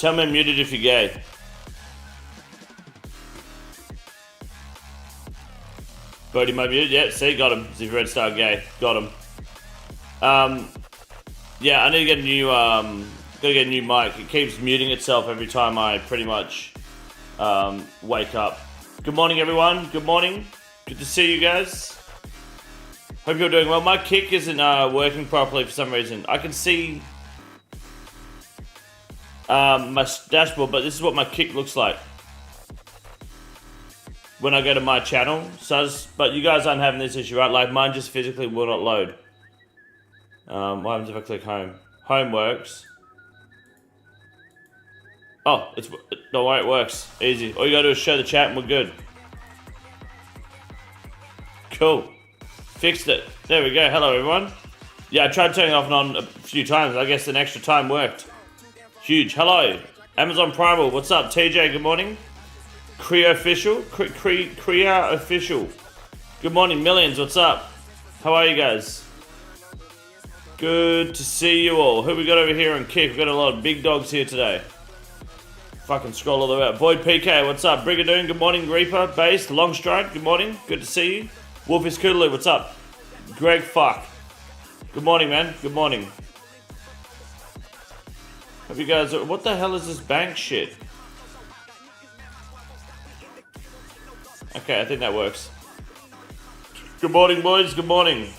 Tell me I'm muted if you're gay. Bodie, my muted? Yeah, see, got him. See, Red Star gay. Got him. Yeah, I need to get a new, gotta get a new mic. It keeps muting itself every time I pretty much, wake up. Good morning, everyone. Good morning. Good to see you guys. Hope you're doing well. My kick isn't, working properly for some reason. I can see, my dashboard, but this is what my kick looks like when I go to my channel. But you guys aren't having this issue, right? Like, mine just physically will not load. What happens if I click home? Home works. Oh, don't worry, it works. Easy. All you gotta do is show the chat and we're good. Cool. Fixed it. There we go. Hello, everyone. Yeah, I tried turning off and on a few times. I guess an extra time worked. Huge. Hello. Amazon Primal. What's up? TJ, good morning. Creo Official. Creo Official. Good morning, Millions. What's up? How are you guys? Good to see you all. Who we got over here on Kick? We've got a lot of big dogs here today. Fucking scroll all the way up. Void PK, what's up? Brigadoon, good morning. Reaper, Based, Longstride, good morning. Good to see you. Wolf is Koodaloo, what's up? Greg, fuck. Good morning, man. Good morning. Hope you guys are... What the hell is this bank shit? Okay, I think that works. Good morning, boys. Good morning.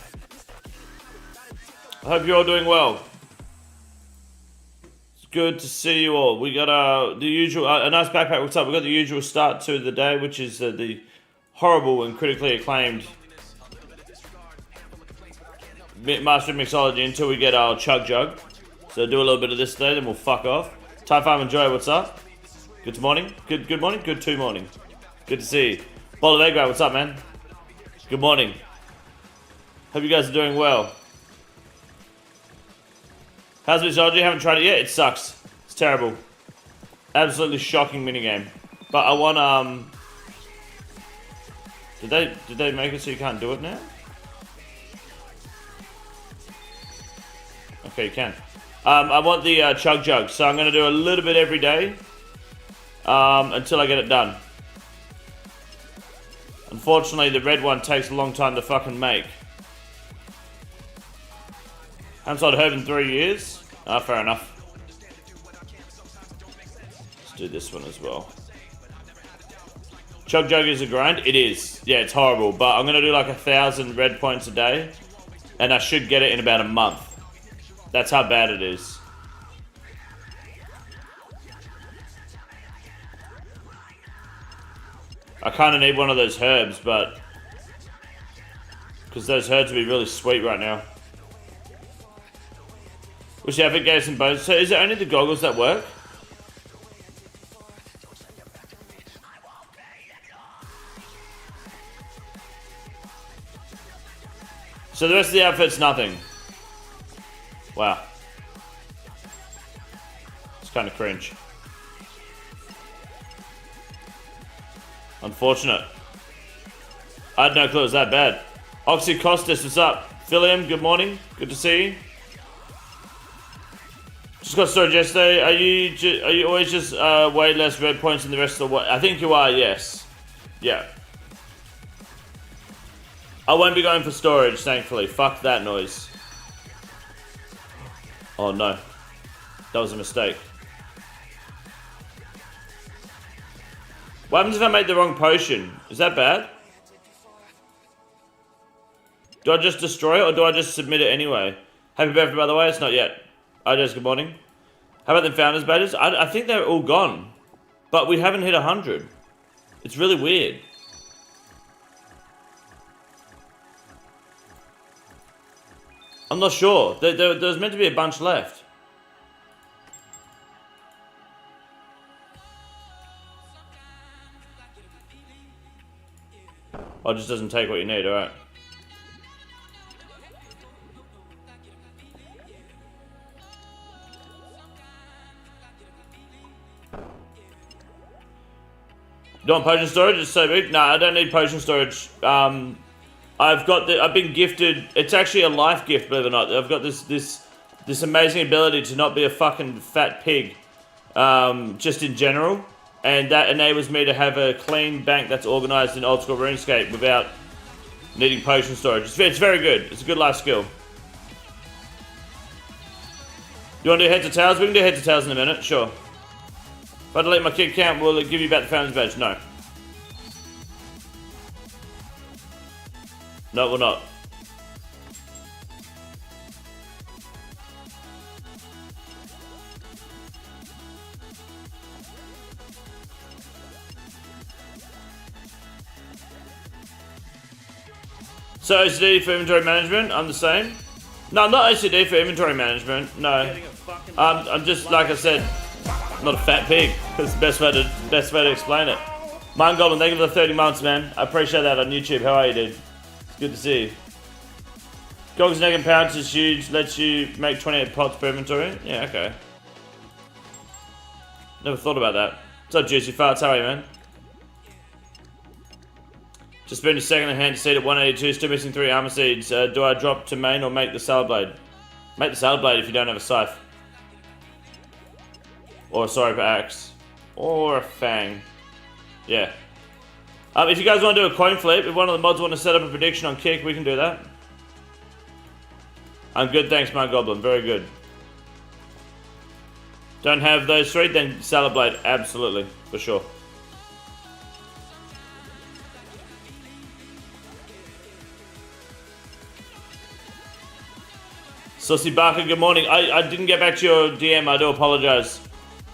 I hope you're all doing well. It's good to see you all. We got the usual, a nice backpack. What's up? We got the usual start to the day, which is the horrible and critically acclaimed Master of Mixology until we get our Chug Jug. So do a little bit of this today, then we'll fuck off. Time Farm and Joy, what's up? Good morning. Good morning. Good to morning. Good to see you. Bowl of Egg Rat, what's up, man? Good morning. Hope you guys are doing well. How's Mixology? Haven't tried it yet. It sucks. It's terrible. Absolutely shocking minigame. But I want Did they make it so you can't do it now? Okay, you can. I want the Chug Jug, so I'm gonna do a little bit every day until I get it done. Unfortunately, the red one takes a long time to fucking make. Haven't sold herb in 3 years. Ah, fair enough. Let's do this one as well. Chug Jug is a grind? It is. Yeah, it's horrible. But I'm going to do like 1,000 red points a day. And I should get it in about a month. That's how bad it is. I kind of need one of those herbs, but... because those herbs would be really sweet right now. Wish the outfit gave some bones. So is it only the goggles that work? So the rest of the outfit's nothing. Wow. It's kind of cringe. Unfortunate. I had no clue it was that bad. Oxy Costas, what's up? Philium, good morning. Good to see you. Just got storage yesterday. Are you always just way less red points than the rest of the way? I think you are, yes. Yeah. I won't be going for storage, thankfully. Fuck that noise. Oh no. That was a mistake. What happens if I make the wrong potion? Is that bad? Do I just destroy it or do I just submit it anyway? Happy birthday, by the way. It's not yet. Hi, Jess. Good morning. How about the founders badges? I think they're all gone. But we haven't hit 100. It's really weird. I'm not sure. There was meant to be a bunch left. Oh, it just doesn't take what you need, alright. You want potion storage? It's so big. Nah, I don't need potion storage. I've been gifted. It's actually a life gift, believe it or not. I've got this amazing ability to not be a fucking fat pig. just in general. And that enables me to have a clean bank that's organized in old school RuneScape without needing potion storage. It's very good. It's a good life skill. You want to do heads or tails? We can do heads or tails in a minute, sure. If I delete my kick count, will it give you back the founder's badge? No. No, it will not. So OCD for inventory management, I'm the same. No, I'm not OCD for inventory management, no. I'm just, like I said, not a fat pig. That's the best way to explain it. Mind Goblin, thank you for the 30 months, man. I appreciate that on YouTube. How are you, dude? It's good to see you. Gog's Neck and Pounce is huge, lets you make 28 pots per inventory. Yeah, okay. Never thought about that. What's up, Juicy Farts? How are you, man? Just spent a second in hand to seed at 182, still missing 3 armor seeds. Do I drop to main or make the salad blade? Make the salad blade if you don't have a scythe. Or a sorry axe. Or a fang. Yeah. If you guys want to do a coin flip, if one of the mods want to set up a prediction on kick, we can do that. I'm good, thanks, my goblin. Very good. Don't have those 3, then salad blade, absolutely, for sure. Sussy Barker, good morning. I didn't get back to your DM, I do apologize.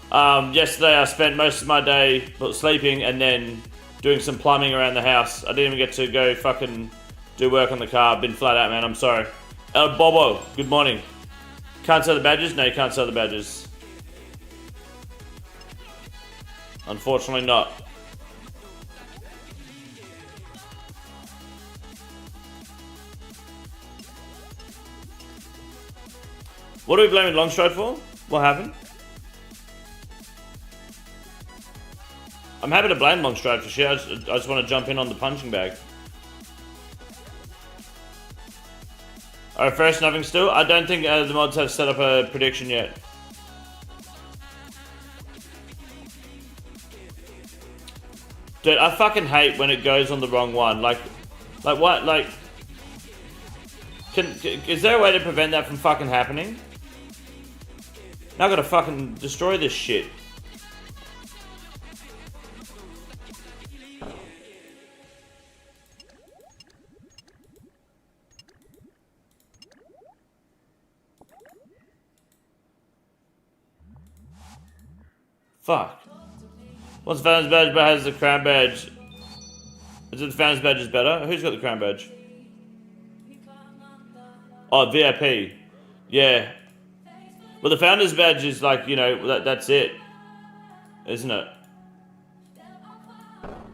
Yesterday I spent most of my day sleeping and then doing some plumbing around the house. I didn't even get to go fucking do work on the car. I've been flat out, man, I'm sorry. El Bobo, good morning. Can't sell the badges? No, you can't sell the badges. Unfortunately not. What are we blaming Longstride for? What happened? I'm happy to blame Longstride for shit. I just want to jump in on the punching bag. Alright, first nothing still. I don't think the mods have set up a prediction yet. Dude, I fucking hate when it goes on the wrong one. Like what? Like, is there a way to prevent that from fucking happening? Now I gotta fucking destroy this shit. Fuck. What's the Founder's Badge but has the Crown Badge? Is it the Founder's Badge is better? Who's got the Crown Badge? Oh, VIP. Yeah. Well, the Founder's Badge is like, you know, that's it. Isn't it?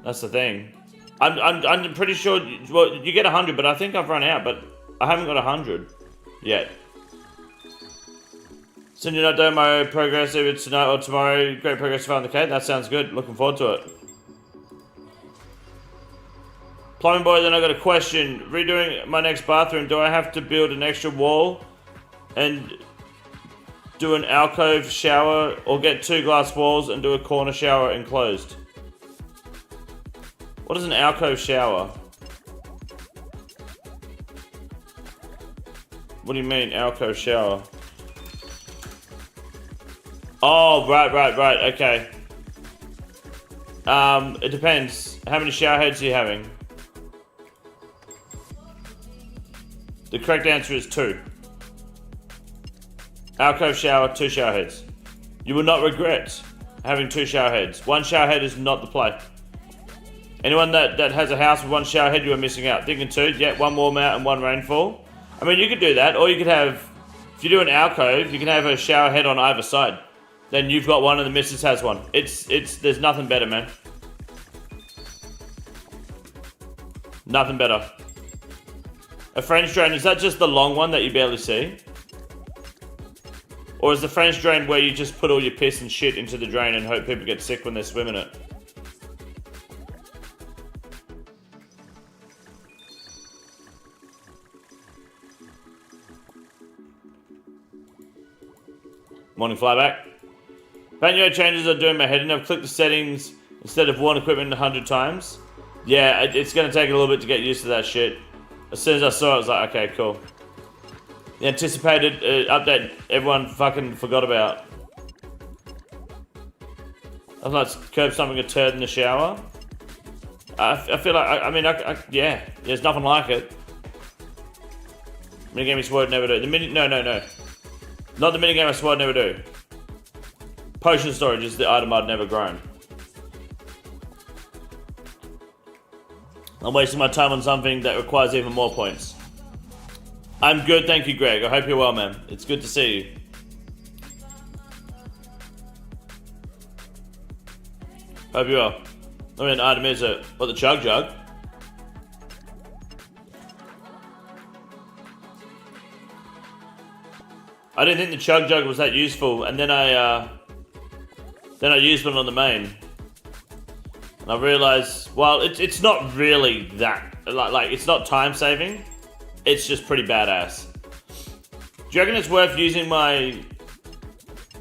That's the thing. I'm pretty sure, well, you get 100, but I think I've run out, but I haven't got 100 yet. So you're not doing my progress either tonight or tomorrow. Great progress to find the cake. That sounds good. Looking forward to it. Plumbing boy, then I got a question. Redoing my next bathroom, do I have to build an extra wall and do an alcove shower, or get 2 glass walls and do a corner shower enclosed? What is an alcove shower? What do you mean, alcove shower? Oh, right, okay. It depends. How many shower heads are you having? The correct answer is 2. Alcove shower, 2 shower heads. You will not regret having 2 shower heads. 1 shower head is not the play. Anyone that has a house with 1 shower head, you are missing out. Thinking 2, yeah, 1 warm out and 1 rainfall. I mean, you could do that, or you could have, if you do an alcove, you can have a shower head on either side. Then you've got 1 and the missus has 1. There's nothing better, man. Nothing better. A French drain, is that just the long one that you barely see? Or is the French drain where you just put all your piss and shit into the drain and hope people get sick when they're swimming it? Morning, Flyback. Banjo changes are doing my head in. I've clicked the settings instead of worn equipment 100 times. Yeah, it's going to take a little bit to get used to that shit. As soon as I saw it, I was like, okay, cool. The anticipated update everyone fucking forgot about. I've like curb something a turd in the shower. I feel like, yeah, there's nothing like it. Minigame I swore I'd never do. No. Not the minigame I swore I'd never do. Potion storage is the item I'd never grown. I'm wasting my time on something that requires even more points. I'm good, thank you, Greg. I hope you're well, man. It's good to see you. Hope you are. I mean, item is a the chug jug. I didn't think the chug jug was that useful, and then I used one on the main, and I realized, well, it's not really that like it's not time saving. It's just pretty badass. Do you reckon it's worth using my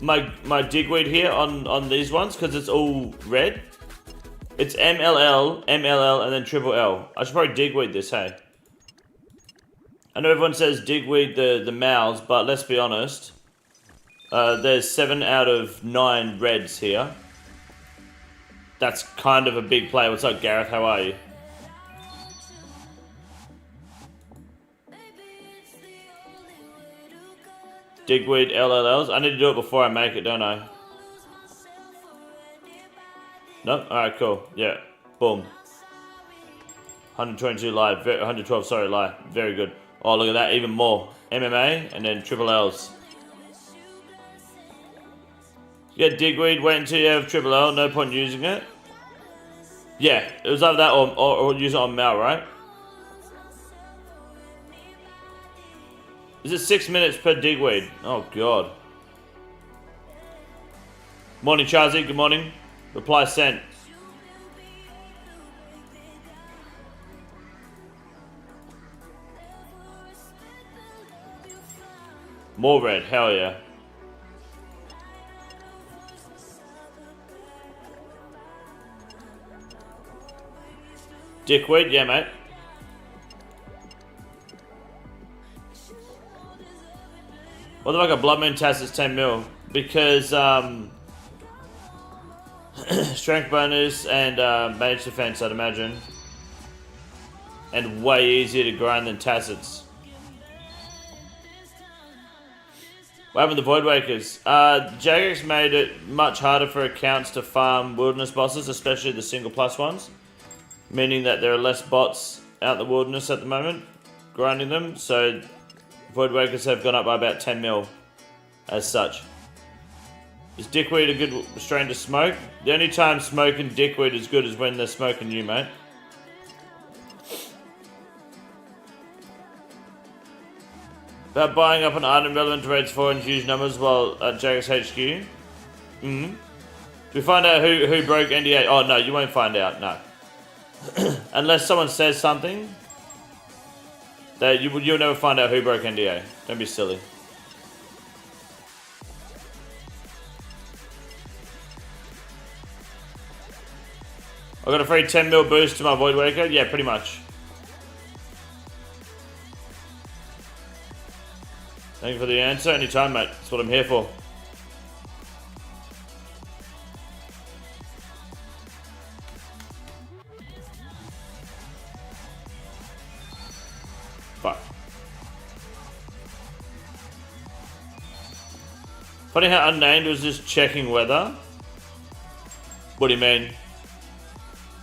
digweed here on these ones because it's all red? It's MLL, and then triple L. I should probably digweed this, hey. I know everyone says digweed the mouths, but let's be honest. There's 7 out of 9 reds here. That's kind of a big play. What's up, Gareth? How are you? Digweed LLLs. I need to do it before I make it, don't I? No? Alright, cool. Yeah. Boom. 122 live. 112, sorry, live. Very good. Oh, look at that. Even more. MMA and then triple Ls. Yeah, digweed. Wait until you have triple L. No point using it. Yeah. It was either that or use it on Mal, right? Is it 6 minutes per digweed? Oh, God. Morning, Charzy. Good morning. Reply sent. More red. Hell yeah. Dickweed. Yeah, mate. What the fuck a Blood Moon Tass is 10 mil? Because, strength bonus and mage defense, I'd imagine. And way easier to grind than Tassets. What happened to Voidwakers? JAGEX made it much harder for accounts to farm wilderness bosses, especially the single plus ones. Meaning that there are less bots out in the wilderness at the moment, grinding them. So Voidwakers have gone up by about 10 mil as such. Is dickweed a good strain to smoke? The only time smoking dickweed is good is when they're smoking you, mate. About buying up an item relevant to raids 4 in huge numbers while at JAGEX HQ. Do we find out who broke NDA? Oh no, you won't find out, no. Unless someone says something, that you'll never find out who broke NDA. Don't be silly. I got a free 10 mil boost to my Voidwaker? Yeah, pretty much. Thank you for the answer. Anytime, mate. That's what I'm here for. Fuck. Funny how unnamed was just checking weather. What do you mean?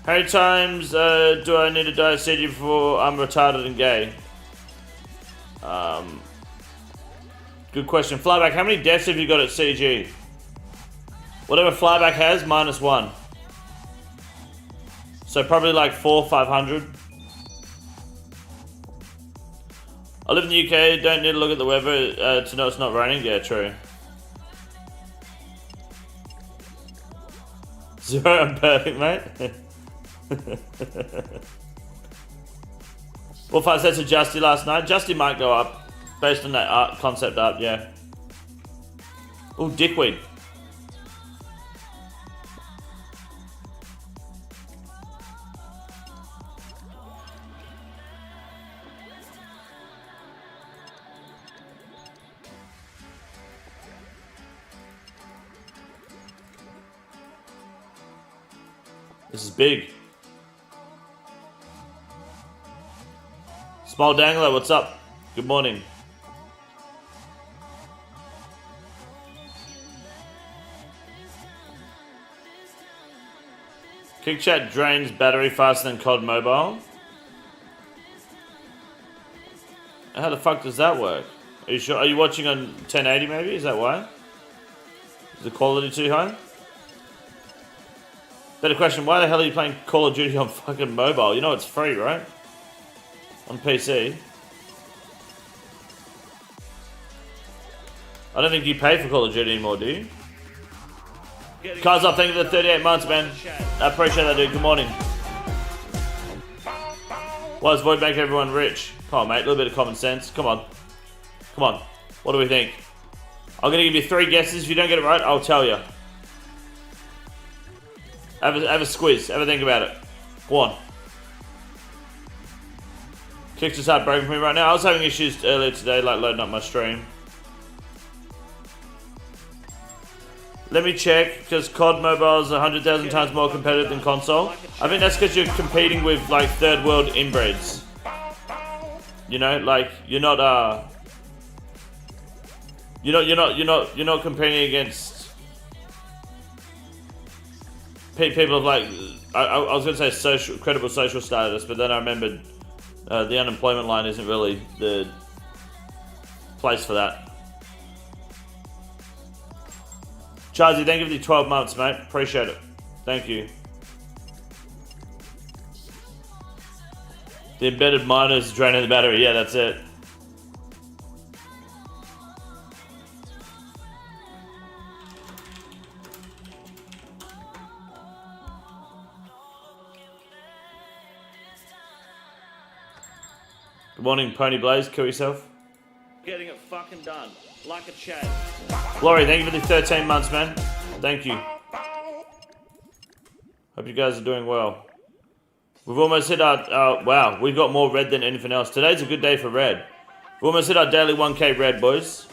How many times do I need to die CG before I'm retarded and gay? Good question. Flyback, how many deaths have you got at CG? Whatever Flyback has, -1. So probably like 400, 500. I live in the UK, don't need to look at the weather to know it's not raining. Yeah, true. 0, I'm perfect, mate. Well, 5 sets of Justy last night. Justy might go up. Based on that concept art, yeah. Oh, dickweed. This is big. Small Dangler, what's up? Good morning. Kick chat drains battery faster than COD Mobile. How the fuck does that work? Are you sure? Are you watching on 1080 maybe? Is that why? Is the quality too high? Better question, why the hell are you playing Call of Duty on fucking mobile? You know it's free, right? On PC. I don't think you pay for Call of Duty anymore, do you? Cars up, thank you for the 38 months, man. I appreciate that, dude. Good morning. Why does Void make everyone rich? Come on, mate. A little bit of common sense. Come on. Come on. What do we think? I'm going to give you 3 guesses. If you don't get it right, I'll tell you. Have a squiz. Have a think about it. Go on. Kick's just heartbreaking for me right now. I was having issues earlier today, like loading up my stream. Let me check, because COD Mobile is 100,000 times more competitive than console. I think that's because you're competing with like third world inbreds. You know, like you're not competing against people of like I was gonna say credible social status, but then I remembered the unemployment line isn't really the place for that. Charzy, thank you for the 12 months, mate. Appreciate it. Thank you. The embedded miners draining the battery. Yeah, that's it. Good morning, Pony Blaze. Kill yourself. Getting it fucking done. Like a chat. Laurie, thank you for the 13 months, man. Thank you. Hope you guys are doing well. We've almost hit our... wow, we've got more red than anything else. Today's a good day for red. We've almost hit our daily 1k red, boys.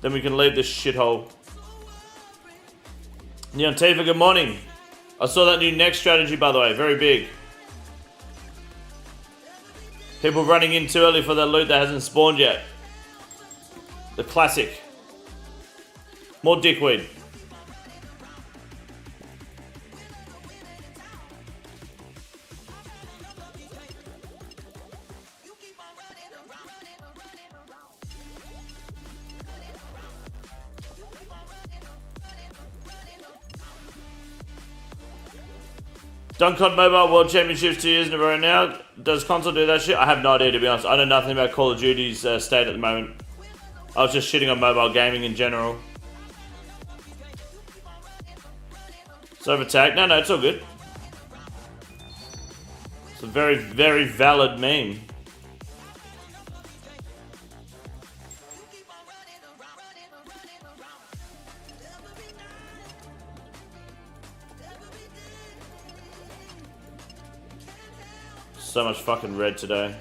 Then we can leave this shithole. Neon Tifa, good morning. I saw that new next strategy, by the way. Very big. People running in too early for their loot that hasn't spawned yet. The classic. More dickweed. Done COD Mobile World Championships 2 years in a row now. Does console do that shit? I have no idea, to be honest. I know nothing about Call of Duty's state at the moment. I was just shitting on mobile gaming in general. It's overtagged. No, it's all good. It's a very, very valid meme. So much fucking red today.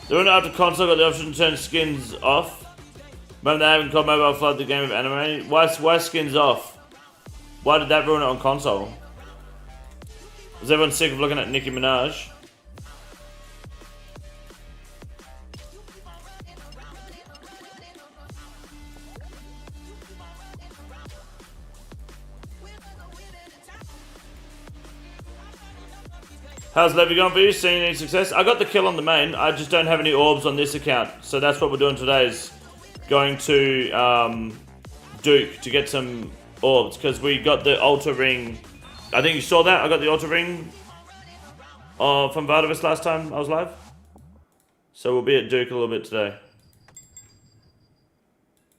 The winner after console got the option to turn skins off. Remember they haven't called mobile flood the game of anime. Why skins off? Why did that ruin it on console? Is everyone sick of looking at Nicki Minaj? How's Levy going for you? Seeing any success? I got the kill on the main. I just don't have any orbs on this account. So that's what we're doing today, is going to Duke to get some orbs, because we got the Ultra Ring. I think you saw that. I got the Ultra Ring from VOIDWAKERS last time I was live. So we'll be at Duke a little bit today.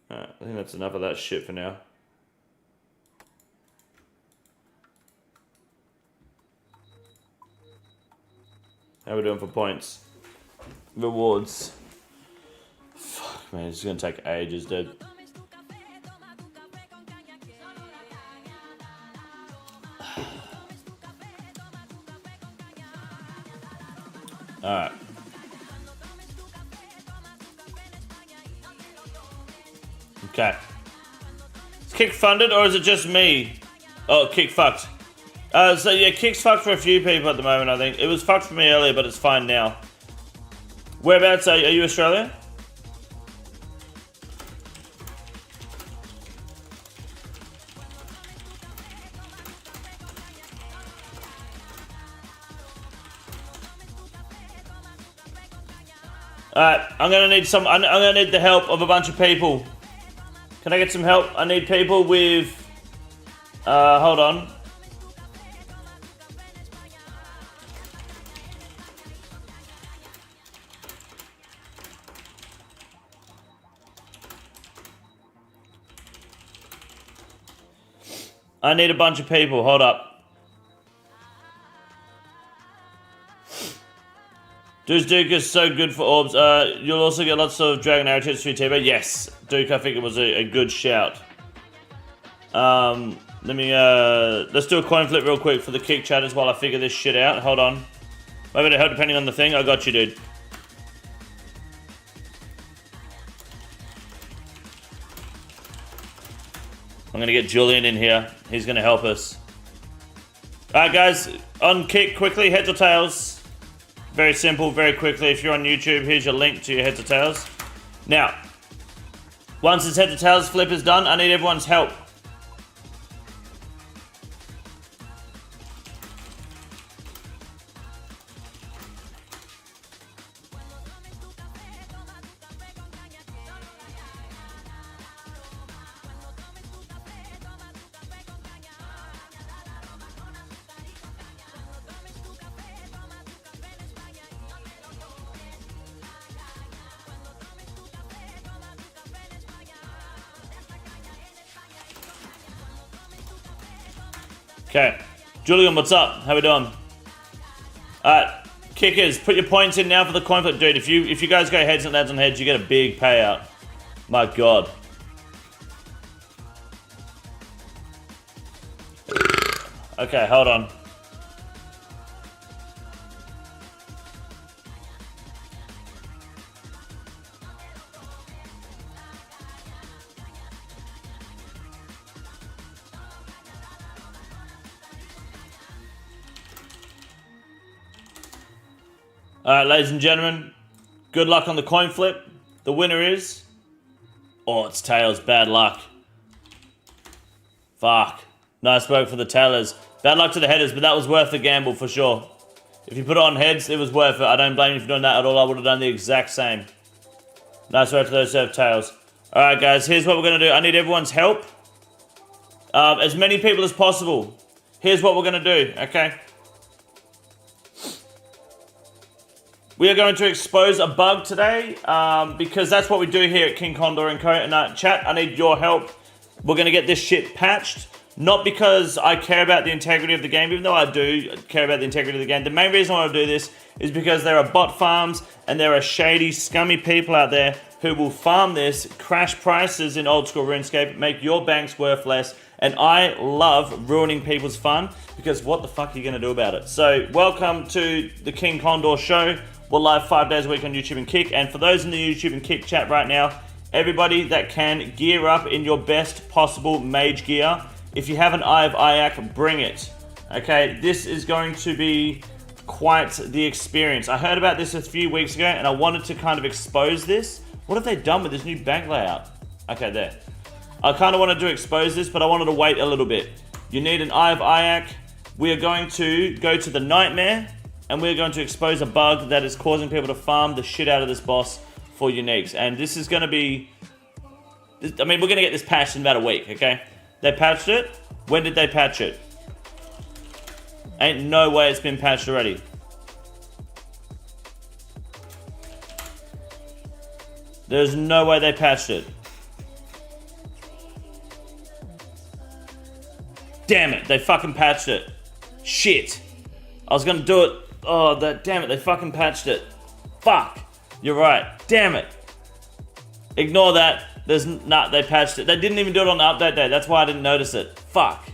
Alright, I think that's enough of that shit for now. How are we doing for points? Rewards. Fuck, man, it's gonna take ages, dude. Alright. Okay. Is Kick funded or is it just me? Oh, Kick fucked. So yeah, Kick's fucked for a few people at the moment, I think. It was fucked for me earlier, but it's fine now. Whereabouts are you Australia? Alright, I'm gonna need the help of a bunch of people. Can I get some help? I need people with hold on. I need a bunch of people, hold up. Does Duke is so good for orbs. You'll also get lots of Dragon Arrow tips for your TV. Yes, Duke, I think it was a good shout. Let's do a coin flip real quick for the Kick chatters while I figure this shit out. Hold on. Maybe to help depending on the thing. I got you, dude. I'm gonna get Julian in here. He's gonna help us. Alright guys, on Kick quickly, heads or tails. Very simple, very quickly. If you're on YouTube, here's your link to your heads or tails. Now, once this heads or tails flip is done, I need everyone's help. Okay, Julian, what's up? How we doing? Alright, Kickers, put your points in now for the coin flip, dude. If you guys go heads and lads on heads, you get a big payout. My God. Okay, hold on. Alright, ladies and gentlemen, good luck on the coin flip. The winner is... Oh, it's tails. Bad luck. Fuck. Nice work for the tailors. Bad luck to the headers, but that was worth the gamble for sure. If you put it on heads, it was worth it. I don't blame you for doing that at all. I would have done the exact same. Nice work to those who have tails. Alright, guys, here's what we're going to do. I need everyone's help. As many people as possible. Here's what we're going to do, okay? We are going to expose a bug today because that's what we do here at King Condor and Co. And chat, I need your help. We're going to get this shit patched. Not because I care about the integrity of the game, even though I do care about the integrity of the game. The main reason I want to do this is because there are bot farms and there are shady, scummy people out there who will farm this, crash prices in old school RuneScape, make your banks worth less. And I love ruining people's fun because what the fuck are you going to do about it? So welcome to the King Condor show. We're live 5 days a week on YouTube and Kick. And for those in the YouTube and Kick chat right now, everybody that can gear up in your best possible mage gear. If you have an Eye of Ayak, bring it. Okay, this is going to be quite the experience. I heard about this a few weeks ago and I wanted to kind of expose this. What have they done with this new bank layout? Okay, there. I kind of wanted to expose this, but I wanted to wait a little bit. You need an Eye of Ayak. We are going to go to the Nightmare and we're going to expose a bug that is causing people to farm the shit out of this boss for uniques. And this is going to be... I mean, we're going to get this patched in about a week, okay? They patched it. When did they patch it? Ain't no way it's been patched already. There's no way they patched it. Damn it, they fucking patched it. Shit. I was gonna do it. Oh, damn it, they fucking patched it. Fuck. You're right. Damn it. Ignore that. They patched it. They didn't even do it on the update day. That's why I didn't notice it. Fuck.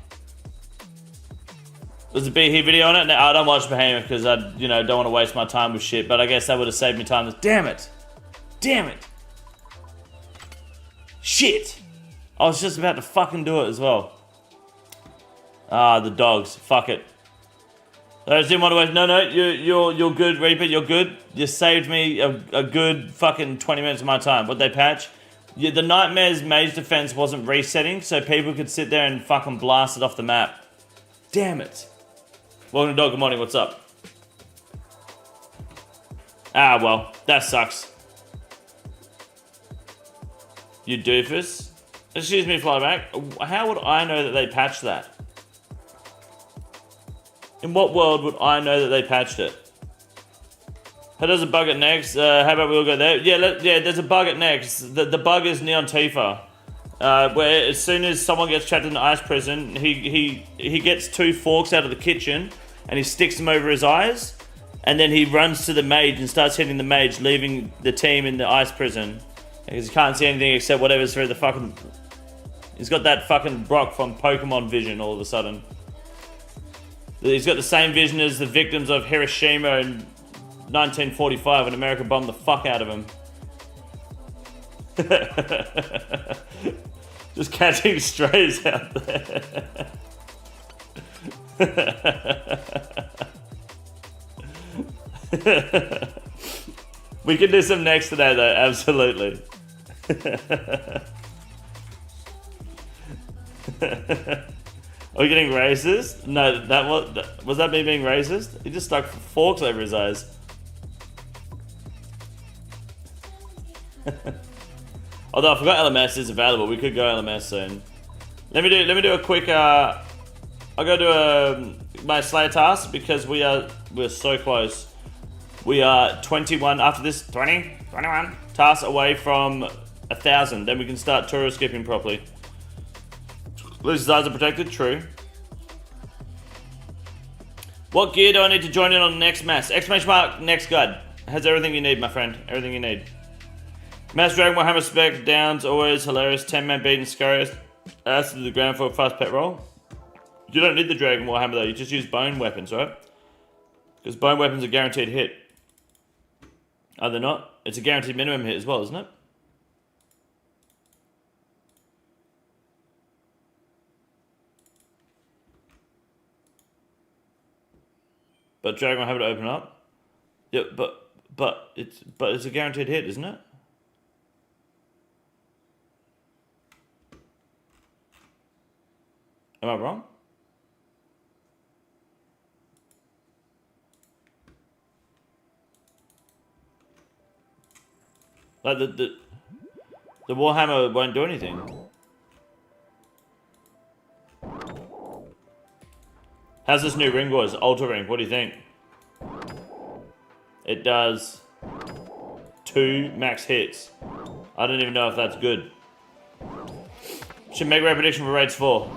There's a BE video on it. No, I don't watch Behemoth because I, don't want to waste my time with shit. But I guess that would have saved me time. Damn it! Damn it! Shit! I was just about to fucking do it as well. Ah, the dogs. Fuck it. I just didn't want to waste. No, you're good, Reaper. You're good. You saved me a good fucking 20 minutes of my time. What'd they patch? Yeah, the Nightmare's mage defense wasn't resetting, so people could sit there and fucking blast it off the map. Damn it. Welcome to Dog. Good morning. What's up? Ah, well, that sucks. You doofus. Excuse me, flyback. How would I know that they patched that? In what world would I know that they patched it? How does a bug at next? How about we all go there? Yeah, there's a bug at next. The bug is Neon Tifa. Where as soon as someone gets trapped in the ice prison, he gets 2 forks out of the kitchen and he sticks them over his eyes, and then he runs to the mage and starts hitting the mage, leaving the team in the ice prison because he can't see anything except whatever's through the fucking. He's got that fucking Brock from Pokemon vision all of a sudden. He's got the same vision as the victims of Hiroshima in 1945 when America bombed the fuck out of him. Just catching strays out there. We can do some next today though, absolutely. Are we getting racist? No, was that me being racist? He just stuck forks over his eyes. Although I forgot LMS is available, we could go LMS soon. Let me do a quick. I'll go do my Slayer task because we're so close. We are 21 after this 21 tasks away from 1,000. Then we can start tourist skipping properly. Losers' eyes are protected. True. What gear do I need to join in on the next mass? Exclamation mark next guide. Has everything you need, my friend. Everything you need. Mass Dragon Warhammer spec downs always hilarious. 10-man beating scariest. Ass to the ground for a fast pet roll. You don't need the Dragon Warhammer though. You just use bone weapons, right? Because bone weapons are guaranteed hit. Are they not? It's a guaranteed minimum hit as well, isn't it? But Dragon Warhammer to open up. Yeah, but it's a guaranteed hit, isn't it? Am I wrong? Like the Warhammer won't do anything. How's this new ring was? Ultra ring, what do you think? It does 2 max hits. I don't even know if that's good. Should make a prediction for Raids 4.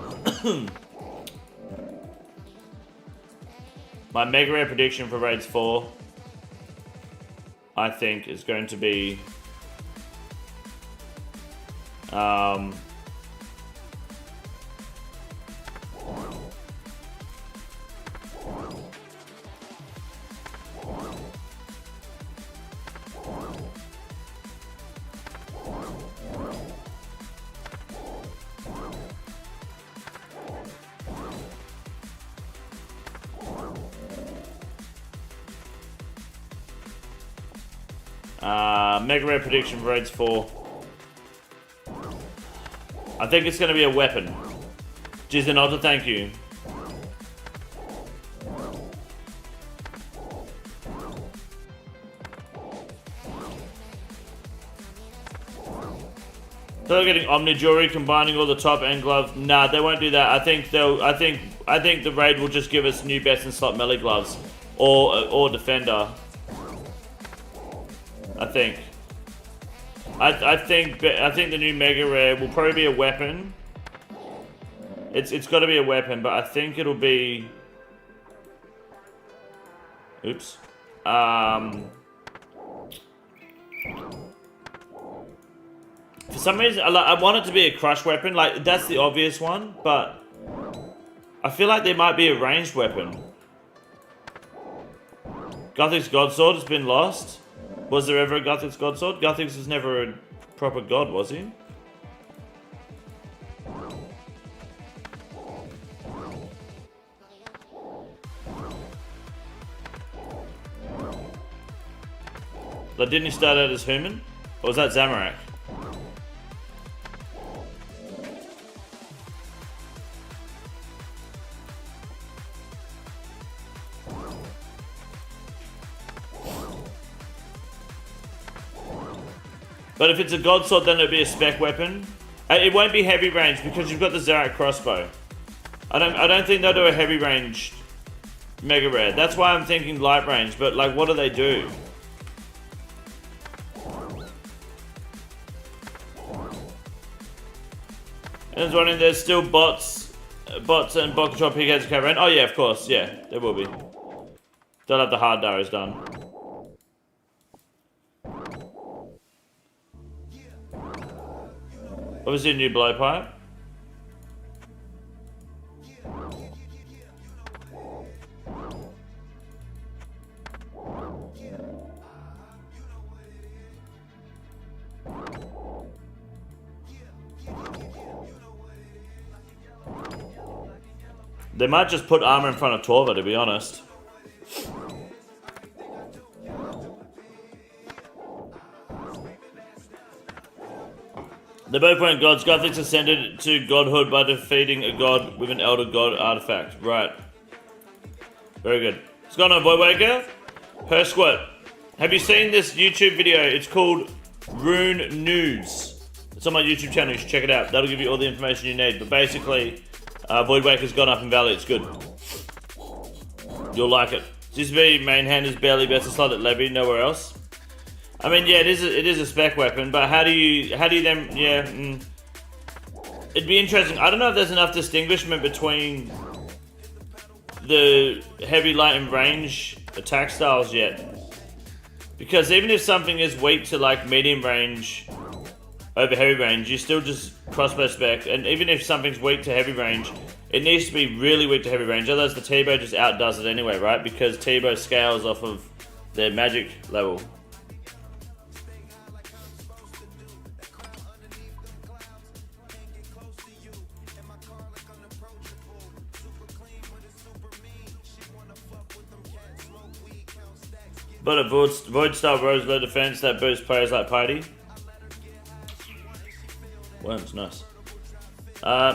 My mega rare prediction for Raids 4, I think, is going to be mega rare prediction for Raids 4. I think it's going to be a weapon. Jizen Alta, thank you. They're getting Omni Jewelry, combining all the top and glove. Nah, they won't do that. I think the raid will just give us new best in slot melee gloves or defender. I think the new mega rare will probably be a weapon. It's got to be a weapon, but I think it'll be. Oops. For some reason, I want it to be a crush weapon. Like that's the obvious one, but I feel like there might be a ranged weapon. Gothic's Godsword has been lost. Was there ever a Gothic's Godsword? Gothic's was never a proper god, was he? Like, didn't he start out as human? Or was that Zamorak? But if it's a god sword, then it'll be a spec weapon. It won't be heavy range because you've got the Zarak crossbow. I don't think they'll do a heavy range mega rare. That's why I'm thinking light range. But like, what do they do? And I was wondering, there's still bots and bot control PKs to around. Oh yeah, of course, yeah, there will be. They'll have the hard arrows done. Obviously a new blowpipe. They might just put armor in front of Torva, to be honest. They both weren't gods. Gothics ascended to godhood by defeating a god with an elder god artifact. Right. Very good. What's going on, Voidwaker? Per squat. Have you seen this YouTube video? It's called Rune News. It's on my YouTube channel. You should check it out. That'll give you all the information you need. But basically, Voidwaker's gone up in value. It's good. You'll like it. ZSB main hand is barely best to slot at Levy, nowhere else. I mean, yeah, it is a spec weapon, but how do you then, yeah, it'd be interesting. I don't know if there's enough distinguishment between the heavy, light, and range attack styles yet. Because even if something is weak to like medium range over heavy range, you still just crossbow spec, and even if something's weak to heavy range, it needs to be really weak to heavy range, otherwise the T-bow just outdoes it anyway, right? Because T-bow scales off of their magic level. But a void style rose low defense that boosts players like Piety. Worms, nice.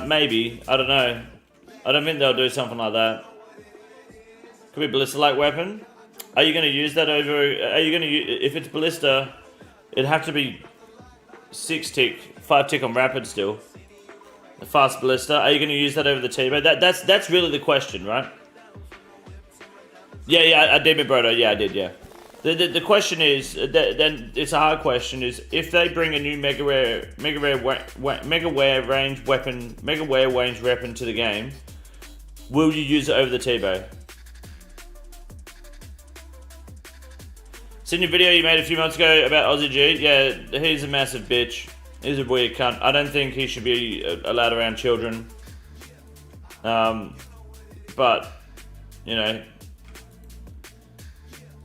Maybe, I don't know. I don't think they'll do something like that. Could be ballista-like weapon. Are you going to use that over? Are you going to? If it's ballista, it'd have to be 6 tick, 5 tick on rapid still. A fast ballista. Are you going to use that over the T-bow? That's really the question, right? Yeah, I did, Brodo. Yeah, I did. Yeah. The question is, then it's a hard question, is if they bring a new mega rare range weapon to the game, will you use it over the T-bow? Seen your video you made a few months ago about Aussie G? Yeah, he's a massive bitch. He's a weird cunt. I don't think he should be allowed around children. But, you know,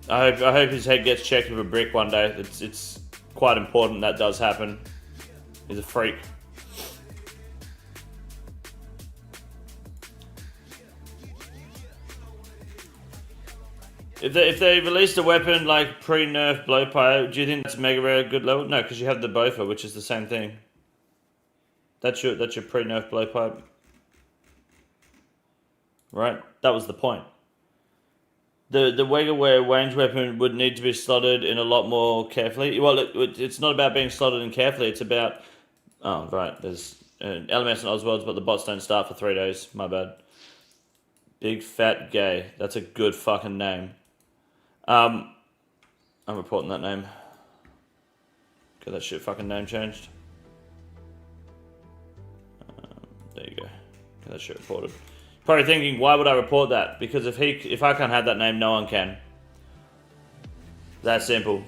I hope his head gets checked with a brick one day. It's quite important that does happen. He's a freak. If they released a weapon like pre-nerf blowpipe, do you think that's mega rare good level? No, because you have the Bofa, which is the same thing. That's your pre-nerf blowpipe, right? That was the point. The Wegaware range weapon would need to be slotted in a lot more carefully. Well, it's not about being slotted in carefully. It's about... Oh, right. There's LMS and Oswald's, but the bots don't start for 3 days. My bad. Big Fat Gay. That's a good fucking name. I'm reporting that name. Get that shit fucking name changed. There you go. Get that shit reported. Probably thinking, why would I report that? Because if I can't have that name, no one can. That simple.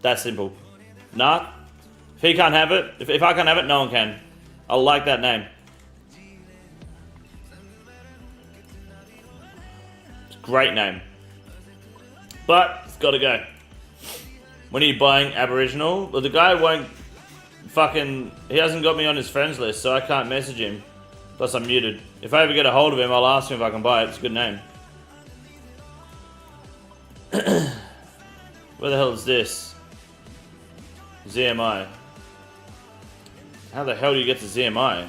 That simple. Nah. If he can't have it, if I can't have it, no one can. I like that name. Great name. But, it's gotta go. When are you buying Aboriginal? Well, the guy won't fucking... He hasn't got me on his friends list, so I can't message him. Plus, I'm muted. If I ever get a hold of him, I'll ask him if I can buy it. It's a good name. Where the hell is this? ZMI. How the hell do you get to ZMI?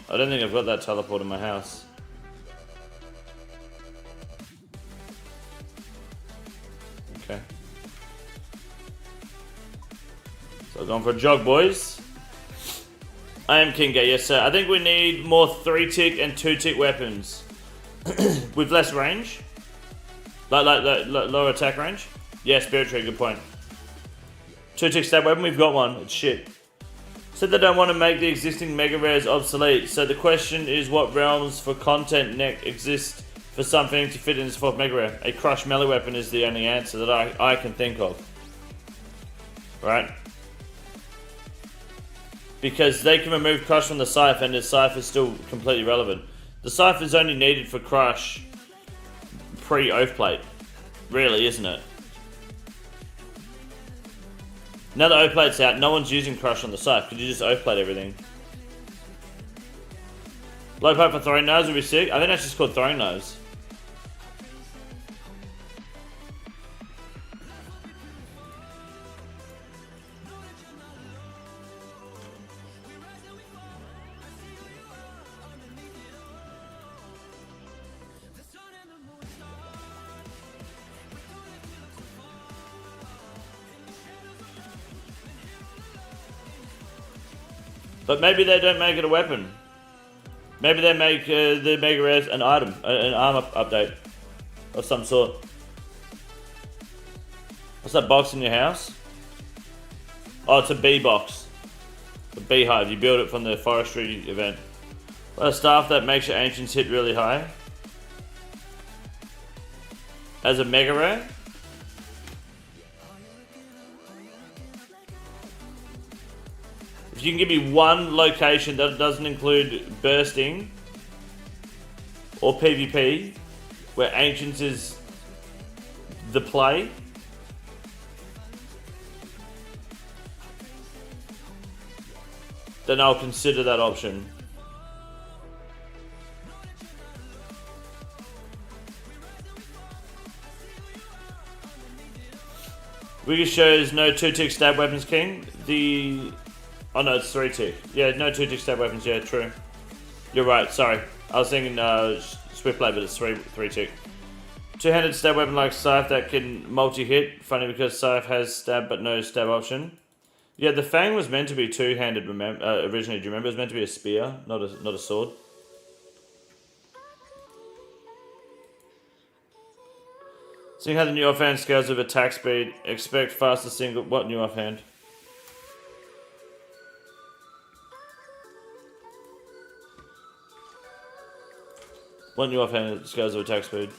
I don't think I've got that teleport in my house. Okay. So I've gone for a jog, boys. I am King Gay, yes sir. I think we need more 3-tick and 2-tick weapons. With less range. Like lower attack range. Yeah, Spirit Tree, good point. 2-tick stab weapon, we've got one. It's shit. Said they don't want to make the existing mega rares obsolete. So the question is, what realms for content exist for something to fit in this 4th mega rare? A crush melee weapon is the only answer that I can think of. Right? Because they can remove crush from the scythe and the scythe is still completely relevant. The scythe is only needed for crush pre-oath plate. Really, isn't it? Now that oath plate's out, no one's using crush on the scythe. Could you just oath plate everything? Low pipe for throwing knives would be sick. I think that's just called throwing knives. But maybe they don't make it a weapon. Maybe they make the Mega Rares an item, an armor update of some sort. What's that box in your house? Oh, it's a bee box. A beehive. You build it from the forestry event. A staff that makes your ancients hit really high. As a Mega Rare? If you can give me one location that doesn't include bursting or PvP, where Ancients is the play, then I'll consider that option. Wiggy shows no 2-tick stab weapons, King. Oh no, it's 3-tick. Yeah, no 2-tick stab weapons, yeah, true. You're right, sorry. I was thinking Swift Blade, but it's 3-tick. 2-handed stab weapon like Scythe that can multi-hit. Funny because Scythe has stab but no stab option. Yeah, the Fang was meant to be 2-handed originally, do you remember? It was meant to be a spear, not a sword. Seeing how the new offhand scales with attack speed, expect faster single... What new offhand? What new offhand scales with attack speed?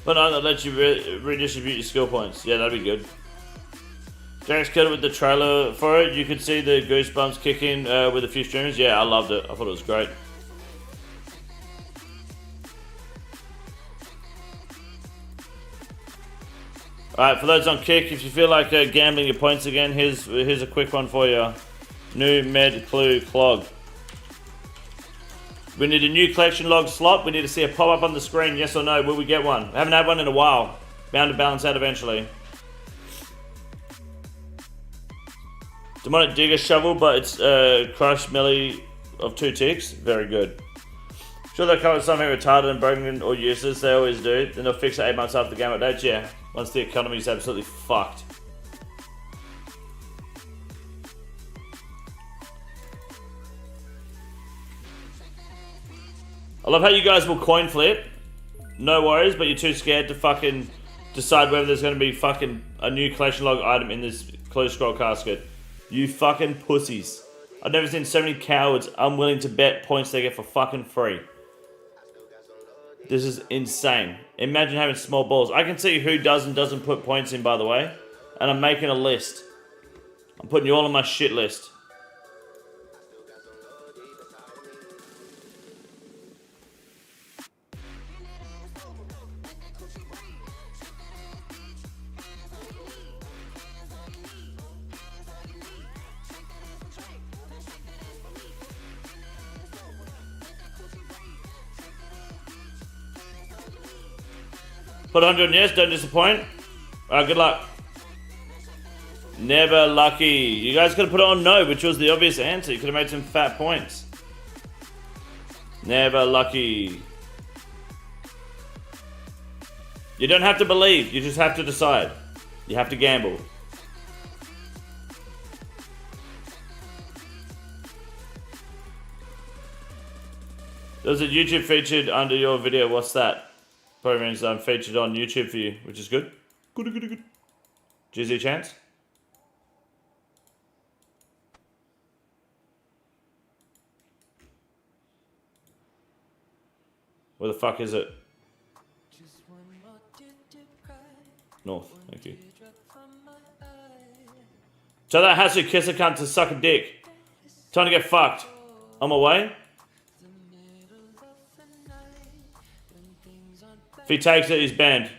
But no, that lets you redistribute your skill points. Yeah, that'd be good. JAGEX killed it with the trailer for it. You could see the goosebumps kick in with a few streamers. Yeah, I loved it. I thought it was great. Alright, for those on Kick, if you feel like gambling your points again, here's a quick one for you. New Med Clue Clog. We need a new collection log slot. We need to see a pop-up on the screen, yes or no. Will we get one? I haven't had one in a while. Bound to balance out eventually. Demonic Digger Shovel, but it's crush melee of 2 ticks. Very good. Sure they'll come with something retarded and broken or useless. They always do. Then they'll fix it 8 months after the game updates. Yeah, once the economy's absolutely fucked. I love how you guys will coin flip. No worries, but you're too scared to fucking decide whether there's going to be fucking a new collection log item in this closed scroll casket. You fucking pussies. I've never seen so many cowards unwilling to bet points they get for fucking free. This is insane. Imagine having small balls. I can see who does and doesn't put points in, by the way. And I'm making a list. I'm putting you all on my shit list. Put 100 on yes, don't disappoint. Alright, good luck. Never lucky. You guys could have put it on no, which was the obvious answer. You could have made some fat points. Never lucky. You don't have to believe, you just have to decide. You have to gamble. There's a YouTube featured under your video. What's that? Probably means I'm featured on YouTube for you, which is good. Good. GZ chance. Where the fuck is it? North, thank you. So that has to kiss a cunt to suck a dick. Time to get fucked. On my way. If he takes it, he's banned.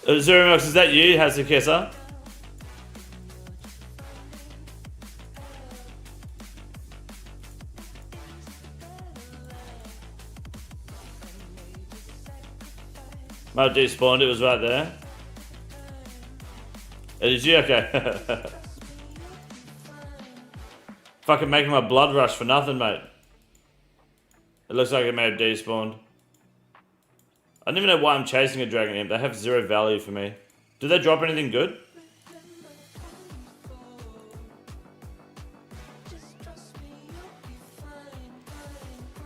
Zeromax, is that you? Has the kisser? Might have despawned, it was right there. It is you? Okay. Fucking making my blood rush for nothing, mate. It looks like it may have despawned. I don't even know why I'm chasing a Dragon Imp. They have zero value for me. Do they drop anything good?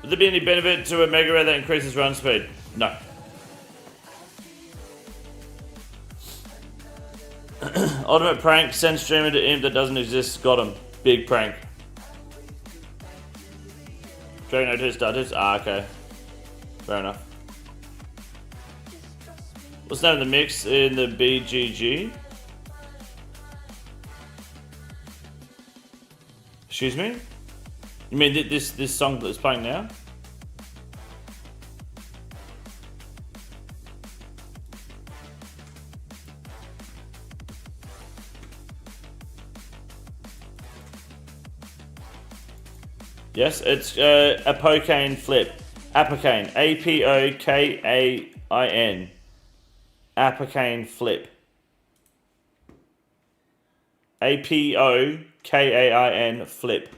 Would there be any benefit to a Mega Rare that increases run speed? No. Ultimate prank, send streamer to imp that doesn't exist, got him. Big prank. Dragon 02 starters? Ah, okay. Fair enough. What's the name of the mix in the BGG? Excuse me? You mean this song that's playing now? Yes, it's Apokane Flip. Apokane. A-P-O-K-A-I-N. Apokane Flip. A-P-O-K-A-I-N Flip.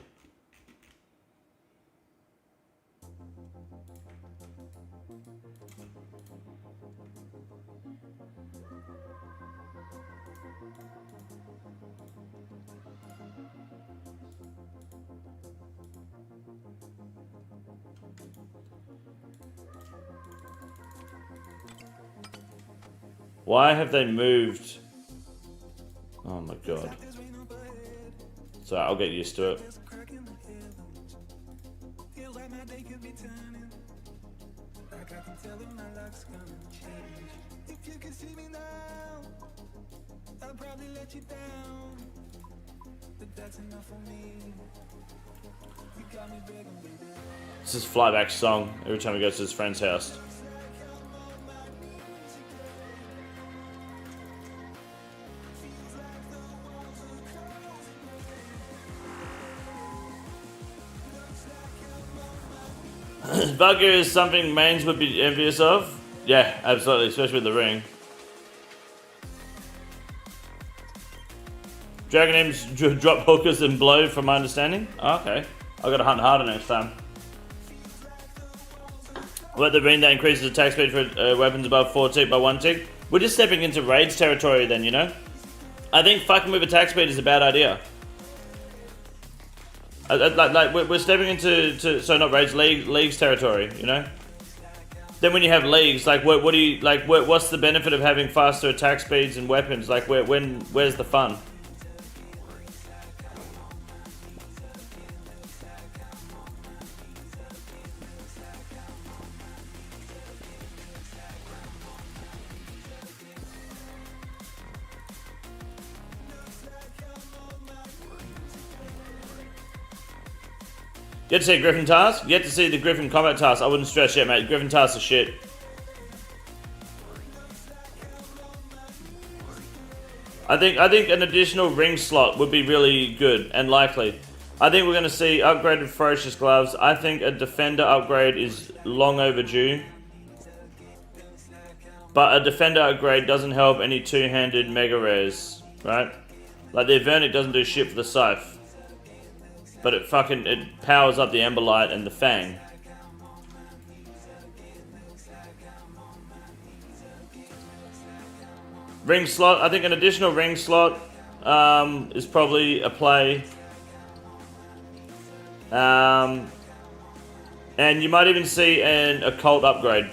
Why have they moved? Oh my god. So I'll get used to it. This is Flyback's song every time he goes to his friend's house. Bugger is something mains would be envious of. Yeah, absolutely, especially with the ring. Dragon Imps drop hookers and blow, from my understanding. Oh, okay. I gotta hunt harder next time. What the ring that increases attack speed for weapons above 4 tick by 1 tick? We're just stepping into raids territory then, you know? I think fucking with attack speed is a bad idea. Like we're stepping into so not raids, leagues territory, you know? Then when you have leagues, like what do you like? What's the benefit of having faster attack speeds and weapons? Like where's the fun? Yet to see Griffin task? Yet to see the Griffin combat task. I wouldn't stress yet, mate. Griffin tasks are shit. I think an additional ring slot would be really good and likely. I think we're going to see upgraded ferocious gloves. I think a defender upgrade is long overdue. But a defender upgrade doesn't help any two-handed mega rares, right? Like the Avernic doesn't do shit for the scythe. But it powers up the Emberlight and the Fang. Ring slot, I think an additional ring slot is probably a play. And you might even see an occult upgrade.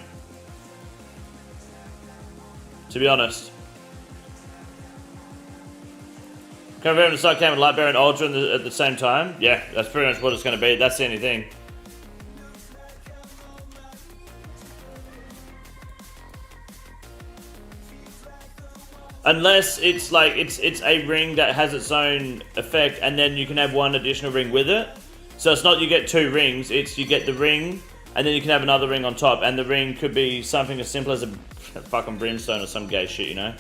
To be honest. Can I have a start cam and Light Bearer and Ultra at the same time? Yeah, that's pretty much what it's going to be. That's the only thing. Unless it's like it's a ring that has its own effect, and then you can have one additional ring with it. So it's not you get 2 rings. It's you get the ring, and then you can have another ring on top, and the ring could be something as simple as a fucking brimstone or some gay shit, you know.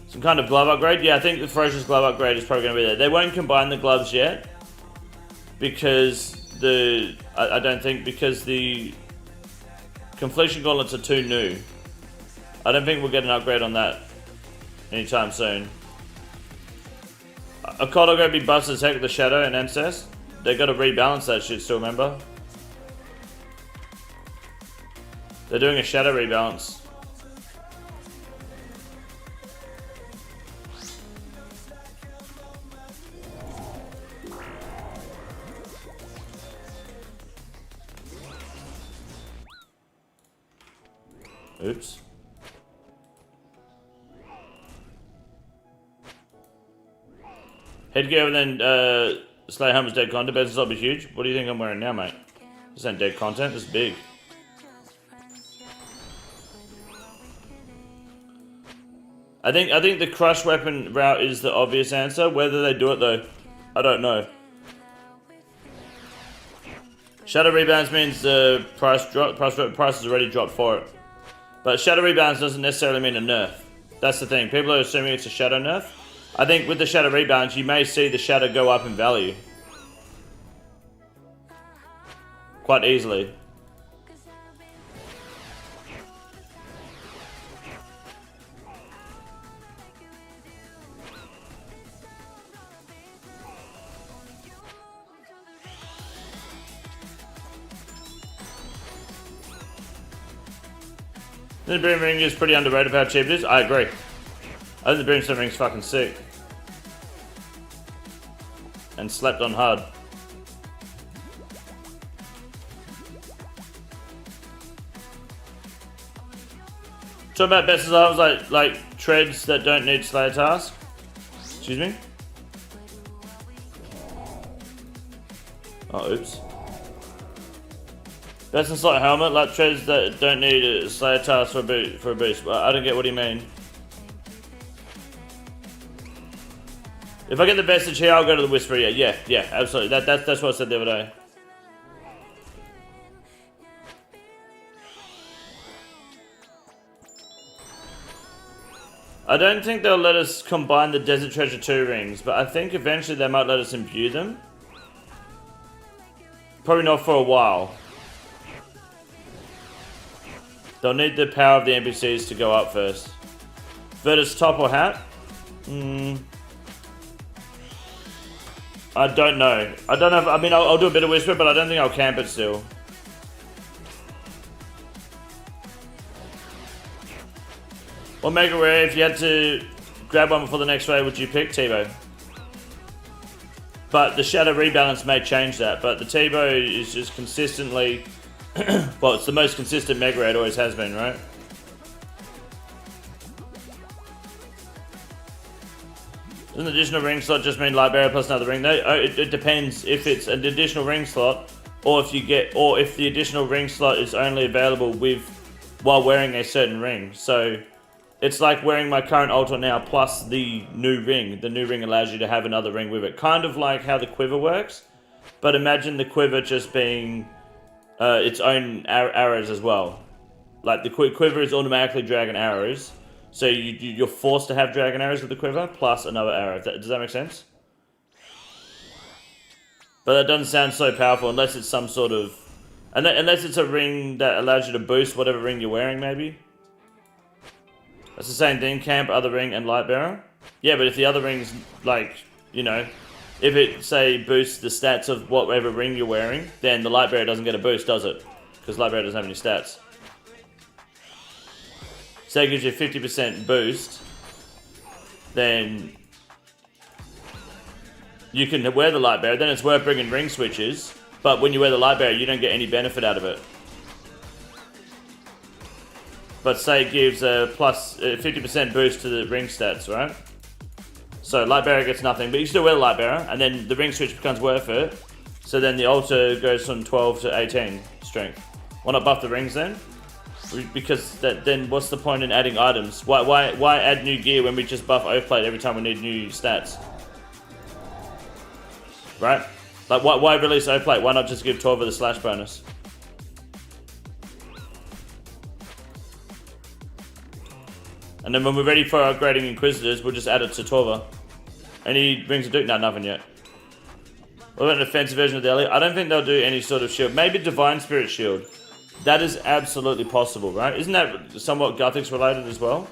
Some kind of glove upgrade? Yeah, I think the Ferocious glove upgrade is probably going to be there. They won't combine the gloves yet. Because I don't think, because the Confliction Gauntlets are too new. I don't think we'll get an upgrade on that anytime soon. Occult are going to be busted as heck with the Shadow and Ancest. They've got to rebalance that shit still, remember? They're doing a Shadow rebalance. Oops. Headgear and then Slay Hummer's dead content. Bezos will be huge. What do you think I'm wearing now, mate? This ain't dead content. This is big. I think the crush weapon route is the obvious answer. Whether they do it though, I don't know. Shadow rebounds means the price has already dropped for it. But Shadow Rebounds doesn't necessarily mean a nerf. That's the thing. People are assuming it's a Shadow nerf. I think with the Shadow Rebounds, you may see the Shadow go up in value. Quite easily. The Boom Ring is pretty underrated for how cheap it is. I agree. I think the Boomstone Ring's fucking sick. And slept on hard. Talking about best as I was like treads that don't need Slayer task. Excuse me? Oh, oops. Best in slot helmet, like treads that don't need a Slayer task for a boost. I don't get what you mean. If I get the vestige here, I'll go to the Whisperer. Yeah, absolutely. That's what I said the other day. I don't think they'll let us combine the Desert Treasure 2 rings, but I think eventually they might let us imbue them. Probably not for a while. They'll need the power of the NPCs to go up first. Virtus top or hat? I don't know. I don't know. I mean, I'll do a bit of whisper, but I don't think I'll camp it still. What Mega Rare, if you had to grab one before the next raid, would you pick? Tebow. But the Shadow Rebalance may change that. But the Tebow is just consistently... well, it's the most consistent Mega Rare, it always has been, right? Doesn't an additional ring slot just mean light barrier plus another ring? No, it depends if it's an additional ring slot, or if the additional ring slot is only available while wearing a certain ring. So it's like wearing my current Ultra now plus the new ring. The new ring allows you to have another ring with it, kind of like how the quiver works. But imagine the quiver just being its own arrows as well. Like the quiver is automatically dragon arrows. So you're forced to have dragon arrows with the quiver, plus another arrow. Does that make sense? But that doesn't sound so powerful unless it's some sort of... Unless it's a ring that allows you to boost whatever ring you're wearing, maybe? That's the same thing, camp, other ring, and light bearer? Yeah, but if the other ring's, like, you know... If it, say, boosts the stats of whatever ring you're wearing, then the light bearer doesn't get a boost, does it? Because light bearer doesn't have any stats. Say it gives you a 50% boost, then you can wear the light bearer. Then it's worth bringing ring switches, but when you wear the light bearer, you don't get any benefit out of it. But say it gives a plus 50% boost to the ring stats, right? So light bearer gets nothing, but you still wear the light bearer, and then the ring switch becomes worth it. So then the Ultra goes from 12 to 18 strength. Why not buff the rings then? Because then what's the point in adding items? Why add new gear when we just buff Oathplate every time we need new stats? Right? Like why release Oathplate? Why not just give Torva the slash bonus? And then when we're ready for upgrading Inquisitors, we'll just add it to Torva. Any rings of Duke? No, nothing yet. What about an offensive version of the Ellie? I don't think they'll do any sort of shield. Maybe Divine Spirit shield. That is absolutely possible, right? Isn't that somewhat Guthix related as well?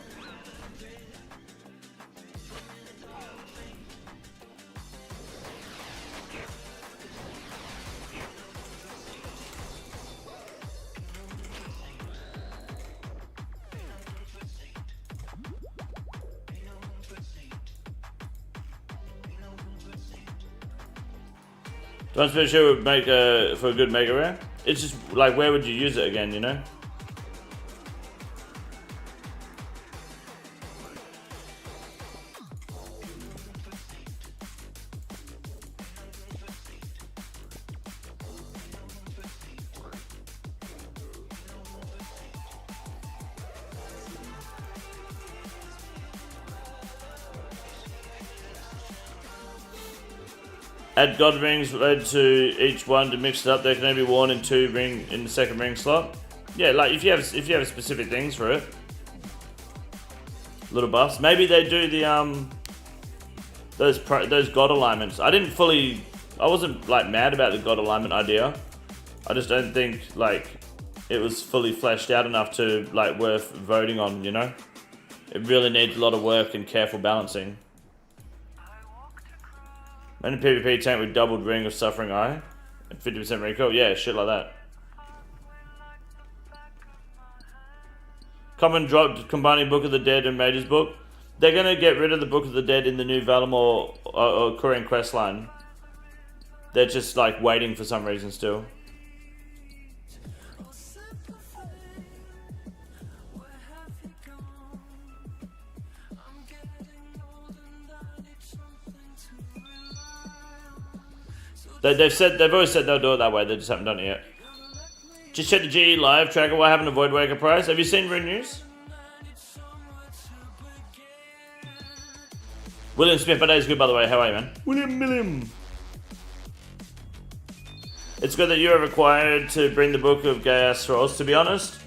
Divine Spirit shield would make for a good Mega Rare. It's just like, where would you use it again, you know? Add God rings related to each one to mix it up. They can only be worn in the second ring slot. Yeah, like if you have specific things for it, little buffs. Maybe they do the those God alignments. I wasn't like mad about the God alignment idea. I just don't think like it was fully fleshed out enough to like worth voting on. You know, it really needs a lot of work and careful balancing. And a PvP tank with doubled ring of Suffering Eye and 50% recoil. Yeah, shit like that. Common dropped combining Book of the Dead and Mage's Book. They're going to get rid of the Book of the Dead in the new Valimor or Korean quest line. They're just like waiting for some reason still. They've always said they'll do it that way, they just haven't done it yet. Just check the GE live tracker, what happened to Voidwaker price? Have you seen Rune News? William Smith, my day is good by the way, how are you, man? William. It's good that you are required to bring the Book of Gaia's Scrolls, to be honest.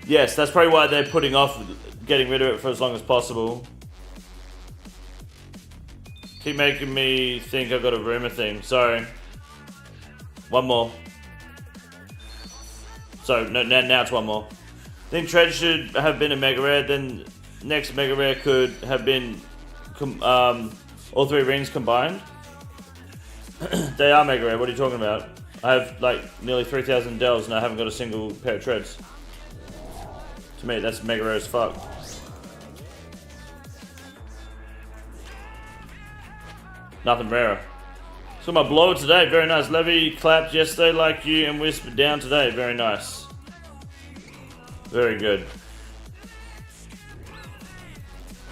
Yes, that's probably why they're putting off getting rid of it for as long as possible. Keep making me think I've got a rumor thing, sorry. One more. So now it's one more. I think Tread should have been a Mega Rare, then next Mega Rare could have been all 3 rings combined. They are mega rare. What are you talking about? I have like nearly 3,000 dells and I haven't got a single pair of treads. To me, that's mega rare as fuck. Nothing rarer. So my blower today, very nice. Levy clapped yesterday like you and whispered down today, very nice. Very good.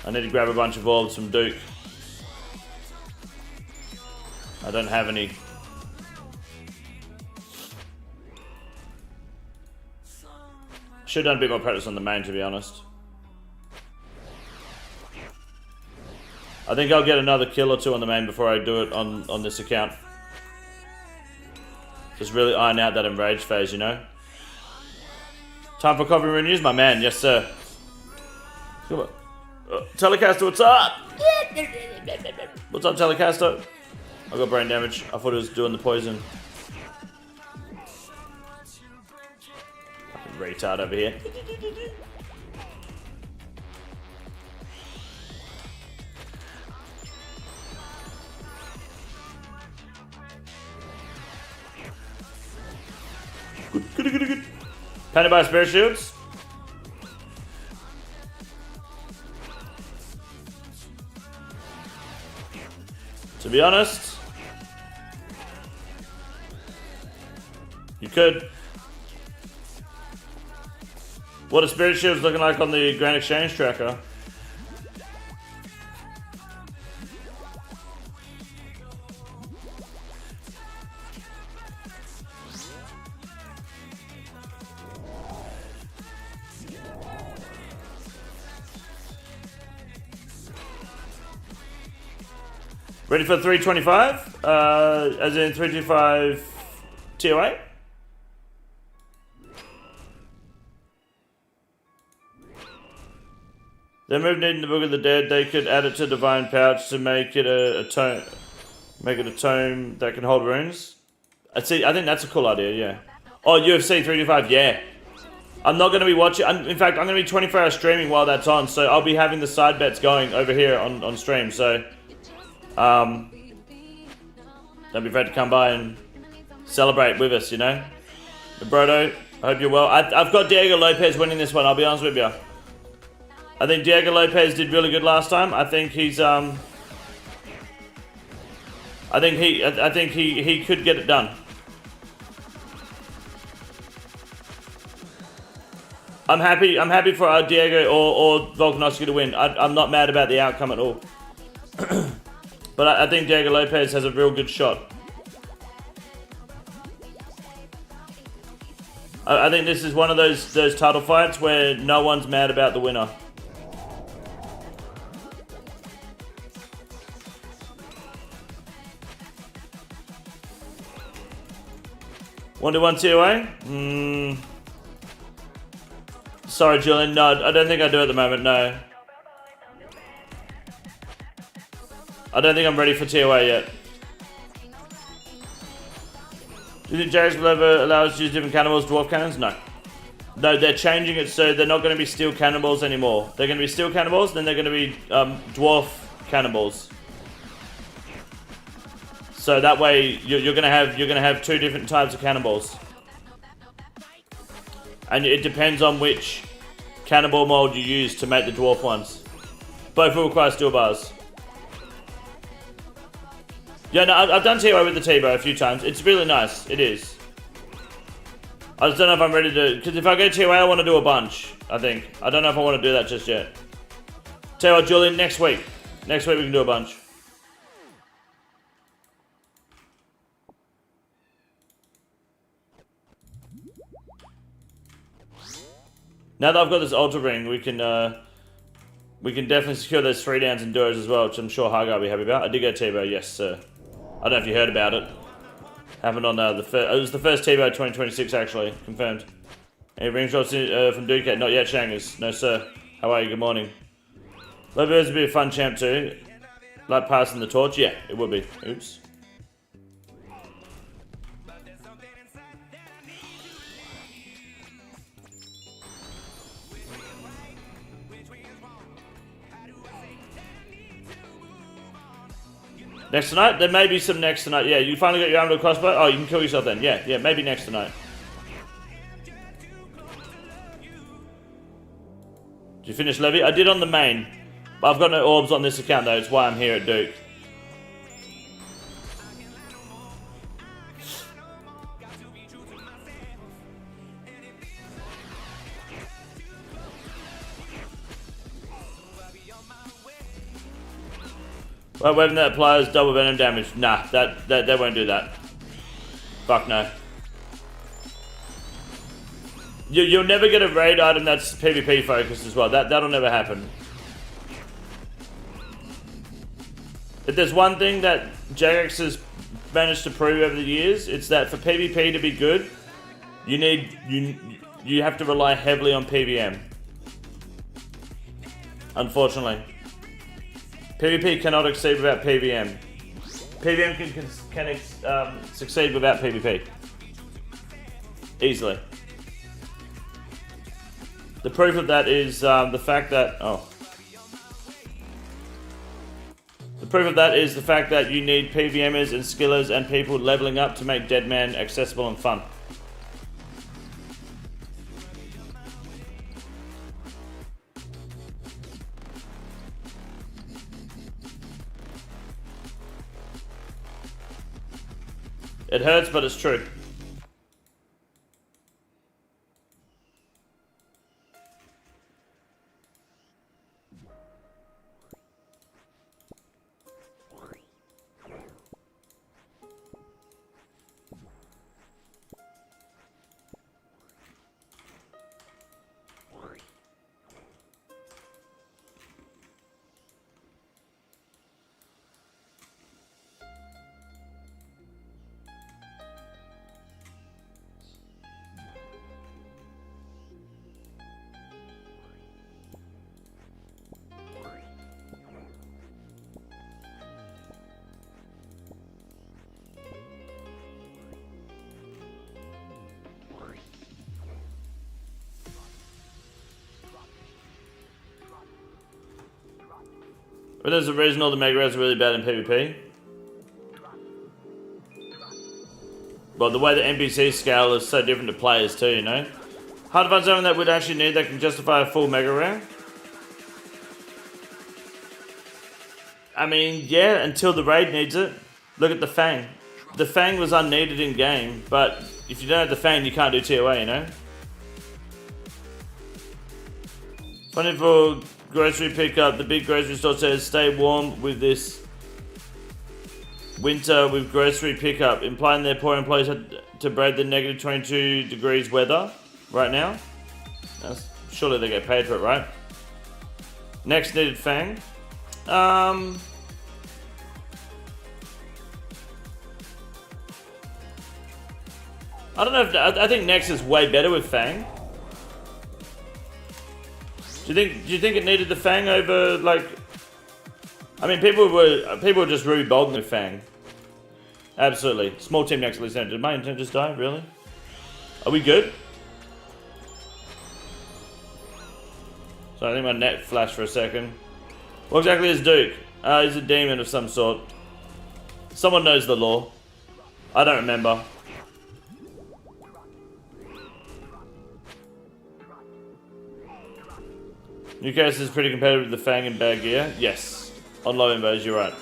I need to grab a bunch of orbs from Duke. I don't have any. Should have done a bit more practice on the main, to be honest. I think I'll get another kill or 2 on the main before I do it on this account. Just really iron out that enraged phase, you know? Time for coffee renews, my man. Yes, sir. Come on. Telecaster, what's up? What's up, Telecaster? I got brain damage. I thought it was doing the poison. Fucking retard over here. Good. Painted by Spirit Shields. To be honest, you could. What are Spirit Shields looking like on the Grand Exchange tracker? Ready for 325? As in 325 TOA? They moved needing the Book of the Dead. They could add it to Divine Pouch to make it a tome. Make it a tome that can hold runes. I think that's a cool idea, yeah. Oh, UFC 325, yeah. I'm not going to be watching. In fact, I'm going to be 24 hours streaming while that's on. So I'll be having the side bets going over here on stream. So, don't be afraid to come by and celebrate with us, you know. Brodo, I hope you're well. I've got Diego Lopez winning this one, I'll be honest with you. I think Diego Lopez did really good last time. I think he's I think he could get it done. I'm happy for Diego or Volkanovski to win. I'm not mad about the outcome at all. But I think Diego Lopez has a real good shot. I think this is one of those title fights where no one's mad about the winner. Want to do one TOA? Sorry, Julian. No, I don't think I do at the moment, no. I don't think I'm ready for TOA yet. Do you think JAGEX will ever allow us to use different cannonballs, dwarf cannons? No. No, they're changing it so they're not going to be steel cannonballs anymore. They're going to be steel cannonballs, then they're going to be dwarf cannonballs. So that way you're going to have 2 different types of cannonballs. And it depends on which cannonball mold you use to make the dwarf ones. Both will require steel bars. Yeah, no, I've done TOA with the T-Bow a few times. It's really nice. It is. I just don't know if I'm ready to... Because if I go TOA, I want to do a bunch, I think. I don't know if I want to do that just yet. Tell you what, Julian, next week. Next week we can do a bunch. Now that I've got this Ultra Ring, we can definitely secure those 3 downs and duos as well, which I'm sure Hagar will be happy about. I did get T-Bow, yes, sir. I don't know if you heard about it. Happened on it was the first T-Bow 2026, actually, confirmed. Any ring drops from Duke? Not yet, Shangers. No, sir. How are you? Good morning. Lopez would be a fun champ too. Like passing the torch? Yeah, it would be. Oops. Next tonight? There may be some next tonight. Yeah, you finally got your arm to a crossbow? Oh, you can kill yourself then. Yeah, maybe next tonight. Did you finish Levy? I did on the main. But I've got no orbs on this account though. It's why I'm here at Duke. Well, weapon that applies double venom damage. Nah, that won't do that. Fuck no. You'll never get a raid item that's PvP focused as well. That'll never happen. If there's one thing that JAGEX has managed to prove over the years, it's that for PvP to be good, you have to rely heavily on PVM. Unfortunately. PvP cannot succeed without PVM. PVM can succeed without PvP. Easily. The proof of that is the fact that... Oh. The proof of that is the fact that you need PVMers and skillers and people leveling up to make Deadman accessible and fun. It hurts, but it's true. But there's a reason all the Mega Rares are really bad in PvP. Well, the way the NPC scale is so different to players too, you know? Hard to find something that would actually need that can justify a full Mega Rare. I mean, yeah, until the raid needs it. Look at the Fang. The Fang was unneeded in game, but if you don't have the Fang, you can't do TOA, you know? Funny for grocery pickup, the big grocery store says stay warm with this winter with grocery pickup, implying they're poor employees to brave the negative 22 degrees weather right now. Surely they get paid for it, right? Next needed Fang. I don't know if I think Next is way better with Fang. Do you think it needed the Fang over, like... I mean, people were just really bogging with Fang. Absolutely. Small team next to Listen. Did my intent just die? Really? Are we good? So I think my net flashed for a second. What exactly is Duke? He's a demon of some sort. Someone knows the lore. I don't remember. Newcastle is pretty competitive with the Fang and bad gear. Yes. On low imbos, you're right.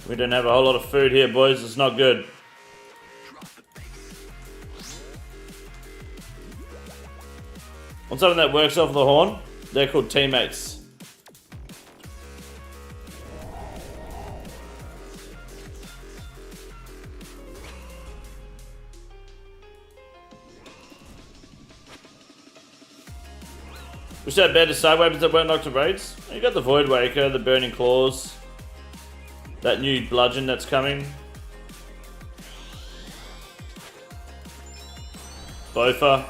We don't have a whole lot of food here, boys. It's not good. Want something that works off the horn? They're called teammates. Wish they had better side weapons that weren't locked to raids. You got the Voidwaker, the Burning Claws. That new bludgeon that's coming. Bofa.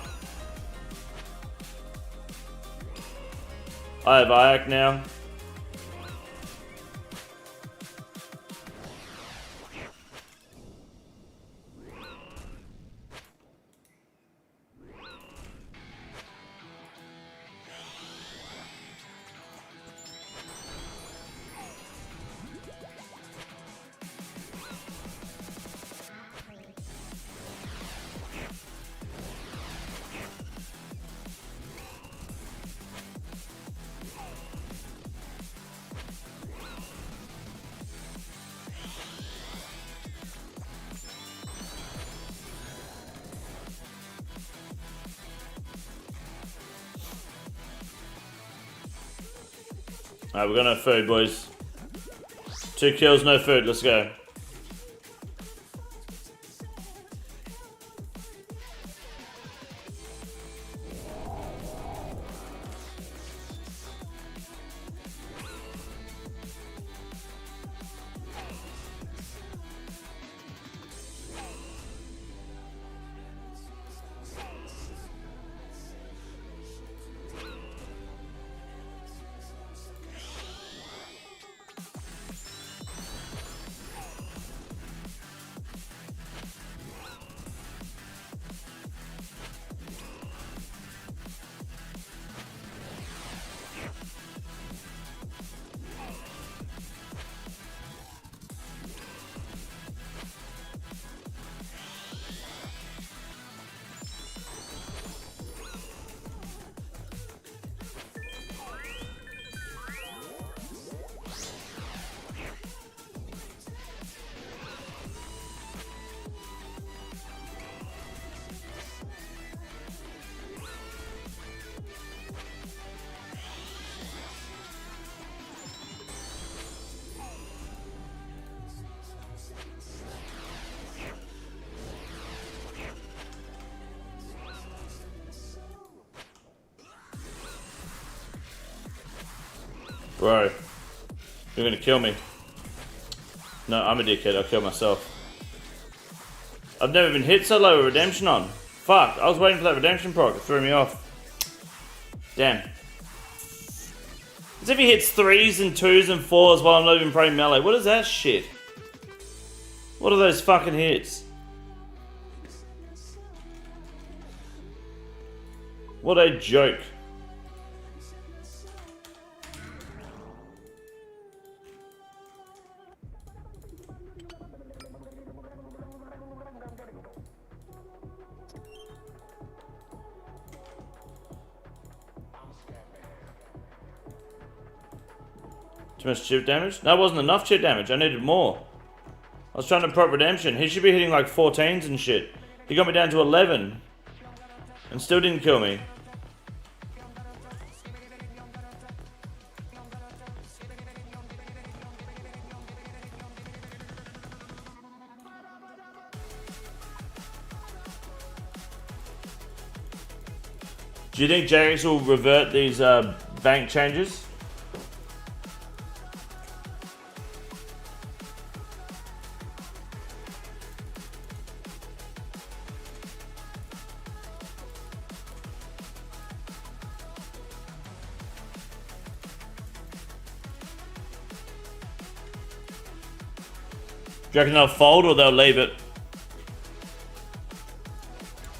I have Ayak now. Alright, we're gonna have food, boys. 2 kills, no food. Let's go. Bro, you're gonna kill me. No, I'm a dickhead, I'll kill myself. I've never been hit so low with redemption on. Fuck, I was waiting for that redemption proc, it threw me off. Damn. As if he hits 3s and 2s and 4s while I'm not even playing melee. What is that shit? What are those fucking hits? What a joke. Too much chip damage? That wasn't enough chip damage. I needed more. I was trying to prop redemption. He should be hitting like 14s and shit. He got me down to 11. And still didn't kill me. Do you think JAGEX will revert these bank changes? Do you reckon they'll fold or they'll leave it?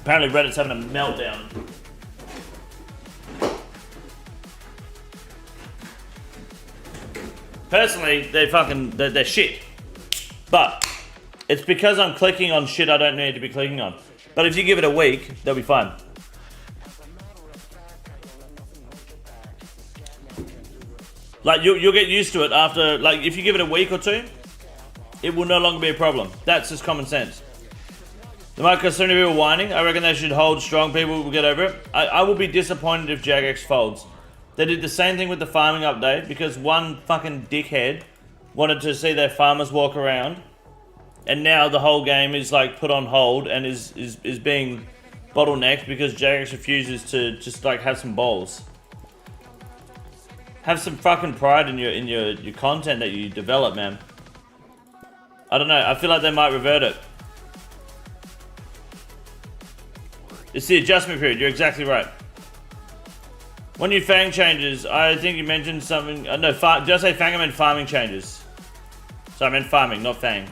Apparently Reddit's having a meltdown. Personally, they're shit. But it's because I'm clicking on shit I don't need to be clicking on. But if you give it a week, they'll be fine. Like you'll get used to it after, like if you give it a week or two, it will no longer be a problem. That's just common sense. The market so many people whining. I reckon they should hold strong. People will get over it. I will be disappointed if JAGEX folds. They did the same thing with the farming update because one fucking dickhead wanted to see their farmers walk around, and now the whole game is like put on hold and is being bottlenecked because JAGEX refuses to just like have some balls. Have some fucking pride in your content that you develop, man. I don't know. I feel like they might revert it. It's the adjustment period. You're exactly right. When you Fang changes, I think you mentioned something. No, did I say Fang? I meant farming changes. So I meant farming, not Fang.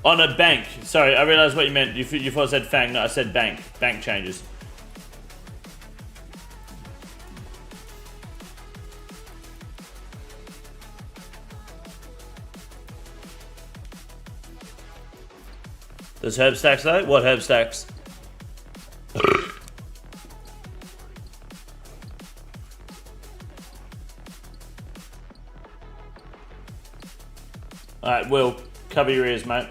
On a bank. Sorry, I realized what you meant. You thought I said Fang. No, I said bank. Bank changes. There's herb stacks though? What herb stacks? Alright, Will, cover your ears, mate.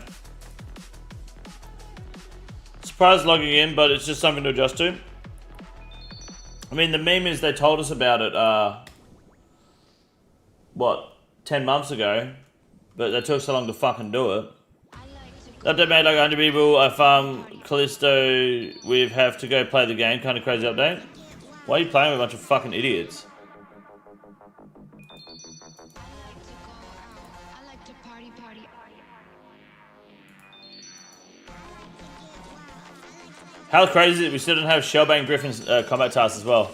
Surprised logging in, but it's just something to adjust to. I mean, the meme is they told us about it, what, 10 months ago, but they took so long to fucking do it. Update made like 100 people. I farm Callisto. We have to go play the game. Kind of crazy update. Why are you playing with a bunch of fucking idiots? How crazy is it we still don't have Shellbang Griffin's combat tasks as well?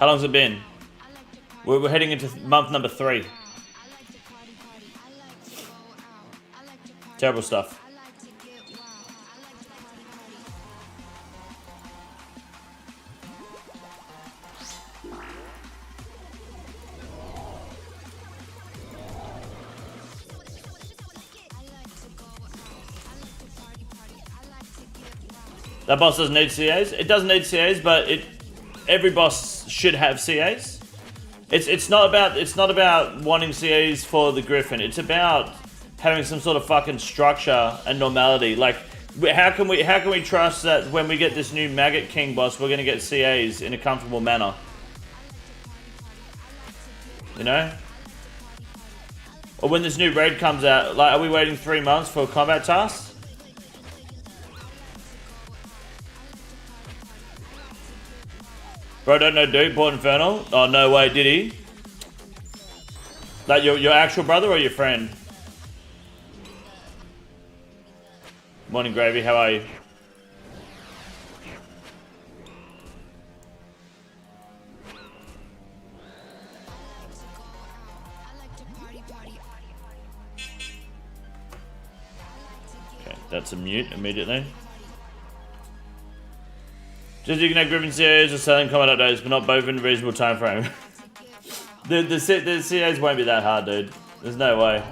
How long's it been? We're heading into month number 3. Terrible stuff. That boss doesn't need CAs. It doesn't need CAs, but every boss should have CAs. It's not about wanting CAs for the Griffin. It's about having some sort of fucking structure and normality. Like, how can we trust that when we get this new Maggot King boss, we're gonna get CAs in a comfortable manner? You know? Or when this new raid comes out, like, are we waiting 3 months for combat tasks? Bro, don't know dude, bought Infernal? Oh, no way, did he? Like your actual brother or your friend? Morning, Gravy, how are you? Okay, that's a mute immediately. Just you can have Griffin CAs or selling combat updates, but not both in a reasonable time frame. the CAs won't be that hard, dude. There's no way.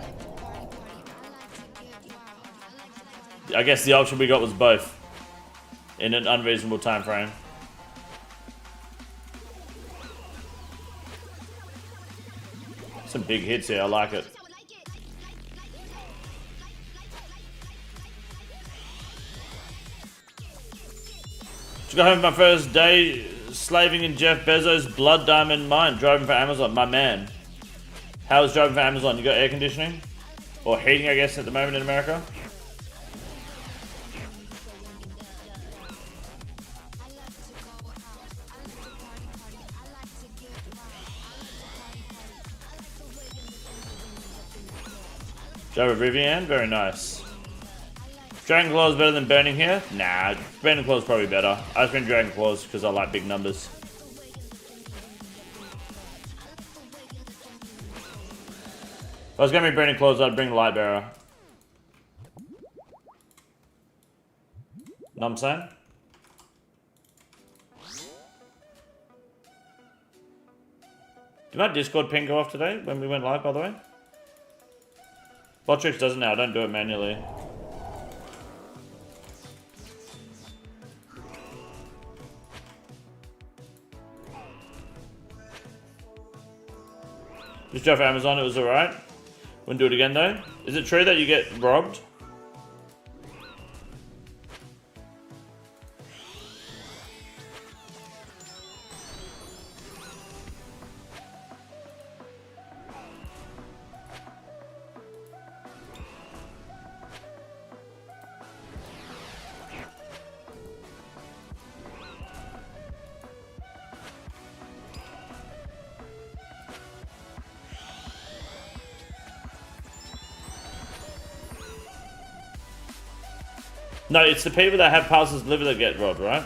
I guess the option we got was both in an unreasonable time frame. Some big hits here, I like it. Just got home for my first day slaving in Jeff Bezos' blood diamond mine, driving for Amazon, my man. How is driving for Amazon? You got air conditioning? Or heating, I guess, at the moment in America? Drove a Rivian, very nice. Dragon Claw is better than Burning here? Nah, Burning Claw is probably better. I just been Dragon Claws because I like big numbers. If I was going to be Burning Claws, I'd bring Lightbearer. Know what I'm saying? Did my Discord ping go off today when we went live, by the way? Botrix doesn't now, I don't do it manually. Just drove for Amazon, it was alright. Wouldn't do it again though. Is it true that you get robbed? No, it's the people that have parcels delivered that get robbed, right?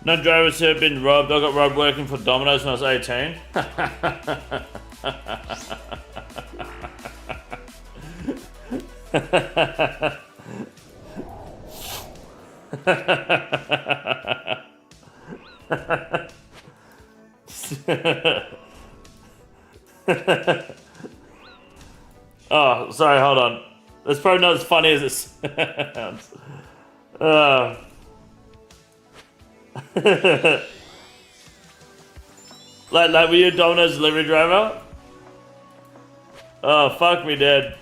No drivers who have been robbed. I got robbed working for Domino's when I was 18. Oh, sorry, hold on. That's probably not as funny as it sounds. like were you a Domino's delivery driver? Oh, fuck me dead.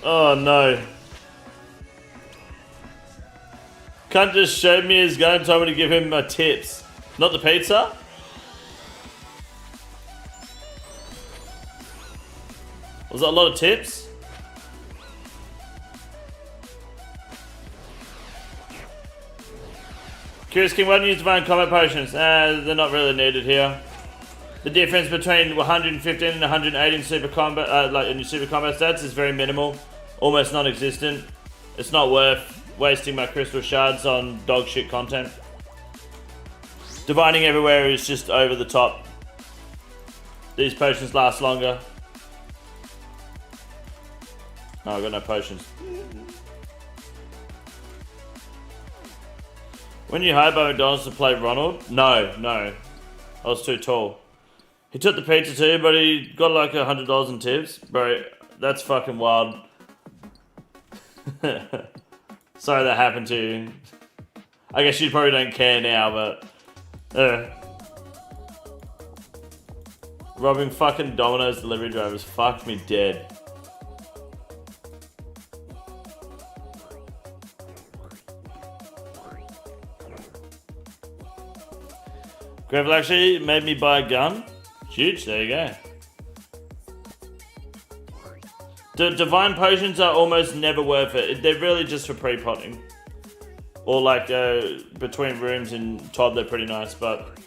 Oh no. Cunt just showed me his gun and told me to give him my tips. Not the pizza? Was that a lot of tips? Curious King, why don't you use divine combat potions? They're not really needed here. The difference between 115 and 180 in super combat, like in your super combat stats, is very minimal, almost non-existent. It's not worth wasting my crystal shards on dog shit content. Divining everywhere is just over the top. These potions last longer. No, I got no potions. When you hired by McDonald's to play Ronald? No. I was too tall. He took the pizza too, but he got like $100 in tips. Bro, that's fucking wild. Sorry that happened to you. I guess you probably don't care now, but... robbing fucking Domino's delivery drivers fucked me dead. Gravel actually made me buy a gun. Huge, there you go. The divine potions are almost never worth it. They're really just for pre-potting. Or like between rooms in Todd, they're pretty nice, but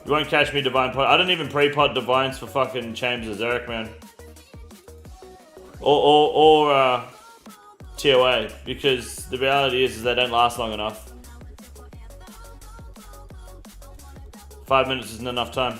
you won't catch me divine pot. I don't even pre-pot divines for fucking Chambers of Eric, man. Or TOA, because the reality is they don't last long enough. 5 minutes isn't enough time.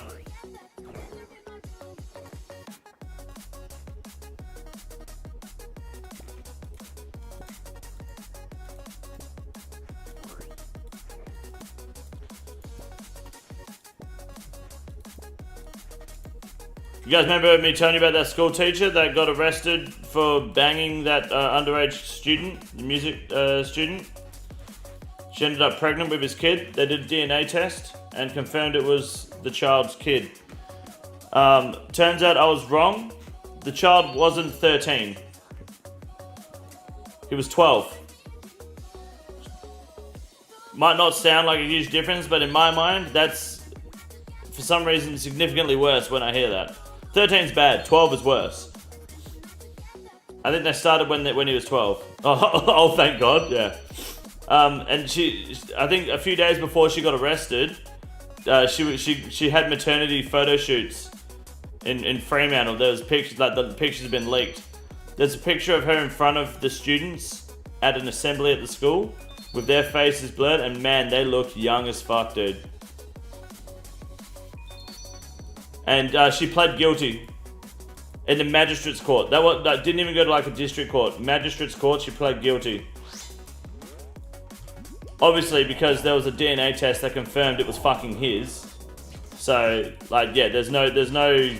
You guys remember me telling you about that school teacher that got arrested for banging that underage student, the music student? She ended up pregnant with his kid. They did a DNA test and confirmed it was the child's kid. Turns out I was wrong. The child wasn't 13. He was 12. Might not sound like a huge difference, but in my mind, that's for some reason significantly worse when I hear that. 13's bad, 12 is worse. I think they started when he was 12. Oh, thank God, yeah. And I think a few days before she got arrested, she had maternity photo shoots in Fremantle. There was pictures, like the pictures have been leaked. There's a picture of her in front of the students at an assembly at the school with their faces blurred, and man, they look young as fuck, dude. And she pled guilty in the magistrate's court. That didn't even go to like a district court. Magistrate's court, she pled guilty. Obviously, because there was a DNA test that confirmed it was fucking his. So, like, yeah, there's no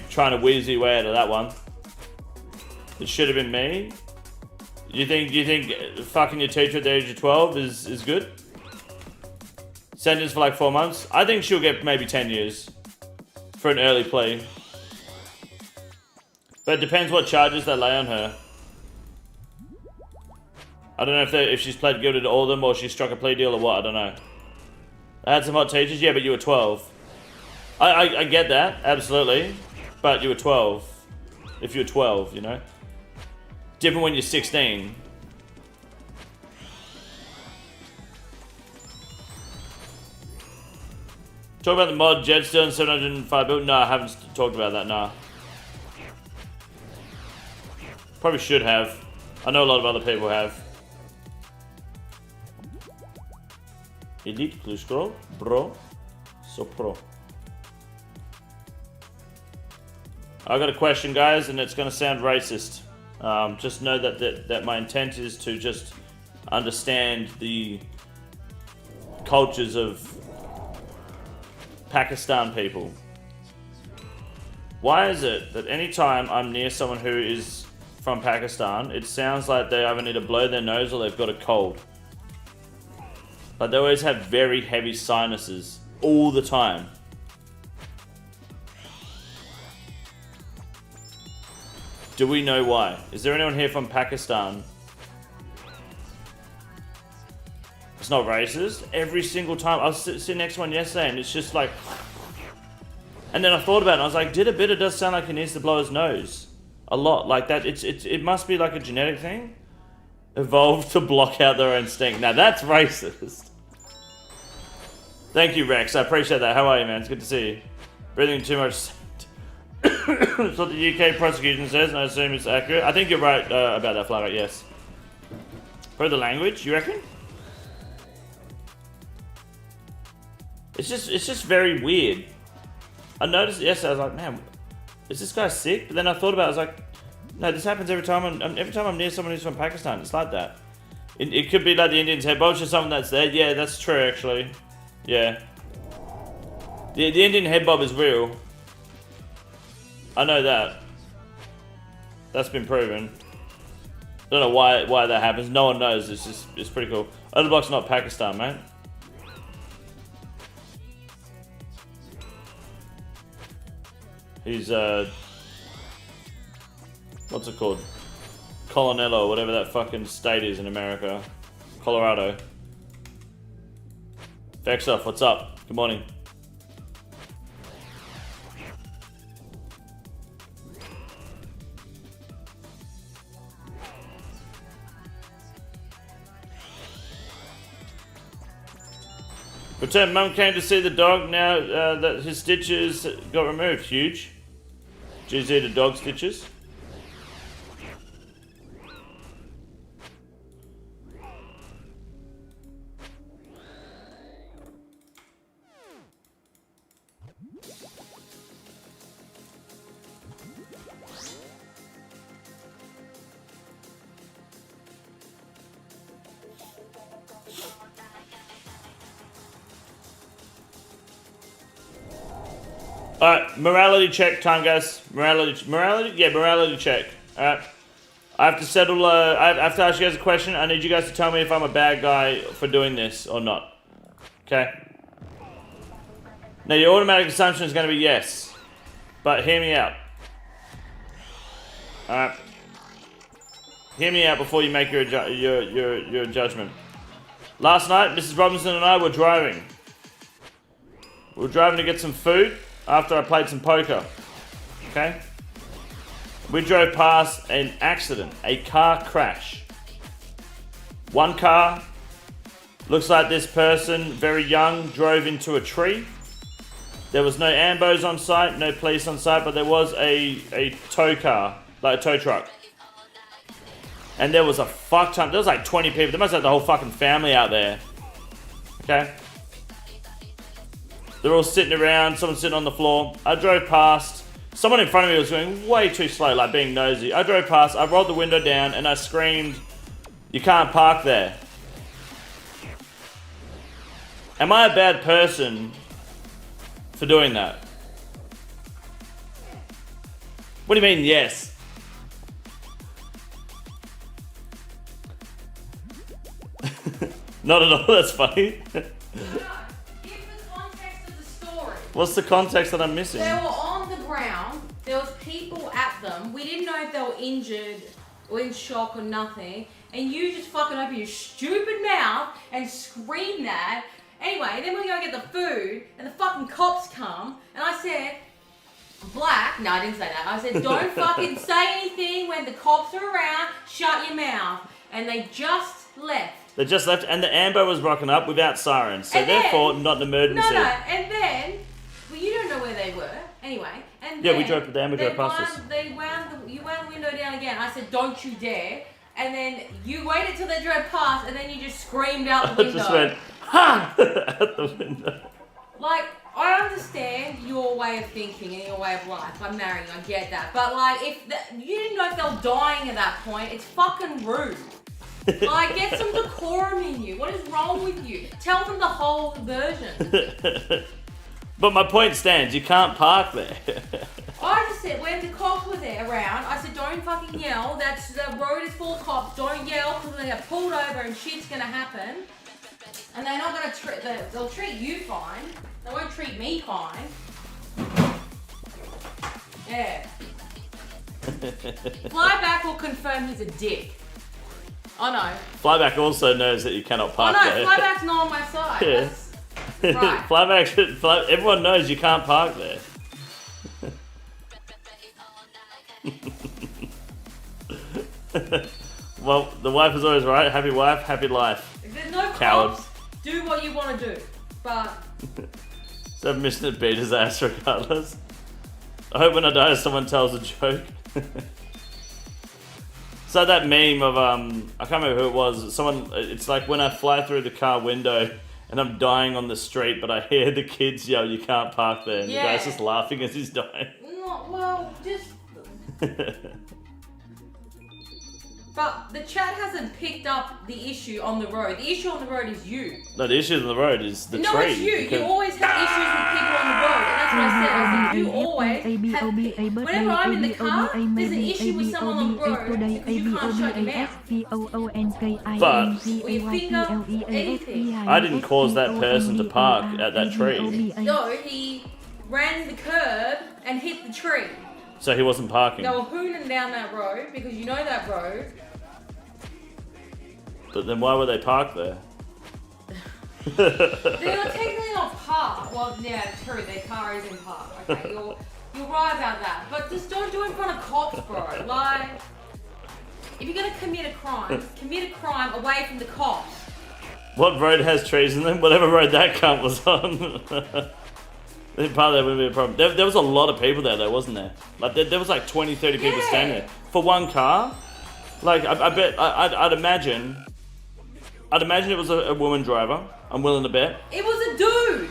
trying to wheezy way out of that one. It should have been me. You think fucking your teacher at the age of 12 is good? Sentence for like 4 months? I think she'll get maybe 10 years for an early plea. But it depends what charges they lay on her. I don't know if she's pled guilty to all of them or she struck a plea deal or what, I don't know. I had some hot teachers, yeah, but you were 12. I get that, absolutely. But you were 12. If you were 12, you know. Different when you're 16. Talk about the mod, Jed still in 705 build? No, I haven't talked about that, nah. Probably should have. I know a lot of other people have. Elite, blue scroll, bro, so pro. I got a question, guys, and it's gonna sound racist. Just know that my intent is to just understand the cultures of Pakistan people. Why is it that anytime I'm near someone who is from Pakistan, it sounds like they either need to blow their nose or they've got a cold? But they always have very heavy sinuses all the time. Do we know why? Is there anyone here from Pakistan? It's not racist. Every single time. I was sitting next to one yesterday and it's just like... And then I thought about it and I was like, it does sound like he needs to blow his nose. A lot. Like that. It must be like a genetic thing. Evolved to block out their own stink. Now that's racist. Thank you, Rex. I appreciate that. How are you, man? It's good to see you. Breathing too much. That's what the UK prosecution says, and I assume it's accurate. I think you're right about that, Flatout, yes. Probably the language, you reckon? It's just very weird. I noticed it yesterday, I was like, man, is this guy sick? But then I thought about it, I was like, no, this happens every time I'm near someone who's from Pakistan. It's like that. It could be like the Indians head bob, just something that's there. Yeah, that's true, actually. Yeah. The Indian head bob is real. I know that. That's been proven. I don't know why that happens. No one knows. It's pretty cool. Otterblock's not Pakistan, mate. He's what's it called? Colonello, whatever that fucking state is in America. Colorado. Vexoff, what's up? Good morning. Return mum came to see the dog now that his stitches got removed. Huge. GZ to dog stitches. Alright, morality check time, guys. Morality? Yeah, morality check. Alright. I have to settle, I have to ask you guys a question. I need you guys to tell me if I'm a bad guy for doing this or not. Okay? Now, your automatic assumption is going to be yes. But hear me out. Alright. Hear me out before you make your judgment. Last night, Mrs. Robinson and I were driving. We were driving to get some food after I played some poker. Okay? We drove past an accident, a car crash. One car, looks like this person, very young, drove into a tree. There was no ambos on site, no police on site, but there was a tow car, like a tow truck. And there was a fuck ton, there was like 20 people, they must have the whole fucking family out there. Okay? They're all sitting around, someone's sitting on the floor. I drove past, someone in front of me was going way too slow, like being nosy. I drove past, I rolled the window down and I screamed, "You can't park there." Am I a bad person for doing that? What do you mean, yes? Not at all, that's funny. Story. What's the context that I'm missing? They were on the ground. There was people at them. them. We didn't know if they were injured or in shock or nothing. And you just fucking open your stupid mouth and scream that. Anyway, then we go get the food and the fucking cops come. And I said, Black, no I didn't say that. I said, don't fucking say anything when the cops are around, shut your mouth. And they just left. They just left, and the amber was rocking up without sirens, so therefore not an emergency. No, and then, well, you don't know where they were, anyway. And yeah, then we drove. The amber drove past us. You wound the window down again. I said, don't you dare. And then you waited till they drove past, and then you just screamed out the window. I just went, ha! At the window. Like, I understand your way of thinking and your way of life. I'm married, I get that. But like, you didn't know if they were dying at that point, it's fucking rude. Like, get some decorum in you. What is wrong with you? Tell them the whole version. But my point stands, you can't park there. I just said, when the cops were there around, I said, don't fucking yell. The road is full of cops. Don't yell because they get pulled over and shit's gonna happen. And they're not gonna they'll treat you fine. They won't treat me fine. Yeah. Flyback will confirm he's a dick. I know. Flyback also knows that you cannot park there. Flyback's not on my side. Yeah. Right. Flyback, everyone knows you can't park there. Well, the wife is always right. Happy wife, happy life. If there's no Coward. cops, do what you want to do. But... So Mr. beat his ass regardless. I hope when I die someone tells a joke. So that meme of, I can't remember who it was, it's like when I fly through the car window and I'm dying on the street, but I hear the kids yell, you can't park there, and the guy's just laughing as he's dying. No, well, just... But the chat hasn't picked up the issue on the road. The issue on the road is you. No, the issue on the road is the tree. No, it's you. You always have issues with people on the road. And that's what I said. I said, you always have... Whenever I'm in the car, there's an issue with someone on the road because you can't shut your mouth. But Or your finger, anything. I didn't cause that person to park at that tree. No, he ran the curb and hit the tree. So he wasn't parking. They were hooning down that road because you know that road. But then why were they parked there? They were technically not parked. Well, yeah, true, their car is in park. Okay, you're right about that. But just don't do it in front of cops, bro. Like, if you're gonna commit a crime away from the cops. What road has trees in them? Whatever road that cunt was on. I think part of that wouldn't be a problem. There was a lot of people there though, wasn't there? Like there was like 20, 30 people standing there. For one car? Like, I'd imagine it was a woman driver. I'm willing to bet. It was a dude.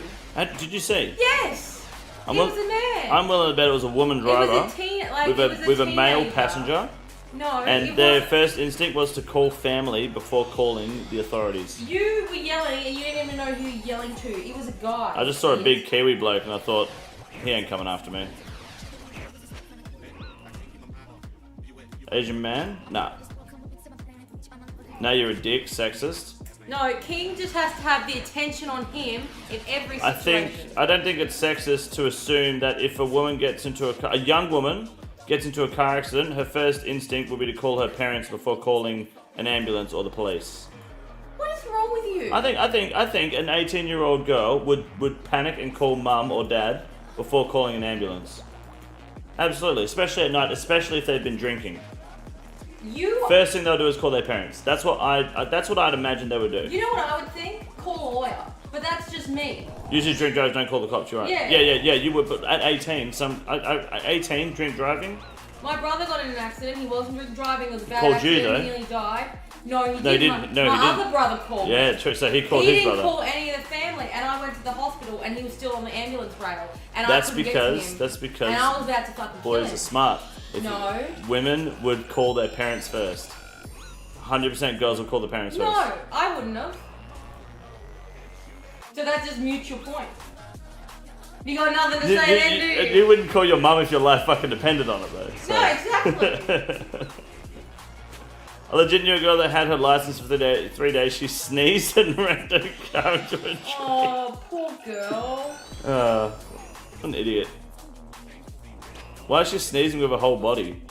Did you see? Yes. He was a man. I'm willing to bet it was a woman driver. It was with a male passenger. No, and their first instinct was to call family before calling the authorities. You were yelling and you didn't even know who you were yelling to. It was a guy. I just saw a big Kiwi bloke and I thought, he ain't coming after me. Asian man? Nah. Now you're a dick, sexist. No, King just has to have the attention on him in every situation. I don't think it's sexist to assume that if a woman gets into a young woman gets into a car accident, her first instinct would be to call her parents before calling an ambulance or the police. What is wrong with you? I think an 18-year-old girl would panic and call mum or dad before calling an ambulance. Absolutely, especially at night, especially if they've been drinking. First thing they'll do is call their parents. That's what I'd imagine they would do. You know what I would think? Call a lawyer. But that's just me. Usually drink drivers don't call the cops, you're right. Yeah, you would, but at 18, 18, drink driving? My brother got in an accident, he wasn't drink driving, it was a bad called accident, you, though. he nearly died. No, he didn't. My other brother called. Yeah, true, so he called his brother. He didn't call any of the family, and I went to the hospital, and he was still on the ambulance rail, and I couldn't get to him. That's because and I was about to fucking boys kill him. are smart. No. Women would call their parents first. 100% girls would call their parents first. No, I wouldn't have. So that just mutes your point. You got nothing to say then, do you? You wouldn't call your mum if your life fucking depended on it, though. So. No, exactly. I legit knew a girl that had her license for 3 days. She sneezed and rammed her car into a tree. Oh, poor girl. What an idiot. Why is she sneezing with her whole body?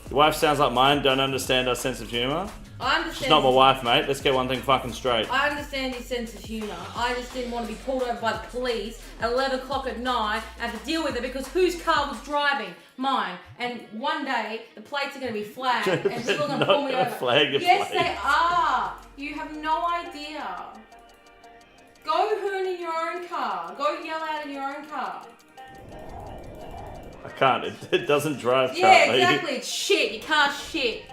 Your wife sounds like mine, don't understand our sense of humour. I understand. She's not my wife, mate. Let's get one thing fucking straight. I understand your sense of humour. I just didn't want to be pulled over by the police at 11 o'clock at night and have to deal with it because whose car was driving? Mine. And one day, the plates are going to be flagged and people are going to pull me over. Flag your Yes, plates. they are. You have no idea. Go hoon in your own car. Go yell out in your own car. I can't. It doesn't drive Yeah, currently. exactly. It's shit. Your car's shit.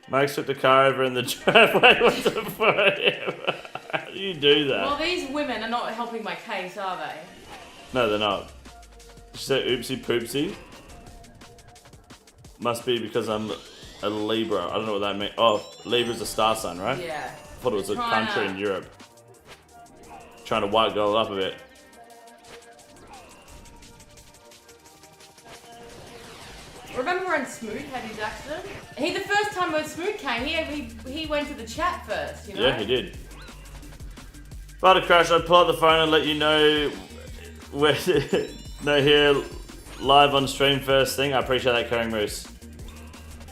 Mike took the car over in the driveway. What the fuck? How do you do that? Well, these women are not helping my case, are they? No, they're not. Did she say oopsie poopsie? Must be because I'm a Libra. I don't know what that means. Oh, Libra's a star sign, right? Yeah. I thought it was a Trying country to- in Europe. Trying to white girl up a bit. Remember when Smoot had his accident? The first time when Smoot came, he went to the chat first, you know? Yeah, he did. If I had a crash, I'd pull out the phone and let you know where no here live on stream first thing. I appreciate that, Curring Moose.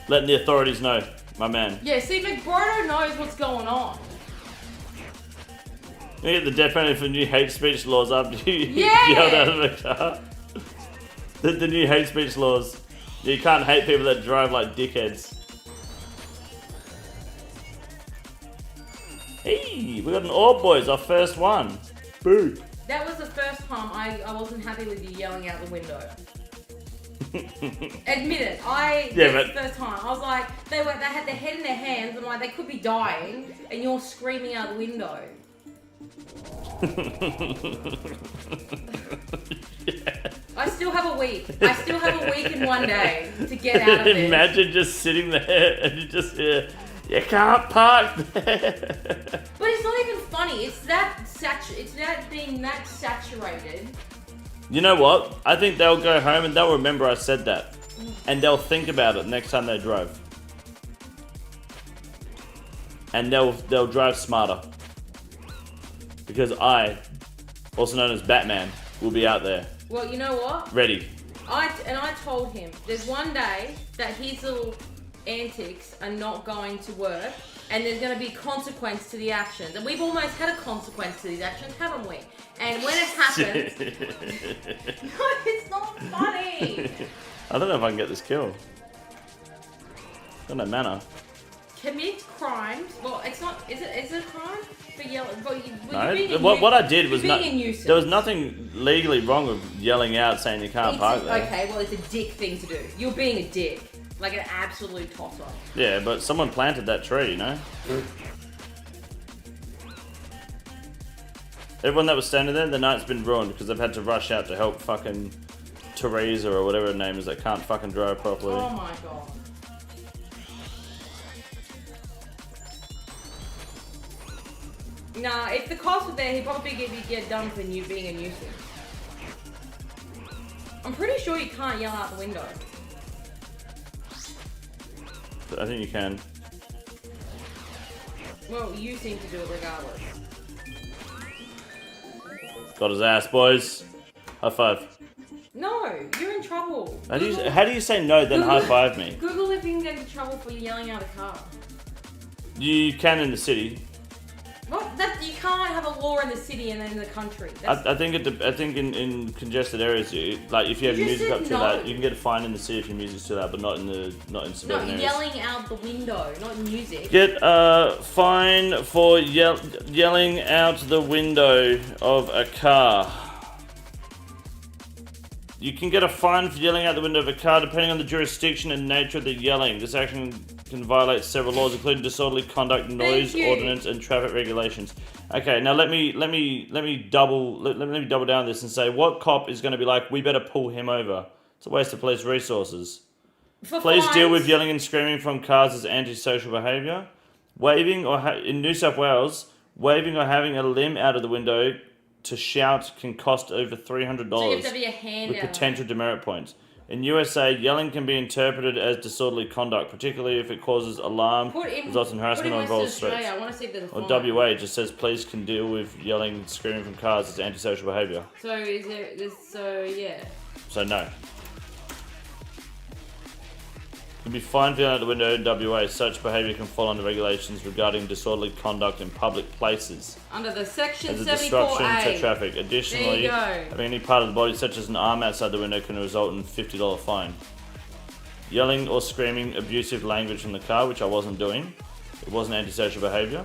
Letting the authorities know, my man. Yeah, see, McBrodo knows what's going on. You get the death penalty for new hate speech laws after you Yeah! yelled out of the car. The new hate speech laws. You can't hate people that drive like dickheads. Hey, we got an orb, boys, our first one. Boo. That was the first time I wasn't happy with you yelling out the window. Admit it. That's the first time. I was like, they had their head in their hands and like they could be dying and you're screaming out the window. Yeah. I still have a week. I still have a week and one day to get out of this. Imagine just sitting there and you just hear, you can't park there. But it's not even funny. It's that being that saturated. You know what? I think they'll go home and they'll remember I said that. And they'll think about it next time they drive. And they'll drive smarter. Because I, also known as Batman, will be out there. Well, you know what? Ready. I told him there's one day that his little antics are not going to work and there's going to be consequence to the actions. And we've almost had a consequence to these actions, haven't we? And when it happens... No, it's not funny! I don't know if I can get this kill. Got no mana. Commit crimes. Well, it's not... Is it a crime? For yelling... No, what I did was nuisance. there was nothing legally wrong with yelling out saying you can't park there. Okay, well, it's a dick thing to do. You're being a dick. Like an absolute tosser. Yeah, but someone planted that tree, you know? Everyone that was standing there, the night's been ruined because they've had to rush out to help fucking Teresa or whatever her name is that can't fucking drive properly. Oh my god. Nah, if the cops were there, he'd probably get done for being a nuisance. I'm pretty sure you can't yell out the window. I think you can. Well, you seem to do it regardless. Got his ass, boys. High five. No, you're in trouble. How do you say no, then high five me? Google if you can get into trouble for yelling out a car. You can in the city. What? You can't have a law in the city and then in the country. I think in congested areas, if you have You just music said up too no. loud, you can get a fine in the city if your music's too loud, but not in No, suburban areas. yelling out the window, not music. Get a fine for yelling out the window of a car. You can get a fine for yelling out the window of a car depending on the jurisdiction and nature of the yelling. This action can violate several laws, including disorderly conduct, noise ordinance, and traffic regulations. Okay, now let me double down this and say, what cop is going to be like, we better pull him over? It's a waste of police resources. Please deal with yelling and screaming from cars as antisocial behaviour. Waving in New South Wales, waving or having a limb out of the window to shout can cost over $300 So you have to be a hand with out. potential demerit points. In USA, yelling can be interpreted as disorderly conduct, particularly if it causes alarm, results in harassment, or involves threats. I want to see if there's a Or fine. WA just says police can deal with yelling and screaming from cars as antisocial behaviour. So is there? So yeah. So no. You'll be fined for out the window in WA. Such behaviour can fall under regulations regarding disorderly conduct in public places. Under the section as a 74A. disruption to traffic. Additionally, having any part of the body, such as an arm outside the window, can result in a $50 fine. Yelling or screaming abusive language in the car, which I wasn't doing. It wasn't antisocial behaviour.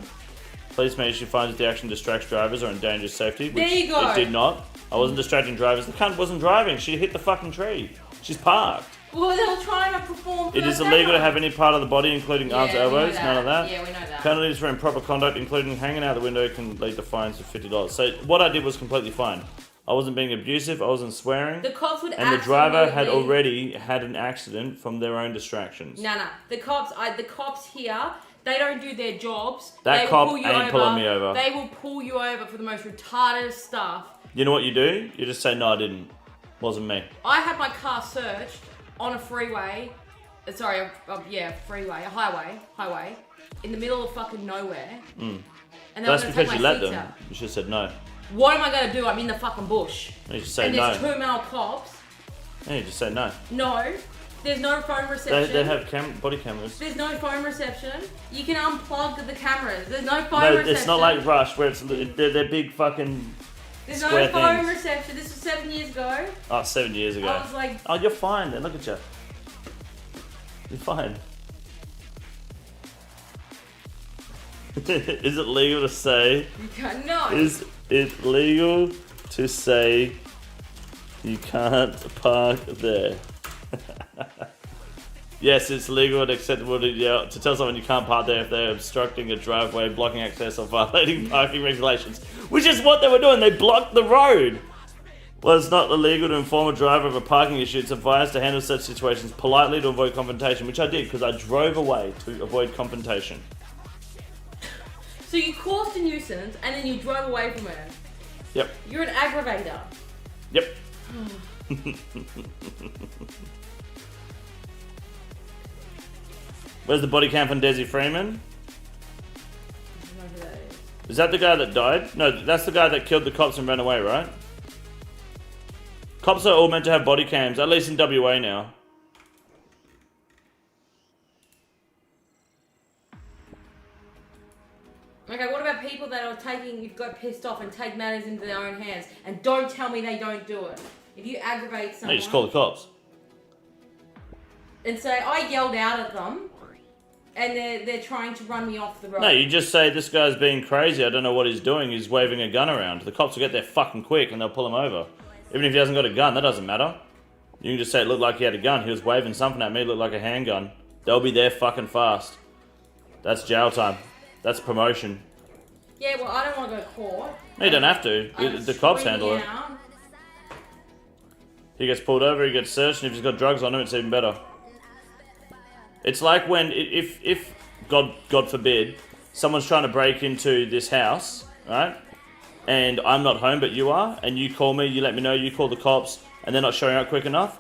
Police may issue fines if the action distracts drivers or endangers safety, which there you go. It did not. I wasn't distracting drivers. The cunt wasn't driving. She hit the fucking tree. She's parked. Well, they were trying to perform. It is illegal to have any part of the body, including arms, elbows. None of that. Yeah, we know that. Penalties for improper conduct, including hanging out the window, can lead to fines of $50. So what I did was completely fine. I wasn't being abusive. I wasn't swearing. The cops would and the driver had already had an accident from their own distractions. No. The cops here, they don't do their jobs. That cop ain't pulling me over. They will pull you over for the most retarded stuff. You know what you do? You just say, no, I didn't. Wasn't me. I had my car searched on a freeway. Sorry, freeway, a highway, in the middle of fucking nowhere. And that's because you let them. Out. You should have said no. What am I going to do? I'm in the fucking bush. You just say and no. there's 2 male cops. Yeah, you just say no. No. There's no phone reception. They have body cameras. There's no phone reception. You can unplug the cameras. There's no phone reception. No, it's not like Rush where they're big fucking There's no phone reception. This was 7 years ago. Oh, 7 years ago. I was like... Oh, you're fine then. Look at you. You're fine. Is it legal to say... You can't, no. Is it legal to say you can't park there? Yes, it's legal and acceptable to tell someone you can't park there if they're obstructing a driveway, blocking access, or violating parking regulations. Which is what they were doing. They blocked the road. Well, it's not illegal to inform a driver of a parking issue. It's advised to handle such situations politely to avoid confrontation, which I did because I drove away to avoid confrontation. So you caused a nuisance and then you drove away from it. Yep. You're an aggravator. Yep. Where's the body cam from Desi Freeman? I don't know who that is. Is that the guy that died? No, that's the guy that killed the cops and ran away, right? Cops are all meant to have body cams, at least in WA now. Okay, what about people that are you've got pissed off and take matters into their own hands and don't tell me they don't do it? If you aggravate someone... No, you just call the cops. And say, I yelled out at them and they're trying to run me off the road. No, you just say, this guy's being crazy, I don't know what he's doing, he's waving a gun around. The cops will get there fucking quick and they'll pull him over. Even if he hasn't got a gun, that doesn't matter. You can just say it looked like he had a gun, he was waving something at me, it looked like a handgun. They'll be there fucking fast. That's jail time. That's promotion. Yeah, well, I don't want to go to court. No, you don't have to. The cops handle it. He gets pulled over, he gets searched, and if he's got drugs on him, it's even better. It's like when, if God forbid, someone's trying to break into this house, right? And I'm not home, but you are, and you call me, you let me know, you call the cops, and they're not showing up quick enough.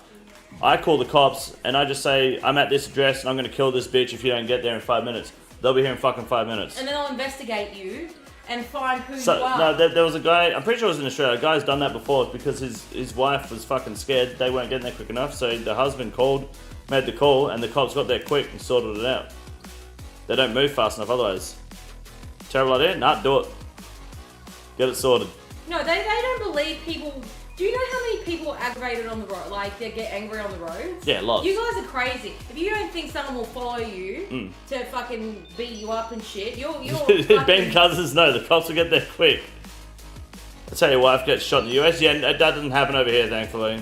I call the cops, and I just say, I'm at this address, and I'm going to kill this bitch if you don't get there in 5 minutes. They'll be here in fucking 5 minutes. And then I'll investigate you and find who you are. No, there was a guy, I'm pretty sure it was in Australia, a guy's done that before because his wife was fucking scared. They weren't getting there quick enough, so the husband made the call, and the cops got there quick and sorted it out. They don't move fast enough otherwise. Terrible idea? Nah, do it. Get it sorted. No, they don't believe people. Do you know how many people are aggravated on the road? Like, they get angry on the roads? Yeah, lots. You guys are crazy. If you don't think someone will follow you to fucking beat you up and shit, you're fucking... Ben Cousins, no, the cops will get there quick. I tell your wife gets shot in the US. Yeah, that doesn't happen over here, thankfully.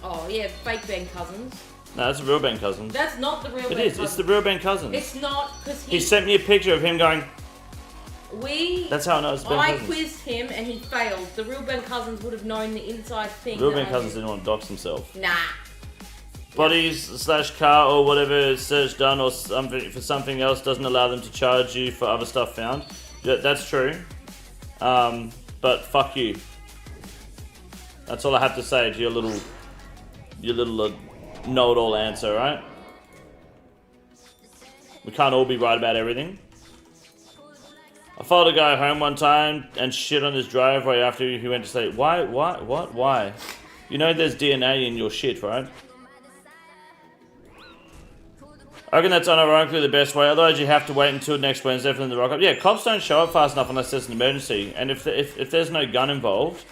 Oh, yeah, fake Ben Cousins. No, that's the real Ben Cousins. That's not the real Ben Cousins. Cousins. It's the real Ben Cousins. It's not, because he sent me a picture of him going... That's how I know it's Ben I Cousins. quizzed him and he failed. The real Ben Cousins would have known the inside thing. Real Ben Cousins didn't want to dox himself. Nah. Bodies / car or whatever search done or something for something else doesn't allow them to charge you for other stuff found. Yeah, that's true. But fuck you. That's all I have to say to your little know-it-all answer, right? We can't all be right about everything. I followed a guy home one time and shit on his driveway after he went to sleep. Why? You know there's DNA in your shit, right? I reckon that's unironically the best way. Otherwise, you have to wait until next Wednesday for them to rock up. Yeah, cops don't show up fast enough unless there's an emergency. And if there's no gun involved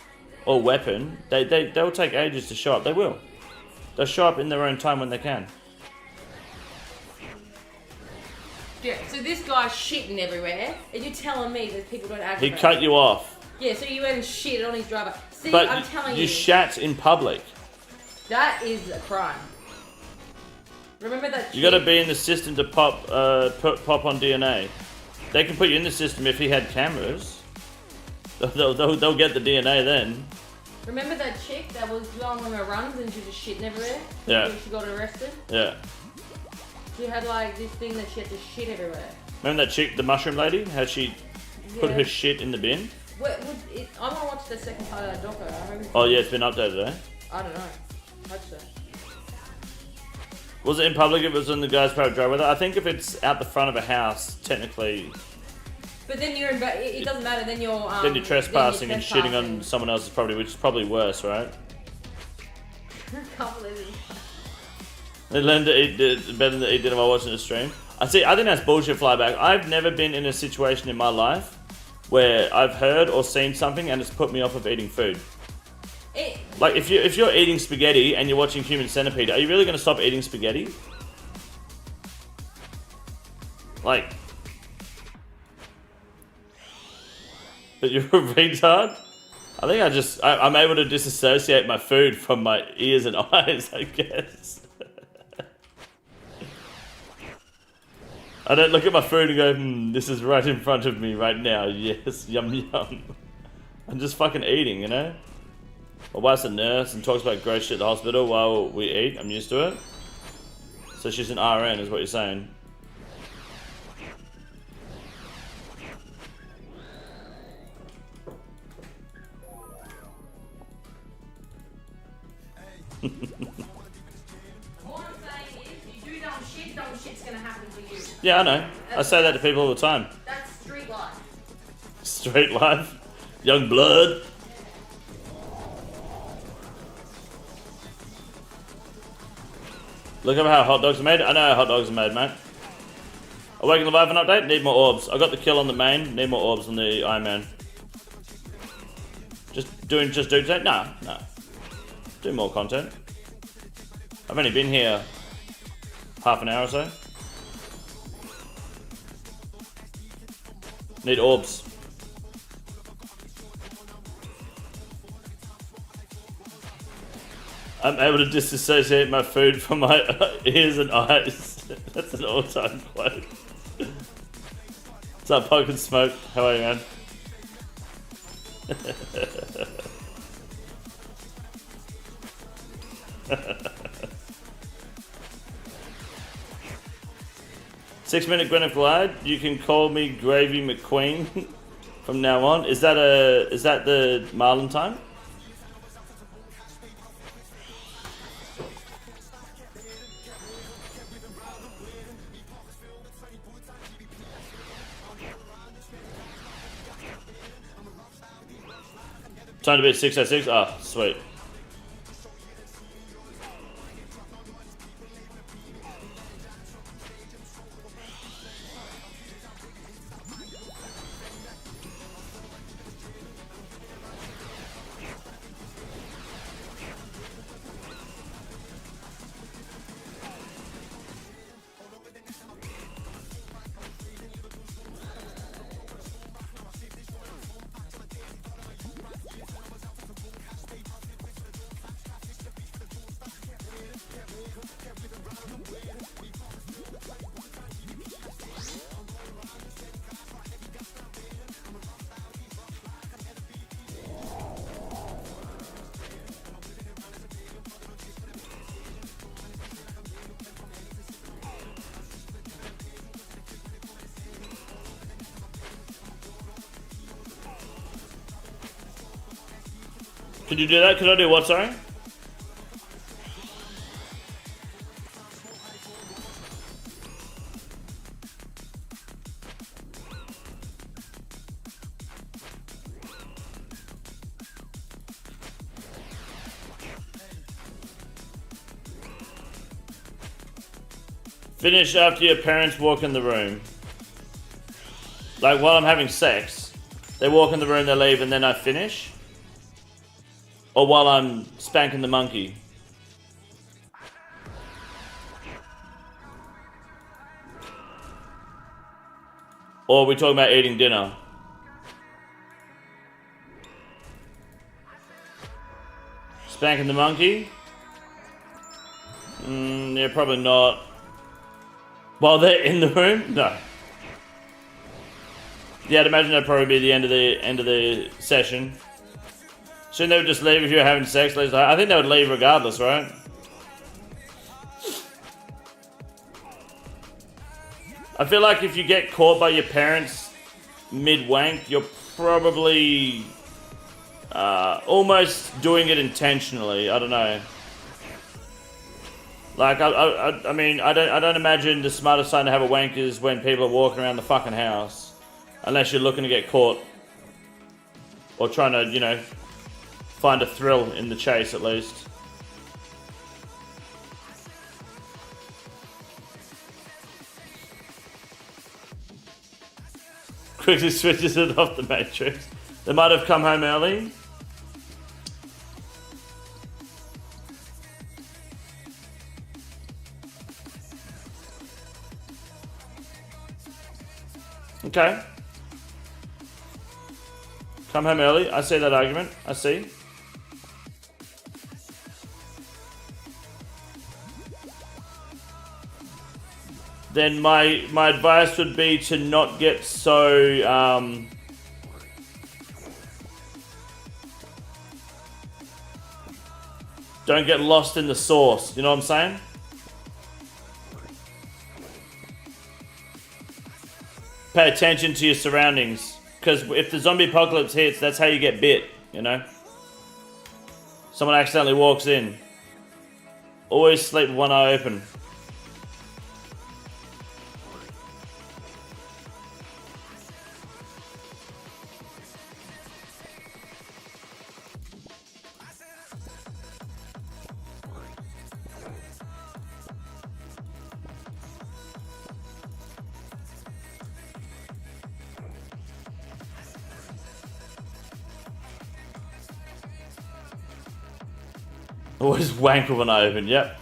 or weapon, they'll take ages to show up. They will. They'll show up in their own time when they can. Yeah, so this guy's shitting everywhere, and you're telling me that people don't aggravate. He cut you off. Yeah, so you went and shit on his driver. See, But I'm telling you. You shat in public. That is a crime. Remember that You got to be in the system to pop on DNA. They can put you in the system if he had cameras. They'll get the DNA then. Remember that chick that was going on her runs and she was just shitting everywhere? Yeah. She got arrested? Yeah. She had like this thing that she had to shit everywhere. Remember that chick, the mushroom lady? How she put her shit in the bin? I want to watch the second part of that doco. Oh yeah, it's been updated, eh? I don't know. Hope so. Was it in public if it was in the guy's private driveway? I think if it's out the front of a house, technically... But then you're it doesn't matter, then you're... then you're trespassing and shitting on someone else's property, which is probably worse, right? I can't believe it. They learned to eat better than eat dinner while watching the stream. I think that's bullshit, Flyback. I've never been in a situation in my life where I've heard or seen something and it's put me off of eating food. Like, if you're eating spaghetti and you're watching Human Centipede, are you really going to stop eating spaghetti? Like... But you're a retard? I think I'm able to disassociate my food from my ears and eyes, I guess. I don't look at my food and go, this is right in front of me right now. Yes, yum yum. I'm just fucking eating, you know? My wife's a nurse and talks about gross shit at the hospital while we eat. I'm used to it. So she's an RN, is what you're saying. All I'm saying is, you do dumb shit's gonna happen to you. Yeah, I know. I say that to people all the time. That's street life. Street life? Young blood? Look at how hot dogs are made. I know how hot dogs are made, mate. Awaken Leviathan update? Need more orbs. I got the kill on the main. Need more orbs on the Iron Man. Just dude today? Nah. Do more content. I've only been here half an hour or so. Need orbs. I'm able to disassociate my food from my ears and eyes. That's an all-time quote. What's up, Poke and Smoke? How are you, man? 6 minute Gwyneth Glide. You can call me Gravy McQueen from now on. Is that the Marlin time? Time to be at 6:06. Ah, sweet. Could you do that? Could I do what, sorry? Finish after your parents walk in the room. Like while I'm having sex, they walk in the room, they leave, and then I finish? Or while I'm spanking the monkey? Or are we talking about eating dinner? Spanking the monkey? Yeah, probably not. While they're in the room? No. Yeah, I'd imagine that'd probably be the end of the session. Shouldn't they just leave if you're having sex? I think they would leave regardless, right? I feel like if you get caught by your parents mid-wank, you're probably almost doing it intentionally. I don't know. Like, I mean, I don't imagine the smartest time to have a wank is when people are walking around the fucking house. Unless you're looking to get caught. Or trying to, you know, find a thrill in the chase at least. Quickly switches it off the Matrix. They might have come home early. Okay. Come home early. I see that argument. I see. Then my advice would be to not get so don't get lost in the sauce. You know what I'm saying? Pay attention to your surroundings. Because if the zombie apocalypse hits, that's how you get bit, you know? Someone accidentally walks in. Always sleep with one eye open. Always wank with an eye open, yep.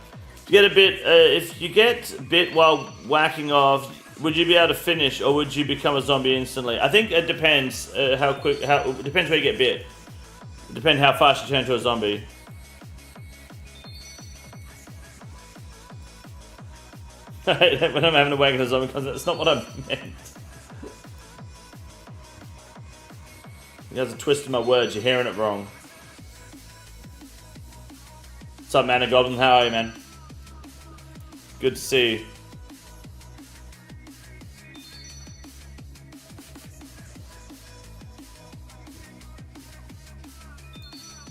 If you get bit while whacking off, would you be able to finish or would you become a zombie instantly? I think it depends it depends where you get bit. It depends how fast you turn into a zombie. When I'm having a wank in a zombie concept, that's not what I meant. You guys are twisting my words, you're hearing it wrong. What's up, man? A Goblin? How are you, man? Good to see you.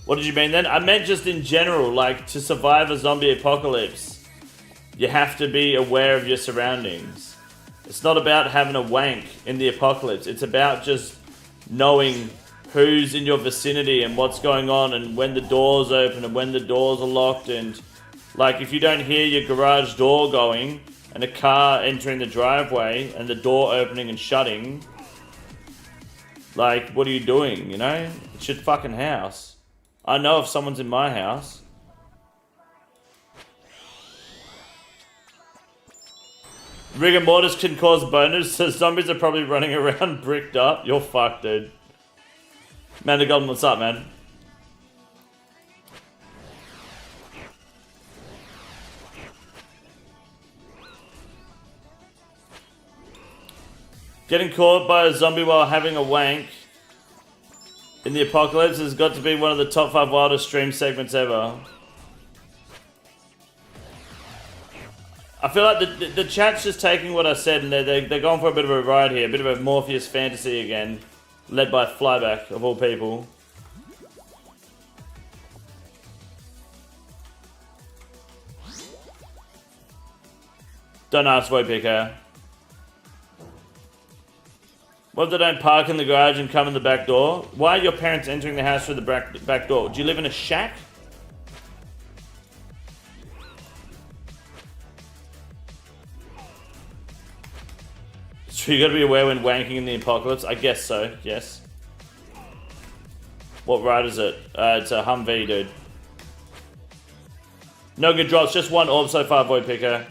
What did you mean then? I meant just in general, like, to survive a zombie apocalypse, you have to be aware of your surroundings. It's not about having a wank in the apocalypse. It's about just knowing who's in your vicinity and what's going on and when the doors open and when the doors are locked. And like if you don't hear your garage door going and a car entering the driveway and the door opening and shutting, like what are you doing, you know? It's your fucking house. I know if someone's in my house. Rigor mortis can cause boners, so zombies are probably running around bricked up. You're fucked, dude. Man, the Goblin, what's up, man? Getting caught by a zombie while having a wank in the apocalypse has got to be one of the top 5 wildest stream segments ever. I feel like the chat's just taking what I said and they're going for a bit of a ride here, a bit of a Morpheus fantasy again. Led by Flyback, of all people. Don't ask VOIDWAKERS. What if they don't park in the garage and come in the back door? Why are your parents entering the house through the back door? Do you live in a shack? So you gotta be aware when wanking in the apocalypse? I guess so, yes. What ride is it? It's a Humvee, dude. No good drops, just one orb so far, Void Picker.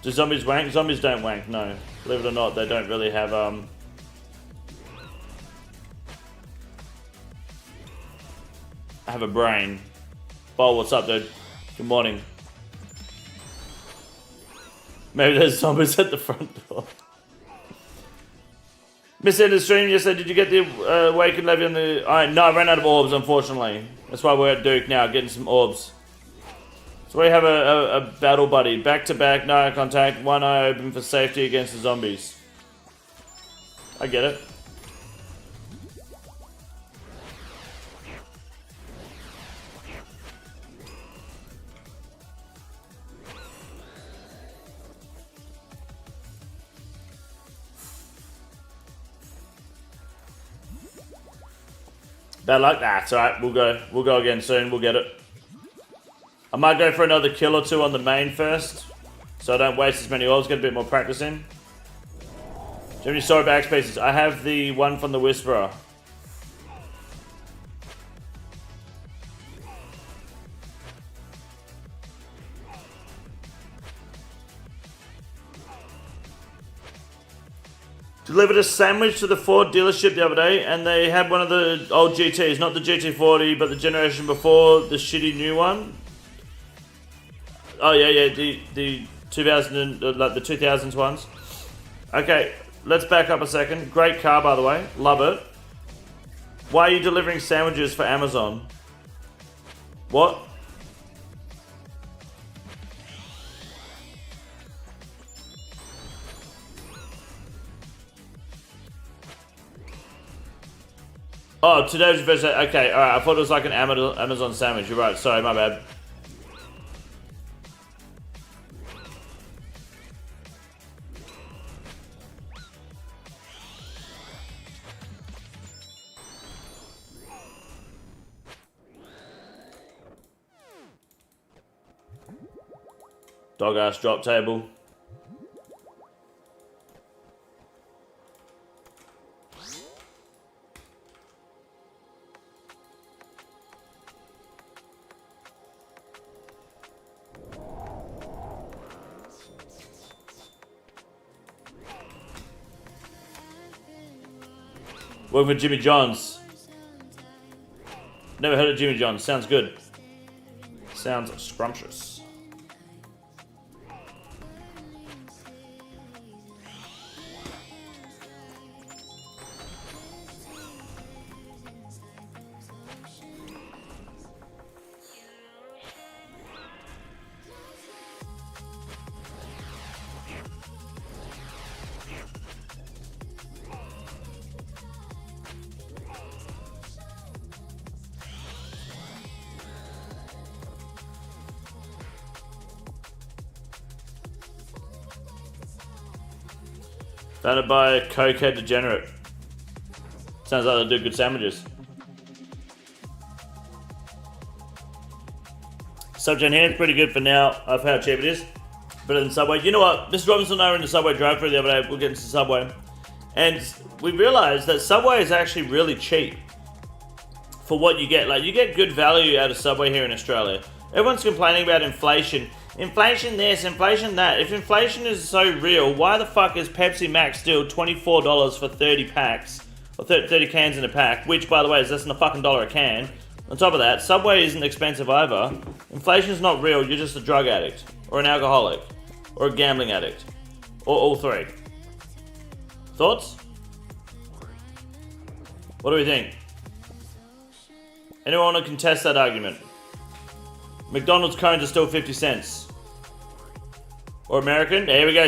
Do zombies wank? Zombies don't wank, no. Believe it or not, they don't really have, have a brain. Bol, what's up, dude? Good morning. Maybe there's zombies at the front door. Miss End of stream yesterday, did you get the Awakened Levy on the... no, I ran out of orbs, unfortunately. That's why we're at Duke now, getting some orbs. So we have a battle buddy. Back to back, no eye contact, one eye open for safety against the zombies. I get it. Bad luck? Nah, it's alright. We'll go again soon. We'll get it. I might go for another kill or two on the main first, so I don't waste as many orbs. Get a bit more practice in. Do you have any sword back pieces? I have the one from the Whisperer. Delivered a sandwich to the Ford dealership the other day, and they had one of the old GTs, not the GT40, but the generation before, the shitty new one. Oh yeah, the 2000 like the 2000s ones. Okay, let's back up a second. Great car, by the way, love it. Why are you delivering sandwiches for Amazon? What? Oh, today's version. Okay, alright. I thought it was like an Amazon sandwich. You're right. Sorry, my bad. Dog ass drop table. Working with Jimmy John's. Never heard of Jimmy John's. Sounds good. Sounds scrumptious. Founded by a cokehead degenerate. Sounds like they do good sandwiches. Subgen here, pretty good for now of how cheap it is. Better than Subway. You know what? Mr. Robinson and I were in the Subway drive-thru the other day. We'll get into Subway. And we realized that Subway is actually really cheap for what you get. Like, you get good value out of Subway here in Australia. Everyone's complaining about inflation. Inflation this, inflation that. If inflation is so real, why the fuck is Pepsi Max still $24 for 30 packs? Or 30 cans in a pack, which, by the way, is less than a fucking $1 a can. On top of that, Subway isn't expensive either. Inflation is not real, you're just a drug addict. Or an alcoholic. Or a gambling addict. Or all three. Thoughts? What do we think? Anyone want to contest that argument? McDonald's cones are still 50 cents. Or American? There we go.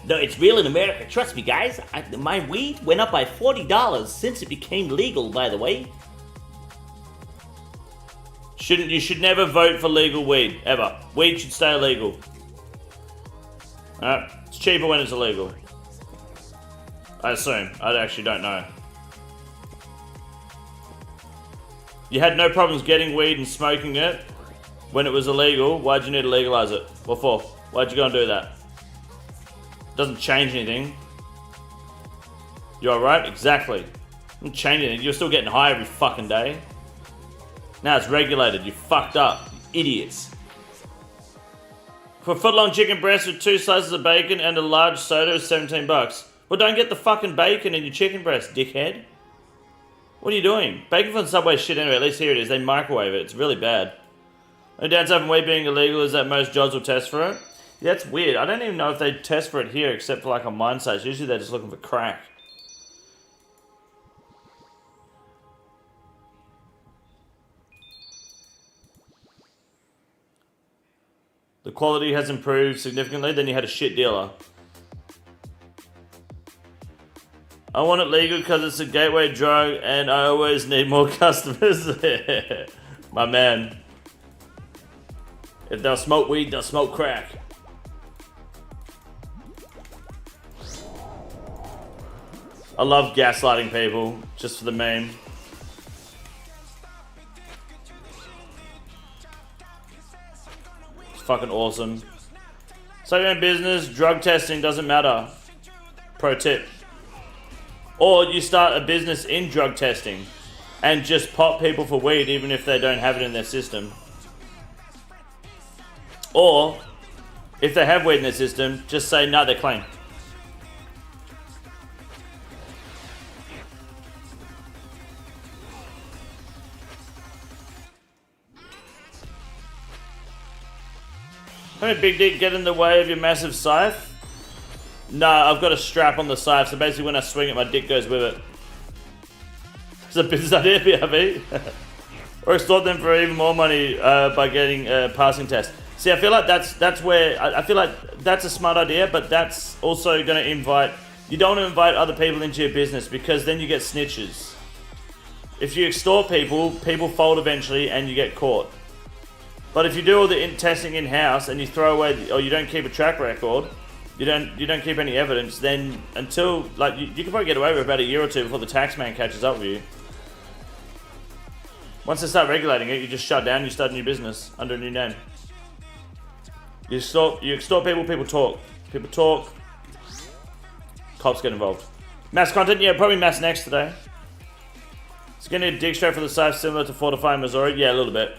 No, it's real in America. Trust me, guys. My weed went up by $40 since it became legal, by the way. You should never vote for legal weed, ever. Weed should stay illegal. Alright? It's cheaper when it's illegal. I assume. I actually don't know. You had no problems getting weed and smoking it when it was illegal. Why'd you need to legalize it? What for? Why'd you go and do that? Doesn't change anything. You alright? Exactly. Doesn't change anything. You're still getting high every fucking day. Now it's regulated. You fucked up. You idiots. For a foot-long chicken breast with 2 slices of bacon and a large soda is 17 bucks. Well, don't get the fucking bacon in your chicken breast, dickhead. What are you doing? Bacon from Subway is shit anyway. At least here it is. They microwave it. It's really bad. The downside from weed being illegal is that most jobs will test for it. Yeah, that's weird. I don't even know if they test for it here except for like on mine sites. Usually they're just looking for crack. The quality has improved significantly, then you had a shit dealer. I want it legal because it's a gateway drug and I always need more customers. My man. If they'll smoke weed, they'll smoke crack. I love gaslighting people, just for the meme. Fucking awesome. So your own business, drug testing doesn't matter. Pro tip. Or you start a business in drug testing and just pop people for weed even if they don't have it in their system. Or if they have weed in their system, just say no, they're clean. How many big dick get in the way of your massive scythe? No, I've got a strap on the scythe, so basically when I swing it, my dick goes with it. It's a business idea, BRB. Or extort them for even more money by getting a passing test. See, I feel like that's where, I feel like that's a smart idea, but that's also going to invite, you don't want to invite other people into your business because then you get snitches. If you extort people, people fold eventually and you get caught. But if you do all the testing in-house and you throw away, or you don't keep a track record, you don't keep any evidence, then until, like, you can probably get away with about a year or two before the tax man catches up with you. Once they start regulating it, you just shut down, you start a new business under a new name. You extort people, people talk. People talk, cops get involved. Mass content, yeah, probably mass next today. It's gonna need a dig straight for the scythe similar to fortifying Missouri, yeah, a little bit.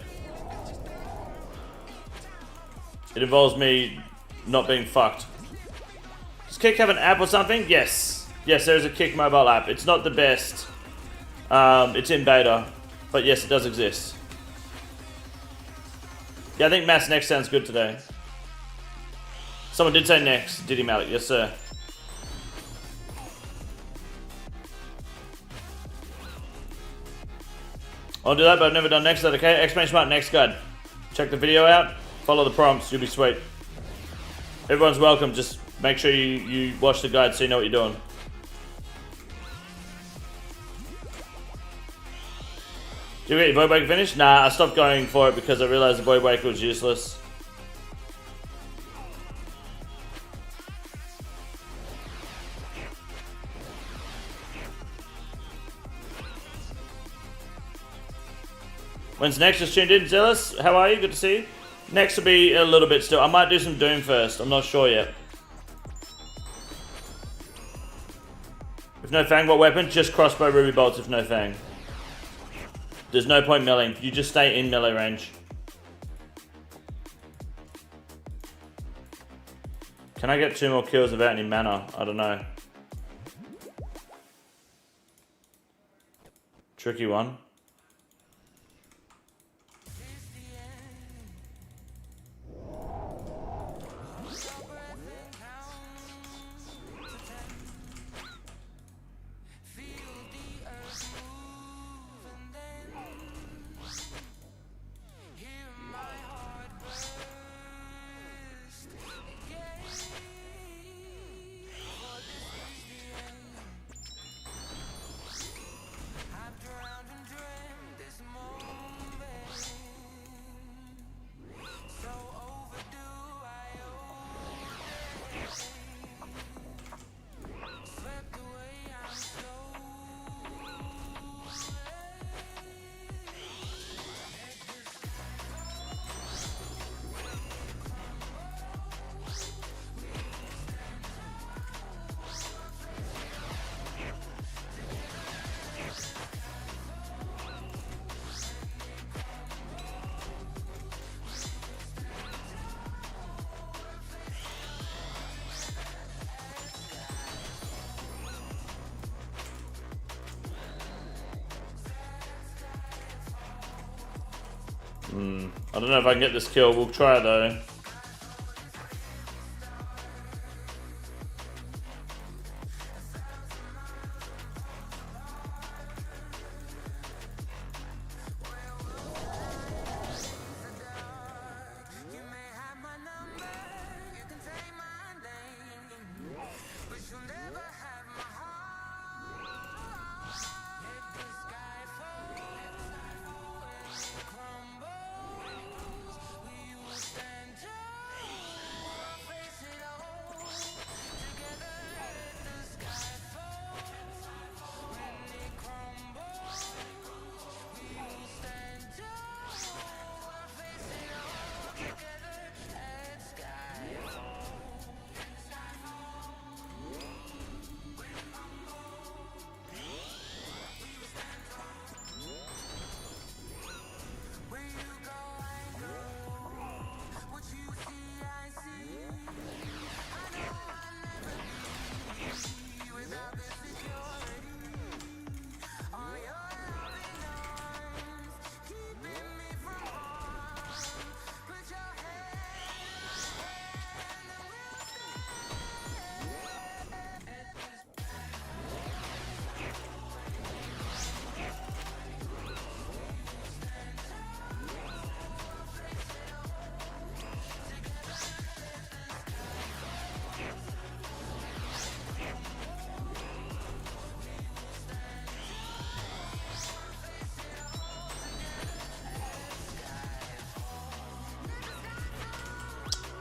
It involves me not being fucked. Does Kick have an app or something? Yes. Yes, there is a Kick mobile app. It's not the best. It's in beta. But yes, it does exist. Yeah, I think Mass Next sounds good today. Someone did say next. Did he, Malik? Yes, sir. I'll do that, but I've never done next. Is that okay? Exclamation mark next guide. Check the video out. Follow the prompts, you'll be sweet. Everyone's welcome, just make sure you watch the guide so you know what you're doing. Did you get your VOIDWAKER finished? Nah, I stopped going for it because I realized the VOIDWAKER was useless. When's next? Just tuned in, Zealous. How are you? Good to see you. Next will be a little bit still. I might do some Doom first. I'm not sure yet. If no Fang, what weapon? Just crossbow ruby bolts if no Fang. There's no point milling. You just stay in melee range. Can I get 2 more kills without any mana? I don't know. Tricky one. I don't know if I can get this kill. We'll try though.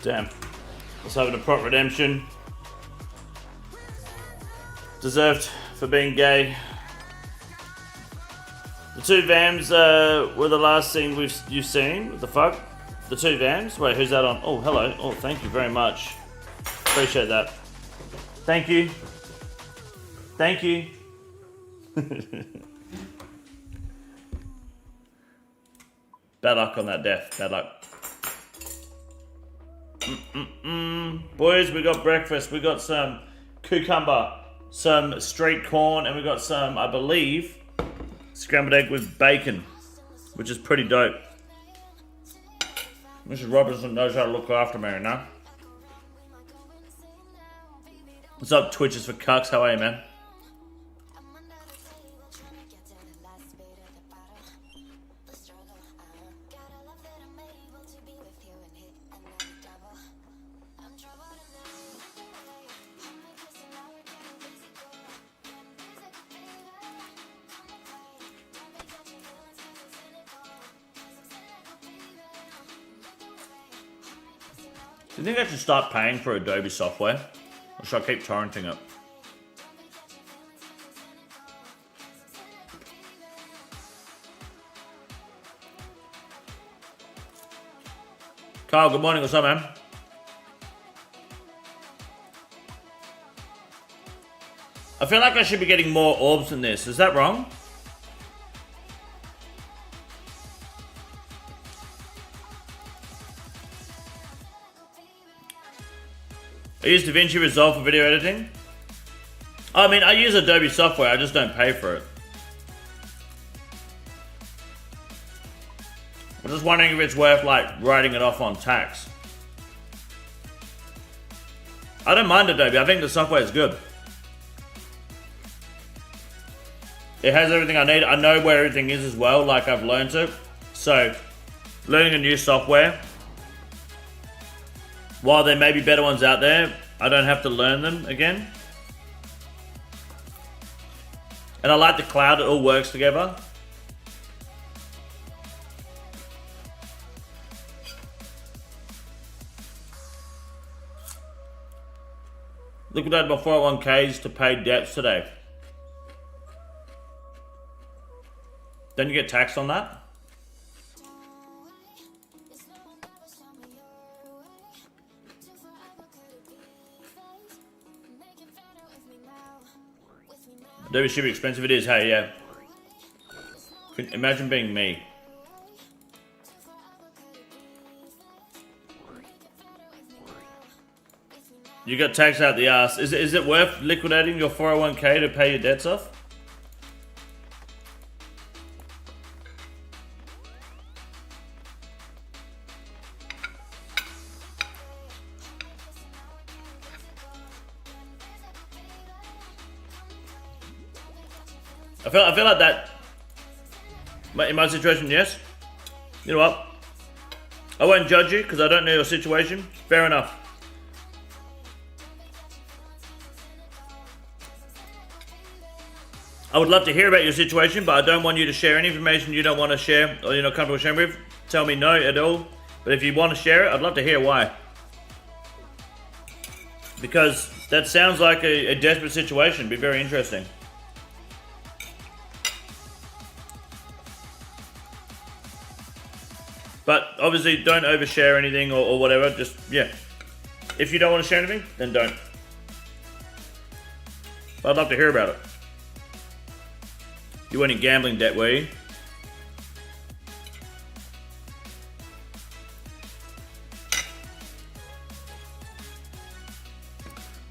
Damn. Let's have a prop redemption. Deserved for being gay. The two VAMs were the last thing you've seen. What the fuck? The two VAMs? Wait, who's that on? Oh, hello. Oh, thank you very much. Appreciate that. Thank you. Thank you. Bad luck on that death. Bad luck. Boys, we got breakfast. We got some cucumber, some street corn, and we got some, I believe, scrambled egg with bacon, which is pretty dope. Mrs. Robinson knows how to look after me now. What's up, Twitches for Cucks? How are you, man? Do you think I should start paying for Adobe software? Or should I keep torrenting it? Kyle, good morning. What's up, man? I feel like I should be getting more orbs than this. Is that wrong? I use DaVinci Resolve for video editing. I mean, I use Adobe software, I just don't pay for it. I'm just wondering if it's worth, like, writing it off on tax. I don't mind Adobe, I think the software is good. It has everything I need. I know where everything is as well, like I've learned it. So, learning a new software, while there may be better ones out there, I don't have to learn them again. And I like the cloud, it all works together. Liquidated my 401ks to pay debts today. Don't you get taxed on that? Adobe should be expensive. It is, hey, yeah. Imagine being me. You got tax out the ass. Is it worth liquidating your 401k to pay your debts off? I feel like that. In my situation, yes. You know what? I won't judge you because I don't know your situation. Fair enough. I would love to hear about your situation, but I don't want you to share any information you don't want to share or you're not comfortable sharing with. Tell me no at all. But if you want to share it, I'd love to hear why. Because that sounds like a desperate situation. It'd be very interesting. But obviously don't overshare anything or whatever. Just, yeah. If you don't want to share anything, then don't. But I'd love to hear about it. You weren't in gambling debt, were you?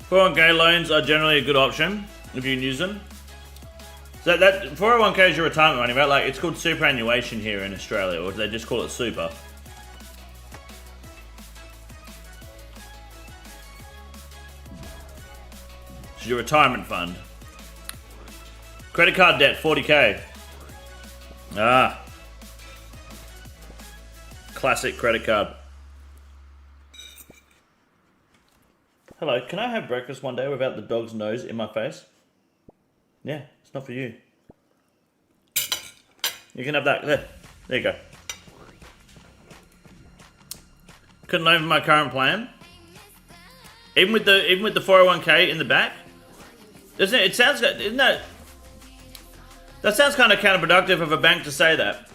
$401k loans are generally a good option if you can use them. So that 401k is your retirement money, right? Like, it's called superannuation here in Australia, or they just call it super. It's your retirement fund. Credit card debt, 40k. Ah. Classic credit card. Hello, can I have breakfast one day without the dog's nose in my face? Yeah, it's not for you. You can have that. There you go. Couldn't loan for my current plan. Even with the 401k in the back. Doesn't it sounds good, isn't that? That sounds kind of counterproductive of a bank to say that.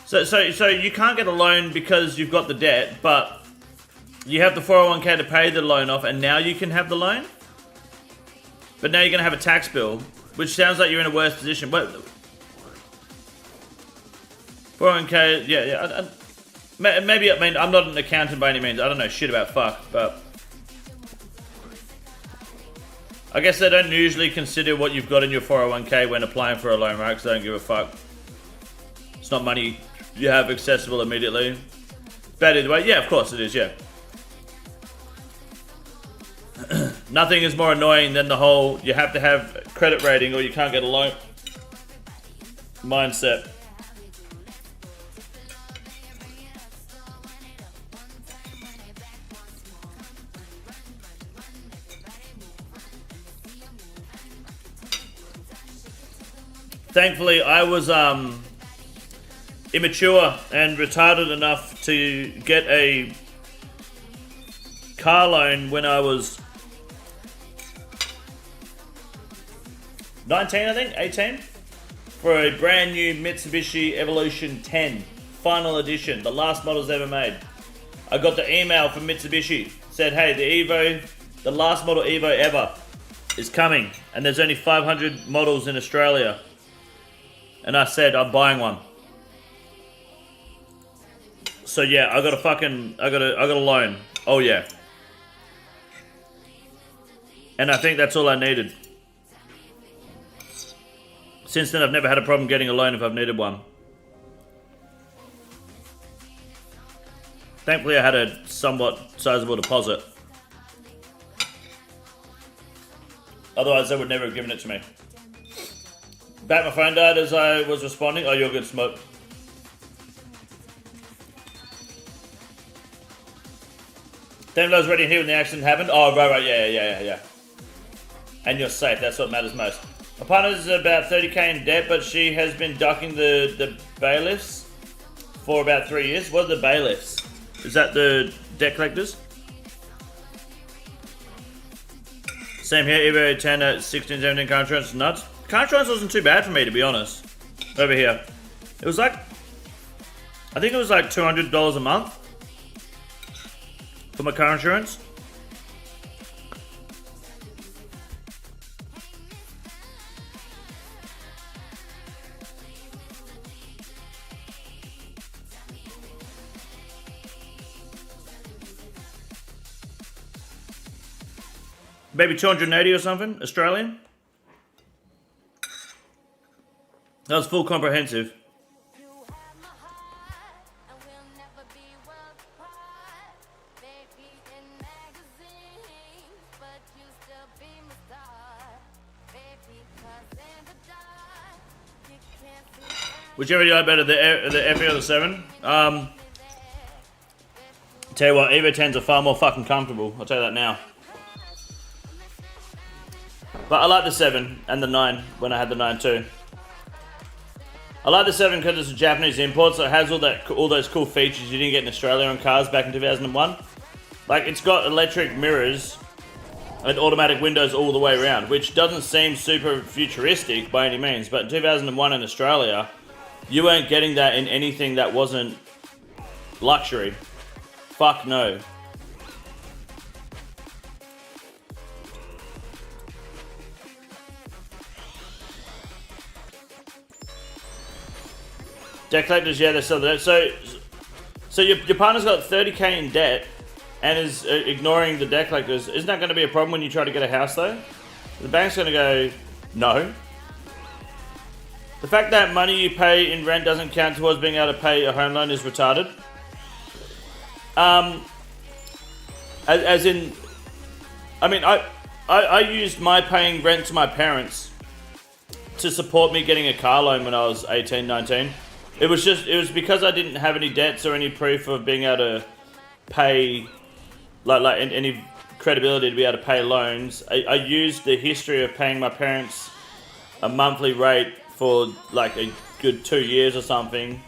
So you can't get a loan because you've got the debt, but you have the 401k to pay the loan off, and now you can have the loan? But now you're going to have a tax bill, which sounds like you're in a worse position. But 401k, yeah. Maybe, I mean, I'm not an accountant by any means. I don't know shit about fuck, but I guess they don't usually consider what you've got in your 401k when applying for a loan, right? Because they don't give a fuck. It's not money you have accessible immediately. Bad either way. Yeah, of course it is, yeah. Nothing is more annoying than the whole you have to have credit rating or you can't get a loan mindset. Thankfully, I was immature and retarded enough to get a car loan when I was 19, I think, 18, for a brand new Mitsubishi Evolution 10, final edition, the last models ever made. I got the email from Mitsubishi, said, hey, the last model Evo ever is coming, and there's only 500 models in Australia. And I said, I'm buying one. So yeah, I got a loan. Oh yeah. And I think that's all I needed. Since then, I've never had a problem getting a loan if I've needed one. Thankfully, I had a somewhat sizable deposit. Otherwise, they would never have given it to me. Back, my phone died as I was responding. Oh, you're good, Smoke. Damn, I was ready here when the accident happened. Oh, right, yeah. And you're safe. That's what matters most. My partner's about 30k in debt, but she has been ducking the bailiffs for about 3 years. What are the bailiffs? Is that the debt collectors? Same here, Evo 10 at 16, 17 car insurance, nuts. Car insurance wasn't too bad for me, to be honest. Over here. It was like, I think it was like $200 a month for my car insurance. Maybe 280 or something, Australian. That was full comprehensive. Whichever you like better, the FE or the 7. Tell you what, Evo 10s are far more fucking comfortable. I'll tell you that now. But I like the 7 and the 9 when I had the 9 too. I like the 7 because it's a Japanese import, so it has all those cool features you didn't get in Australia on cars back in 2001. Like, it's got electric mirrors and automatic windows all the way around, which doesn't seem super futuristic by any means, but in 2001 in Australia, you weren't getting that in anything that wasn't luxury. Fuck no. Debt collectors, yeah, they're still there. So your partner's got 30k in debt and is ignoring the debt collectors. Isn't that going to be a problem when you try to get a house, though? The bank's going to go, no. The fact that money you pay in rent doesn't count towards being able to pay a home loan is retarded. As in, I mean, I used my paying rent to my parents to support me getting a car loan when I was 18, 19. It was because I didn't have any debts or any proof of being able to pay, like any credibility to be able to pay loans. I used the history of paying my parents a monthly rate for like a good 2 years or something.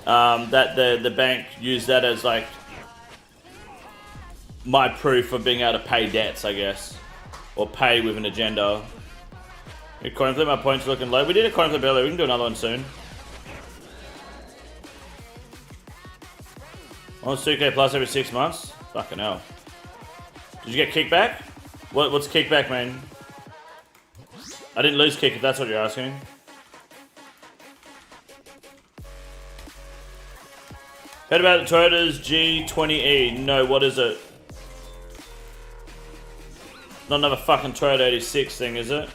That the bank used that as like my proof of being able to pay debts, I guess, or pay with an agenda. Coin flip, my points looking low. We did a coin flip earlier. We can do another one soon. Almost 2k plus every 6 months? Fucking hell. Did you get kickback? What's kickback, man? I didn't lose kick if that's what you're asking. Heard about the Toyota's G20E. No, what is it? Not another fucking Toyota 86 thing, is it?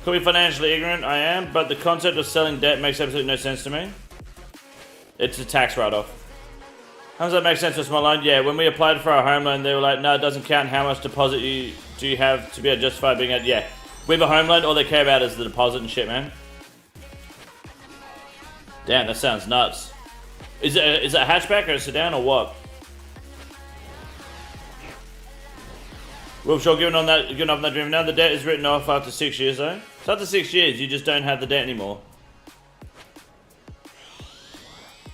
Could be financially ignorant, I am, but the concept of selling debt makes absolutely no sense to me. It's a tax write-off. How does that make sense for a small loan? Yeah, when we applied for our home loan, they were like, no, it doesn't count how much deposit do you have to be able to justify being at. Yeah, we have a home loan, all they care about is the deposit and shit, man. Damn, that sounds nuts. Is it a hatchback or a sedan or what? Wilshaw, giving up on that dream. Now the debt is written off after 6 years, though. So after 6 years, you just don't have the debt anymore.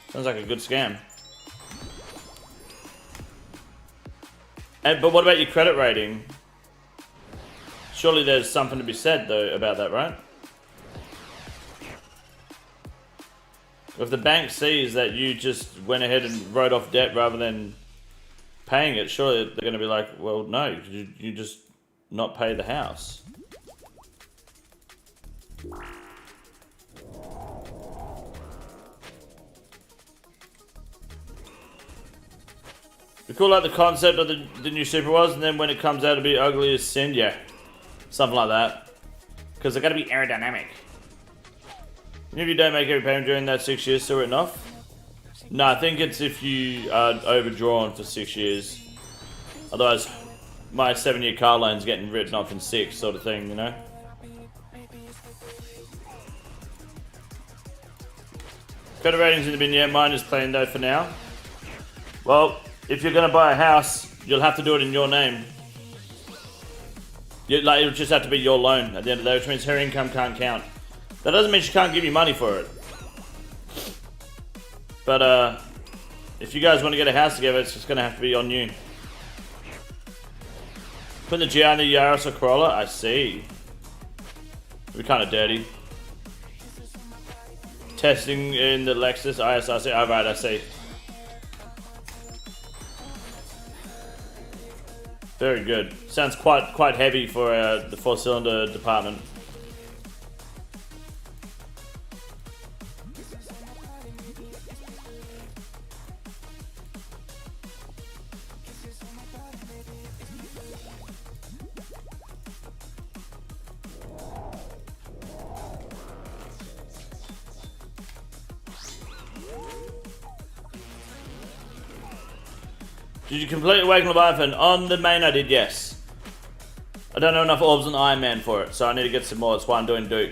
Sounds like a good scam. But what about your credit rating? Surely there's something to be said, though, about that, right? If the bank sees that you just went ahead and wrote off debt rather than paying it, surely they're going to be like, well, no, you just not pay the house. We call out the concept of the new Super was, and then when it comes out to be ugly as sin, yeah. Something like that. Because they're going to be aerodynamic. If you don't make every payment during that 6 years, still written off? No, I think it's if you are overdrawn for 6 years. Otherwise, my 7-year car loan's getting written off in 6, sort of thing, you know? Credit ratings in the bin yet? Mine is clean though for now. Well, if you're gonna buy a house, you'll have to do it in your name. It'll just have to be your loan at the end of the day, which means her income can't count. That doesn't mean she can't give you money for it. But if you guys want to get a house together, it's just gonna have to be on you. Put the GR in the Yaris or Corolla? I see. We're kind of dirty. Testing in the Lexus ISRC. Oh, right, I see. Very good. Sounds quite heavy for the 4-cylinder department. Did you complete Awaken Leviathan? On the main I did, yes. I don't know enough orbs on Iron Man for it, so I need to get some more. That's why I'm doing Duke.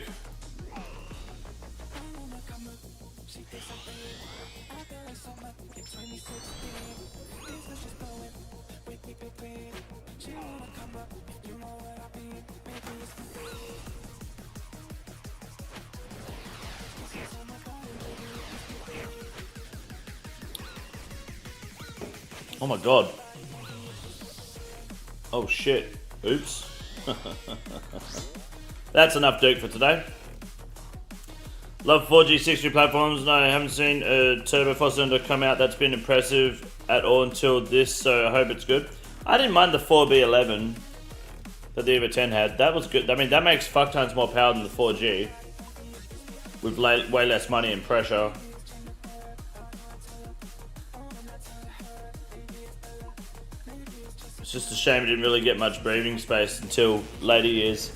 Oh my god. Oh shit. Oops. That's enough Duke for today. Love 4G 60 platforms. No, I haven't seen a Turbo 4-cylinder come out that's been impressive at all until this, so I hope it's good. I didn't mind the 4B11 that the Evo 10 had. That was good. I mean, that makes fuck tons more power than the 4G. With way less money and pressure. It's just a shame it didn't really get much breathing space until later years.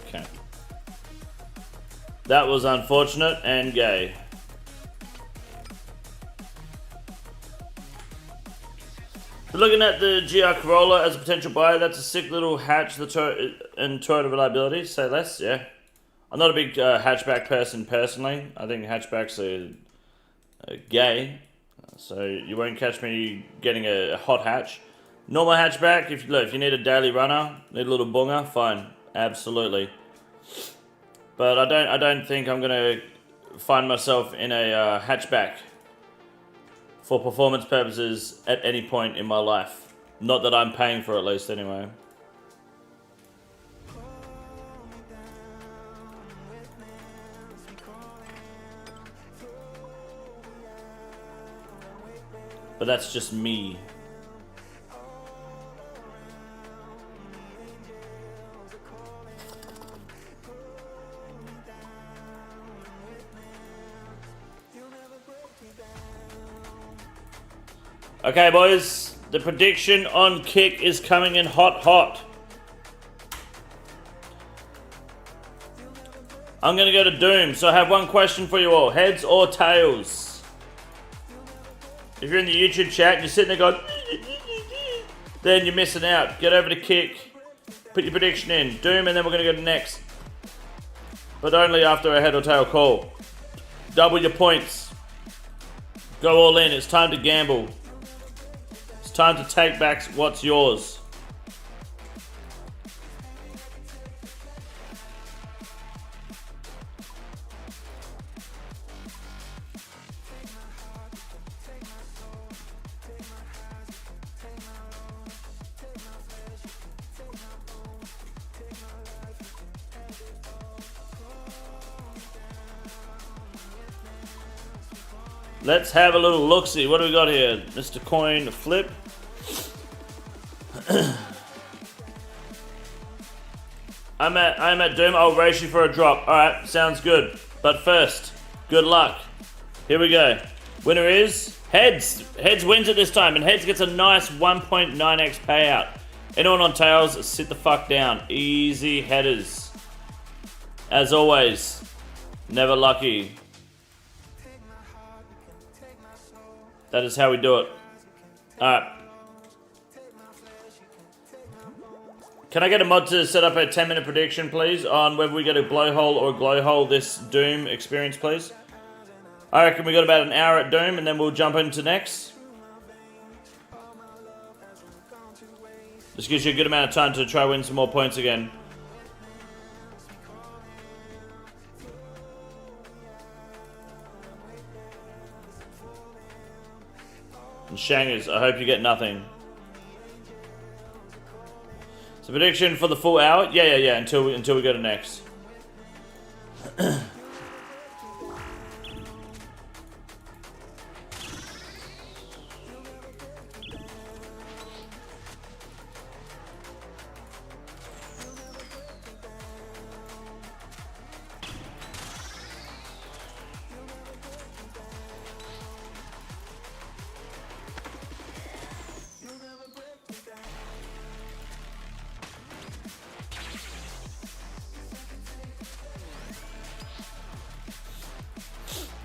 Okay. That was unfortunate and gay. Looking at the GR Corolla as a potential buyer, that's a sick little hatch and Toyota reliability, say less, yeah. I'm not a big hatchback person personally. I think hatchbacks are gay, so you won't catch me getting a hot hatch. Normal hatchback, if you need a daily runner, need a little bunga, fine, absolutely. But I don't think I'm gonna find myself in a hatchback for performance purposes at any point in my life. Not that I'm paying for, at least, anyway. But that's just me. Okay, boys, the prediction on Kick is coming in hot. I'm going to go to Doom, so I have one question for you all. Heads or tails? If you're in the YouTube chat and you're sitting there going, then you're missing out. Get over to Kick, put your prediction in. Doom, and then we're going to go to next. But only after a head or tail call. Double your points. Go all in. It's time to gamble. Time to take back what's yours. Let's have a little look-see. What do we got here? Mr. Coin Flip. I'm at Doom. I'll race you for a drop. Alright, sounds good. But first, good luck. Here we go. Winner is Heads. Heads wins it this time, and Heads gets a nice 1.9x payout. Anyone on tails, sit the fuck down. Easy headers. As always, never lucky. That is how we do it. Alright. Can I get a mod to set up a 10-minute prediction, please, on whether we get a blowhole or a glowhole this Doom experience, please? I reckon we got about an hour at Doom, and then we'll jump into next. This gives you a good amount of time to try win some more points again. And Shangers, I hope you get nothing. So prediction for the full hour? Yeah. Until we go to next.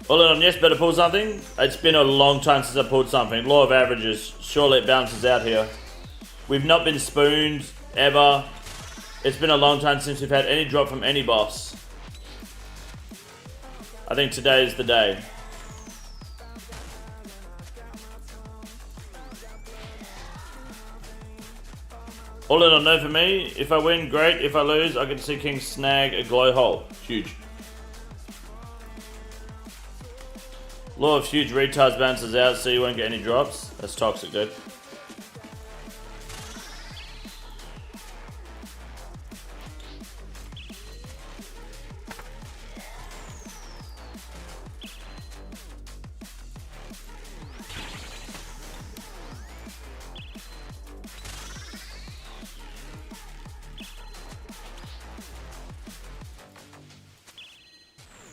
All in on yes, better pull something. It's been a long time since I pulled something. Law of averages. Surely it balances out here. We've not been spooned, ever. It's been a long time since we've had any drop from any boss. I think today is the day. All in or no for me. If I win, great. If I lose, I get to see King snag a glow hole. Huge. Law of huge retards bounces out, so you won't get any drops. That's toxic, dude.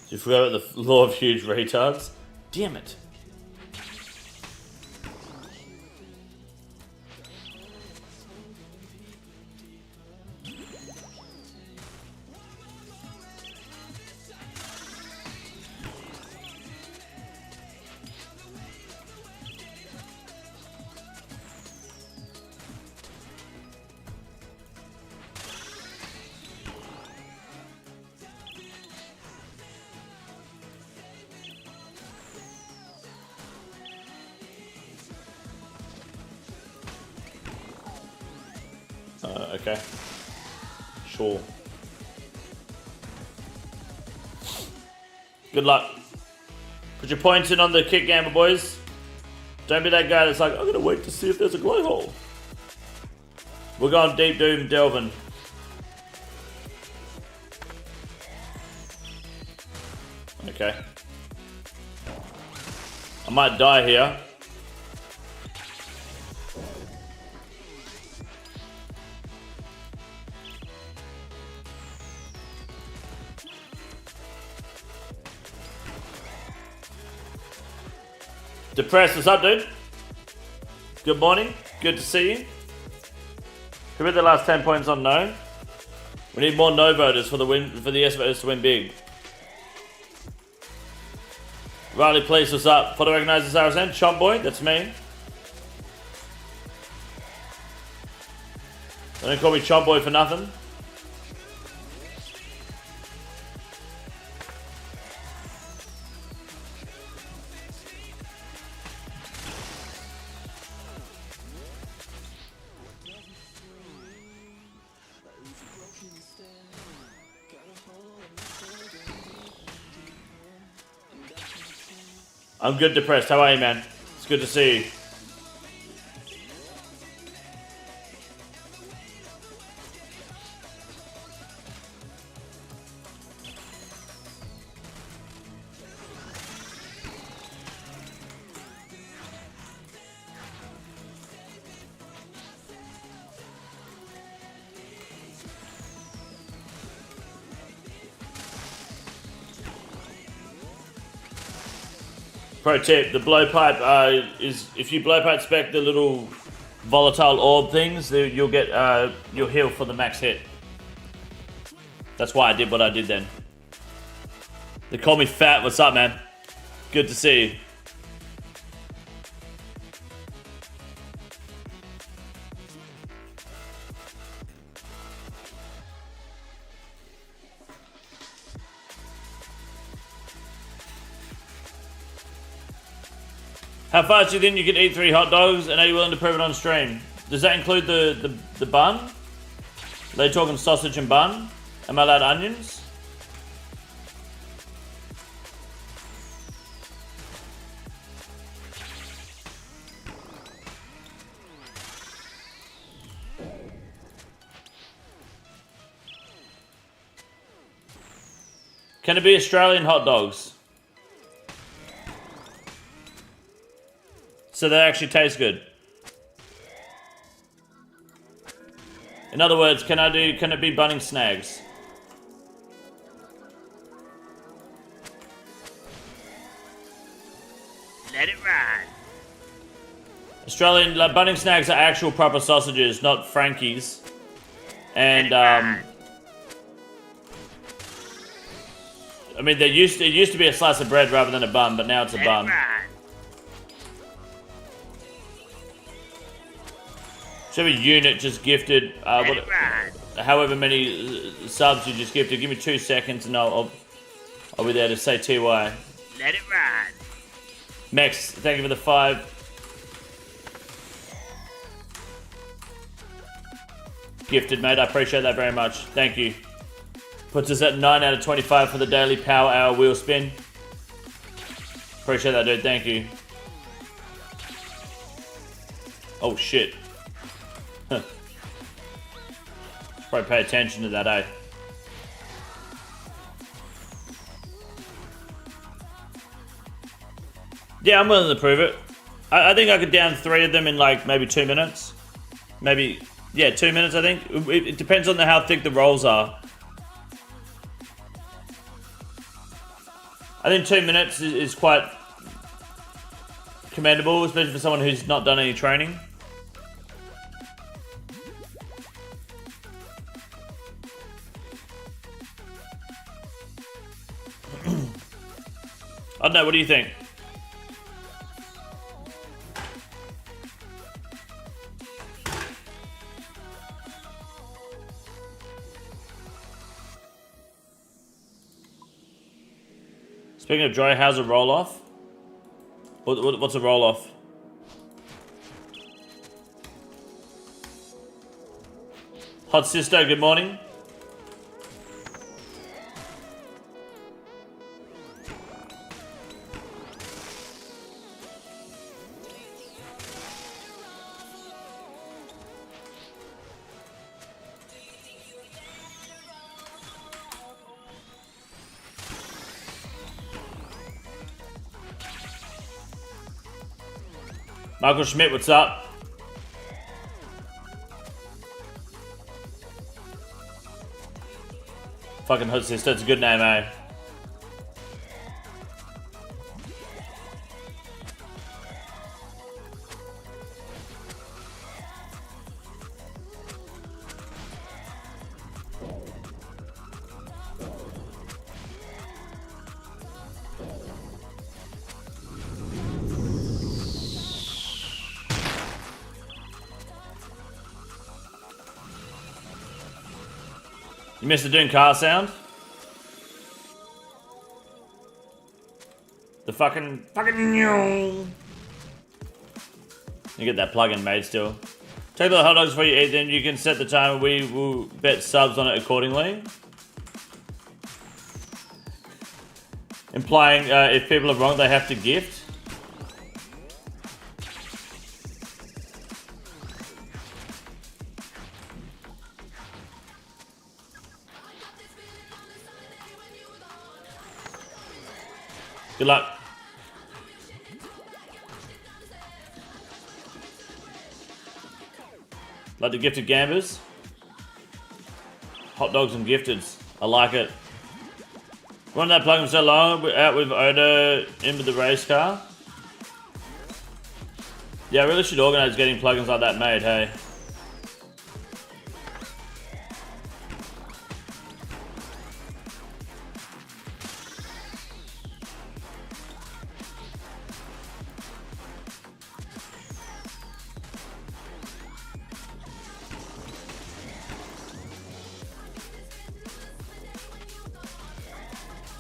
You forgot about the law of huge retards? Damn it. Okay. Sure. Good luck. Put your points in on the kick, Gamba boys. Don't be that guy that's like, I'm gonna wait to see if there's a glow hole. We're going deep doom delving. Okay. I might die here. Depressed, what's up, dude? Good morning. Good to see you. Who hit the last 10 points on no? We need more no voters for the win, for the yes voters to win big. Riley, please, what's up? Photo recognizes RSN. Chomp boy, that's me. Don't call me Chomp boy for nothing. I'm good, depressed. How are you, man? It's good to see you. Pro tip, the blowpipe is, if you blowpipe spec the little volatile orb things, you'll get, you'll heal for the max hit. That's why I did what I did then. They call me fat, what's up, man? Good to see you. How fast do you think you can eat 3 hot dogs, and are you willing to prove it on stream? Does that include the bun? Are they talking sausage and bun? Am I allowed onions? Can it be Australian hot dogs? So they actually taste good. In other words, can it be bunning snags? Let it ride. Australian bunning snags are actual proper sausages, not Frankies. And I mean, it used to be a slice of bread rather than a bun, but now it's a bun. So every unit just gifted, however many subs you just gifted. Give me 2 seconds and I'll I'll be there to say TY. Let it ride. Mex, thank you for the 5. Gifted, mate. I appreciate that very much. Thank you. Puts us at 9 out of 25 for the daily power hour wheel spin. Appreciate that, dude. Thank you. Oh, shit. Huh. Probably pay attention to that, eh? Yeah, I'm willing to prove it. I think I could down 3 of them in like maybe 2 minutes. Maybe, yeah, 2 minutes, I think. It depends on how thick the rolls are. I think 2 minutes is quite commendable, especially for someone who's not done any training. I don't know, what do you think? Speaking of dry, how's a roll-off? What's a roll-off? Hot sister, good morning. Michael Schmidt, what's up? Fucking Hot Sister, it's a good name, eh? You missed the Doom car sound? The fucking You get that plug-in made still. Take the hot dogs before you eat them. You can set the timer. We will bet subs on it accordingly. Implying if people are wrong, they have to gift. Good luck. Like the gifted gambas. Hot dogs and gifteds. I like it. Run that plug-in so long, we're out with Oda in with the race car. Yeah, I really should organise getting plugins like that made, hey.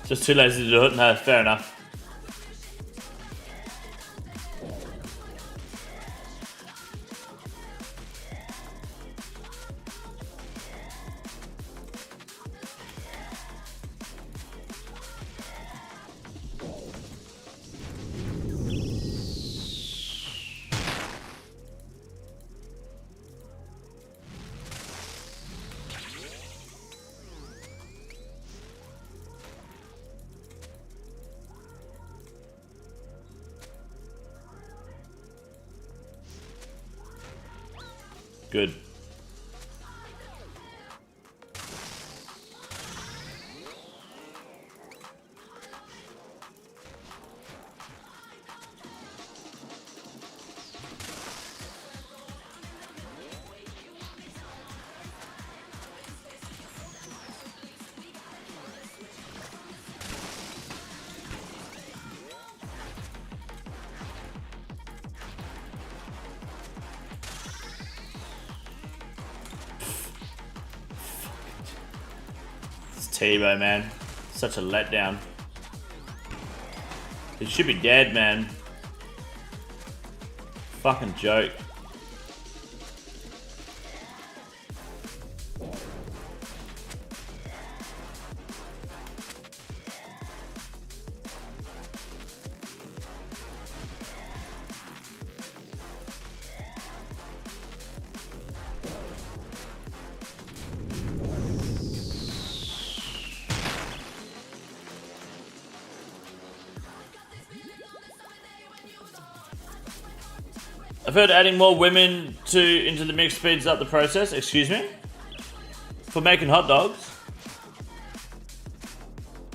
Just too lazy to do it? No, fair enough. Good. Tebow, man. Such a letdown. It should be dead, man. Fucking joke. I've heard adding more women into the mix speeds up the process. Excuse me? For making hot dogs?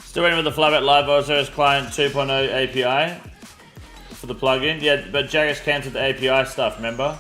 Still waiting with the Flybet Live OSS Client 2.0 API for the plugin. Yeah, but JAGEX cancelled the API stuff, remember?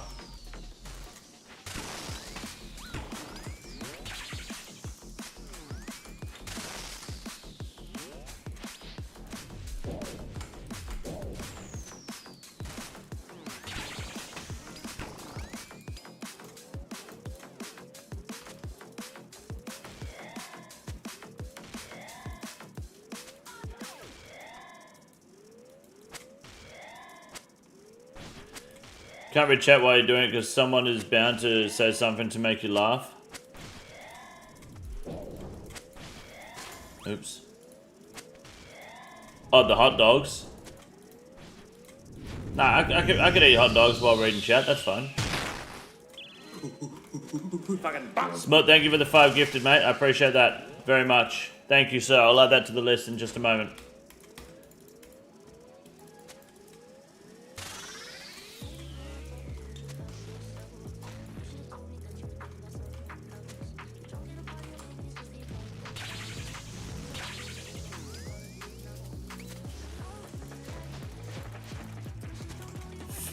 Can't read chat while you're doing it because someone is bound to say something to make you laugh. Oops. Oh, the hot dogs. Nah, I could eat hot dogs while reading chat, that's fine. Smut, thank you for the 5 gifted, mate. I appreciate that very much. Thank you, sir. I'll add that to the list in just a moment.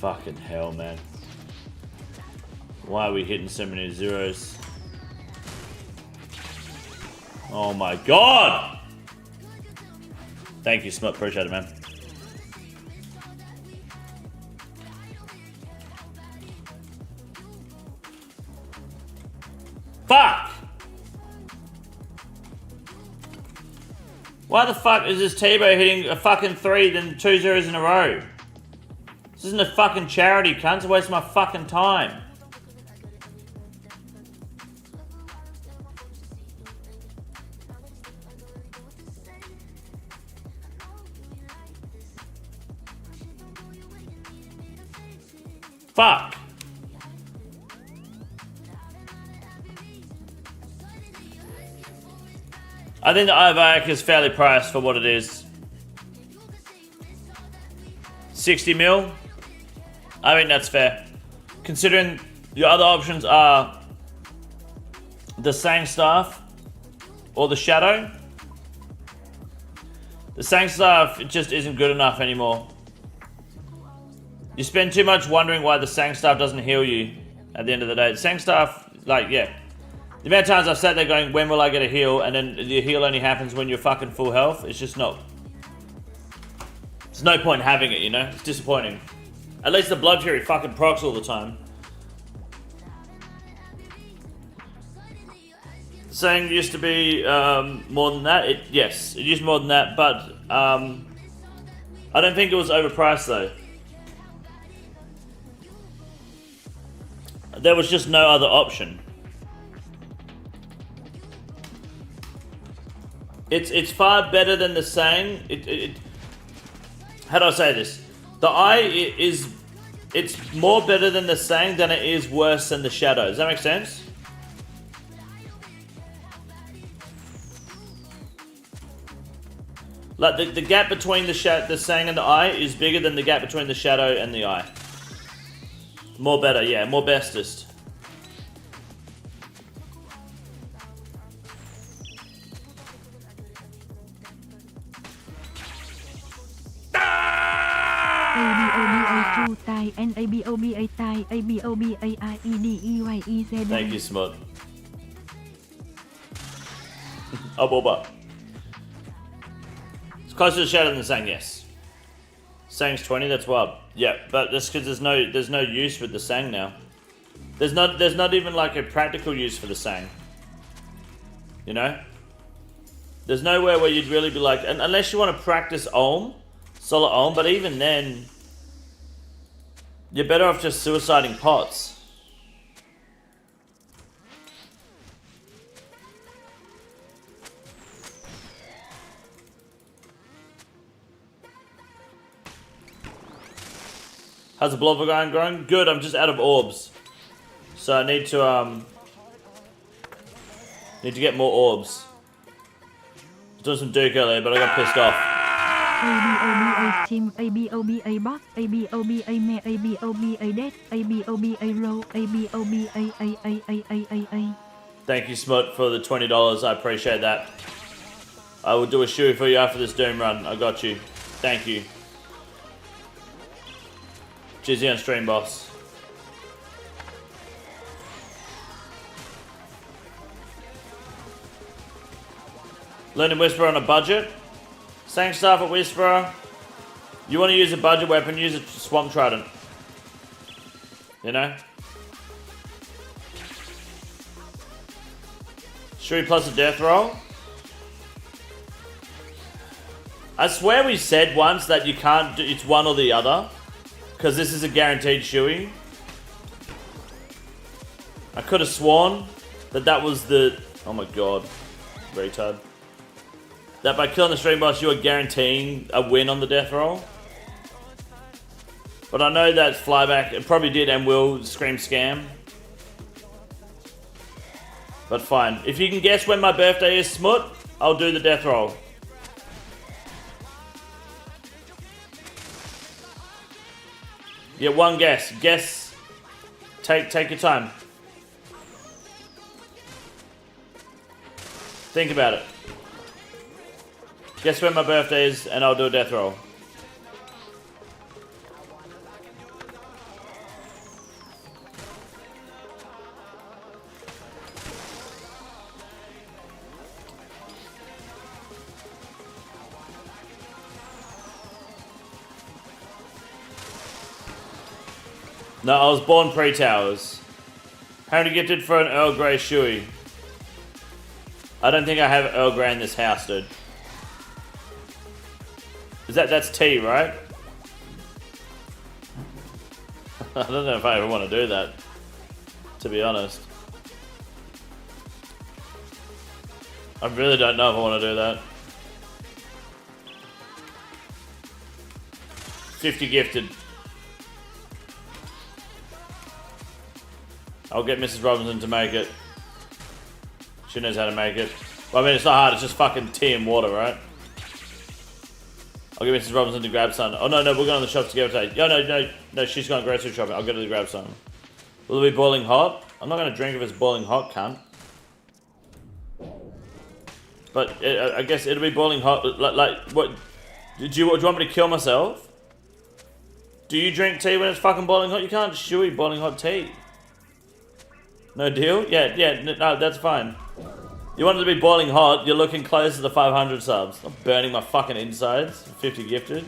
Fucking hell, man. Why are we hitting so many zeros? Oh my god! Thank you, Smut. Appreciate it, man. Fuck! Why the fuck is this T-Bo hitting a fucking 3 then 2 zeros in a row? This isn't a fucking charity, cunt. It's a waste of my fucking time. Fuck. I think the iVoIC is fairly priced for what it is. 60 mil? I think that's fair. Considering your other options are the Sang Staff or the Shadow. The Sang Staff, it just isn't good enough anymore. You spend too much wondering why the Sang Staff doesn't heal you at the end of the day. The Sang Staff, like, yeah. The amount of times I've sat there going, when will I get a heal? And then the heal only happens when you're fucking full health. It's just not. There's no point in having it, you know? It's disappointing. At least the Blood Fury fucking procs all the time. Saying used to be more than that. Yes, it used more than that, but I don't think it was overpriced though. There was just no other option. It's far better than the Sang. How do I say this? The Eye it's more better than the Sang than it is worse than the Shadow. Does that make sense? Like the gap between the Sang and the Eye is bigger than the gap between the Shadow and the Eye. More better, yeah, more bestest. Thank you, Smut. Oh, Boba. It's closer to Shadow than the Sang, yes. Sang's 20, that's wild. Yeah, but that's because there's no use with the Sang now. There's not even like a practical use for the Sang. You know? There's nowhere where you'd really be like, unless you want to practice Ohm. solid on, but even then, you're better off just suiciding pots. How's the blubber going? Good, I'm just out of orbs. So I need to get more orbs. I was doing some Duke earlier, but I got pissed off. ABOBA team, ABOBA boss, ABOBA me, ABOBA dead, ABOBA row, ABOBA. Thank you, Smut, for the $20. I appreciate that. I will do a shoe for you after this Doom run. I got you. Thank you. Jizzy on stream, boss. Learning Whisperer on a budget. Thanks, staff at Whisperer. You want to use a budget weapon, use a Swamp Trident. You know? Shuri plus a death roll. I swear we said once that you can't do, it's one or the other. Because this is a guaranteed shoey. I could have sworn that that was the... Oh my god. Retard. That by killing the stream boss you are guaranteeing a win on the death roll. But I know that Flyback, it probably did and will scream scam. But fine. If you can guess when my birthday is, Smut, I'll do the death roll. Yeah, one guess. Guess. Take your time. Think about it. Guess when my birthday is, and I'll do a death roll. No, I was born pre-towers. How many gifted for an Earl Grey shoey? I don't think I have Earl Grey in this house, dude. That's tea, right? I don't know if I ever want to do that, to be honest. I really don't know if I want to do that. 50 gifted. I'll get Mrs. Robinson to make it. She knows how to make it. Well, I mean, it's not hard. It's just fucking tea and water, right? I'll get Mrs. Robinson to grab some. Oh, no, we're going on the shop together today. No, she's going grocery shopping. I'll get her to grab some. Will it be boiling hot? I'm not going to drink if it's boiling hot, cunt. But I guess it'll be boiling hot. Like what? Do you want me to kill myself? Do you drink tea when it's fucking boiling hot? You can't shoey boiling hot tea. No deal? Yeah, no, that's fine. You want it to be boiling hot, you're looking close to the 500 subs. I'm burning my fucking insides. 50 gifted.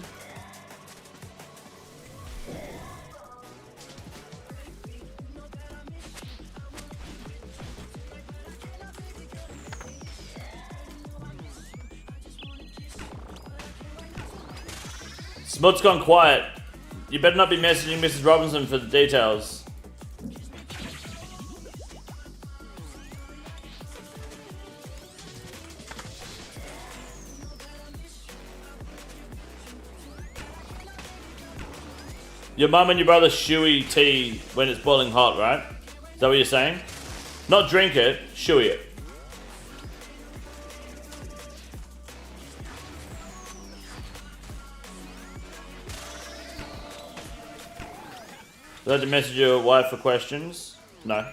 Smut's gone quiet. You better not be messaging Mrs. Robinson for the details. Your mum and your brother shoey tea when it's boiling hot, right? Is that what you're saying? Not drink it, shoey it. Do I have to message your wife for questions? No.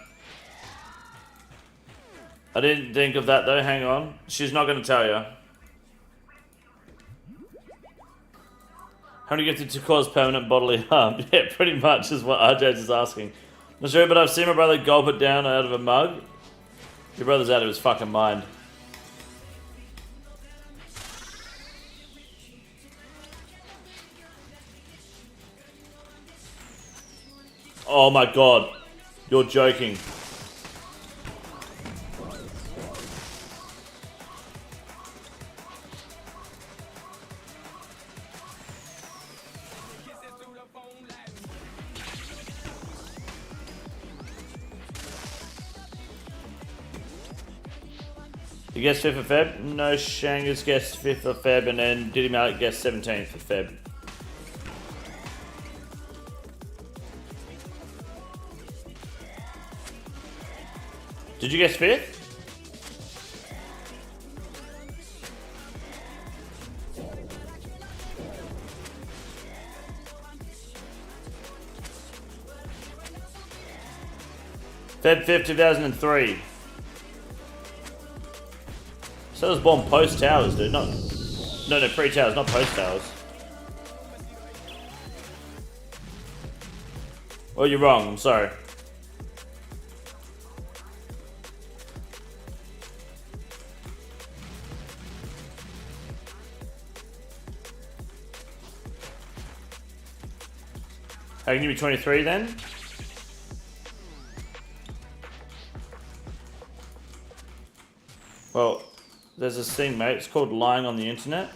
I didn't think of that though, hang on. She's not going to tell you. How many gifted to cause permanent bodily harm? Yeah, pretty much is what RJ is asking. Not sure, but I've seen my brother gulp it down out of a mug. Your brother's out of his fucking mind. Oh my god. You're joking. You guessed 5th of Feb? No, Shangus guessed 5th of Feb, and then Diddy Malik guessed 17th of Feb. Did you guess 5th? Feb 5th, 2003. So I was born post Towers, dude. No, pre-Towers, not post Towers. Well, you're wrong. I'm sorry. How can you be 23 then? Well, there's this thing, mate. It's called lying on the internet.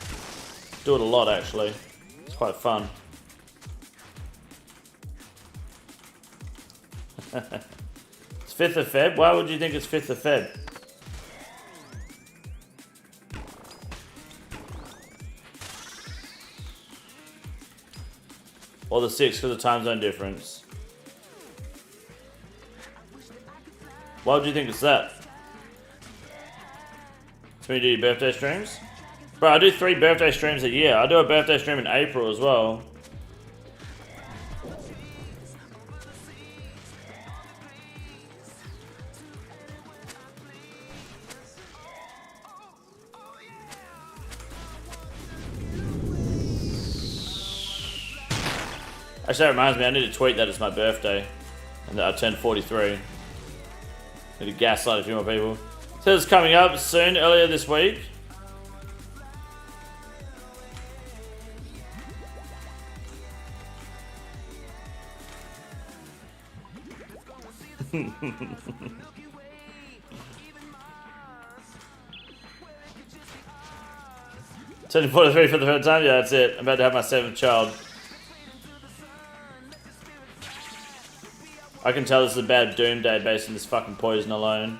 Do it a lot, actually. It's quite fun. It's 5th of Feb? Why would you think it's 5th of Feb? Or the 6th for the time zone difference. Why would you think it's that? It's when you do your birthday streams? Bro, I do 3 birthday streams a year. I do a birthday stream in April as well. Actually, that reminds me, I need to tweet that it's my birthday. And that I turned 43. Need to gaslight a few more people. So it's coming up soon, earlier this week. Turning 43 for the third time? Yeah, that's it. I'm about to have my 7th child. I can tell this is a bad doomsday based on this fucking poison alone.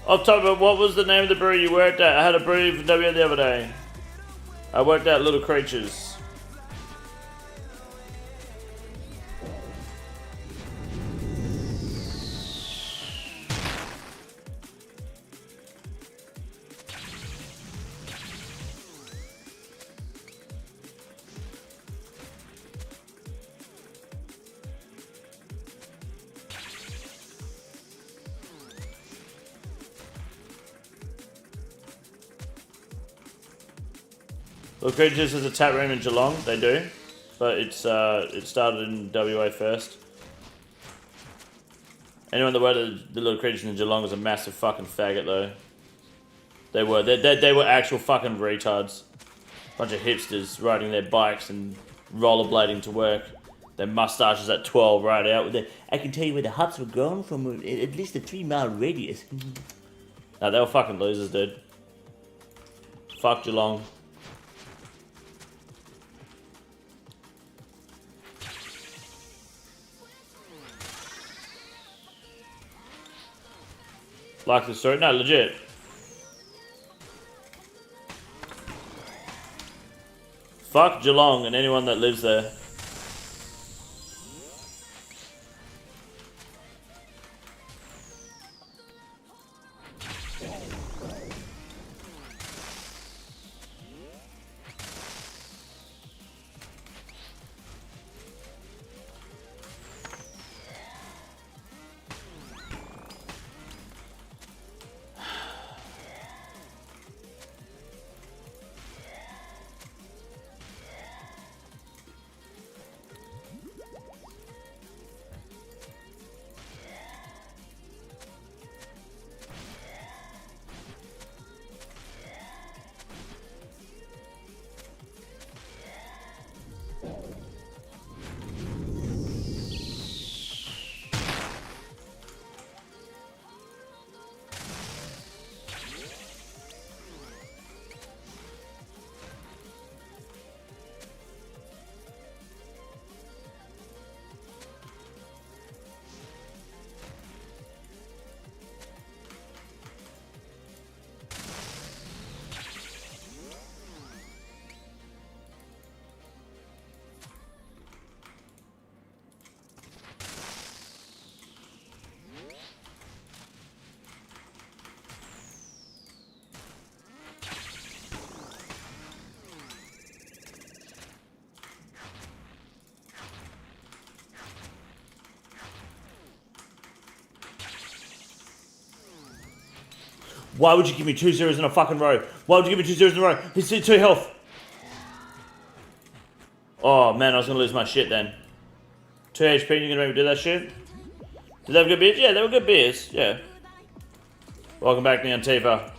Off top of what was the name of the brewery you worked at? I had a brewery for W the other day. I worked at Little Creatures. Little Creatures is a tap room in Geelong, they do, but it started in WA first. Anyone that worked at the Little Creatures in Geelong was a massive fucking faggot though. They were actual fucking retards. Bunch of hipsters riding their bikes and rollerblading to work. Their mustaches at 12 right out with I can tell you where the huts were grown from at least a 3-mile radius. No, they were fucking losers, dude. Fuck Geelong. Like the story? No, legit. Fuck Geelong and anyone that lives there. Why would you give me 2 zeros in a fucking row? Why would you give me 2 zeros in a row? He's 2 health. Oh man, I was gonna lose my shit then. 2 HP, you're gonna make me do that shit? Did they have good beers? Yeah, they were good beers. Yeah. Welcome back, Neon Tifa.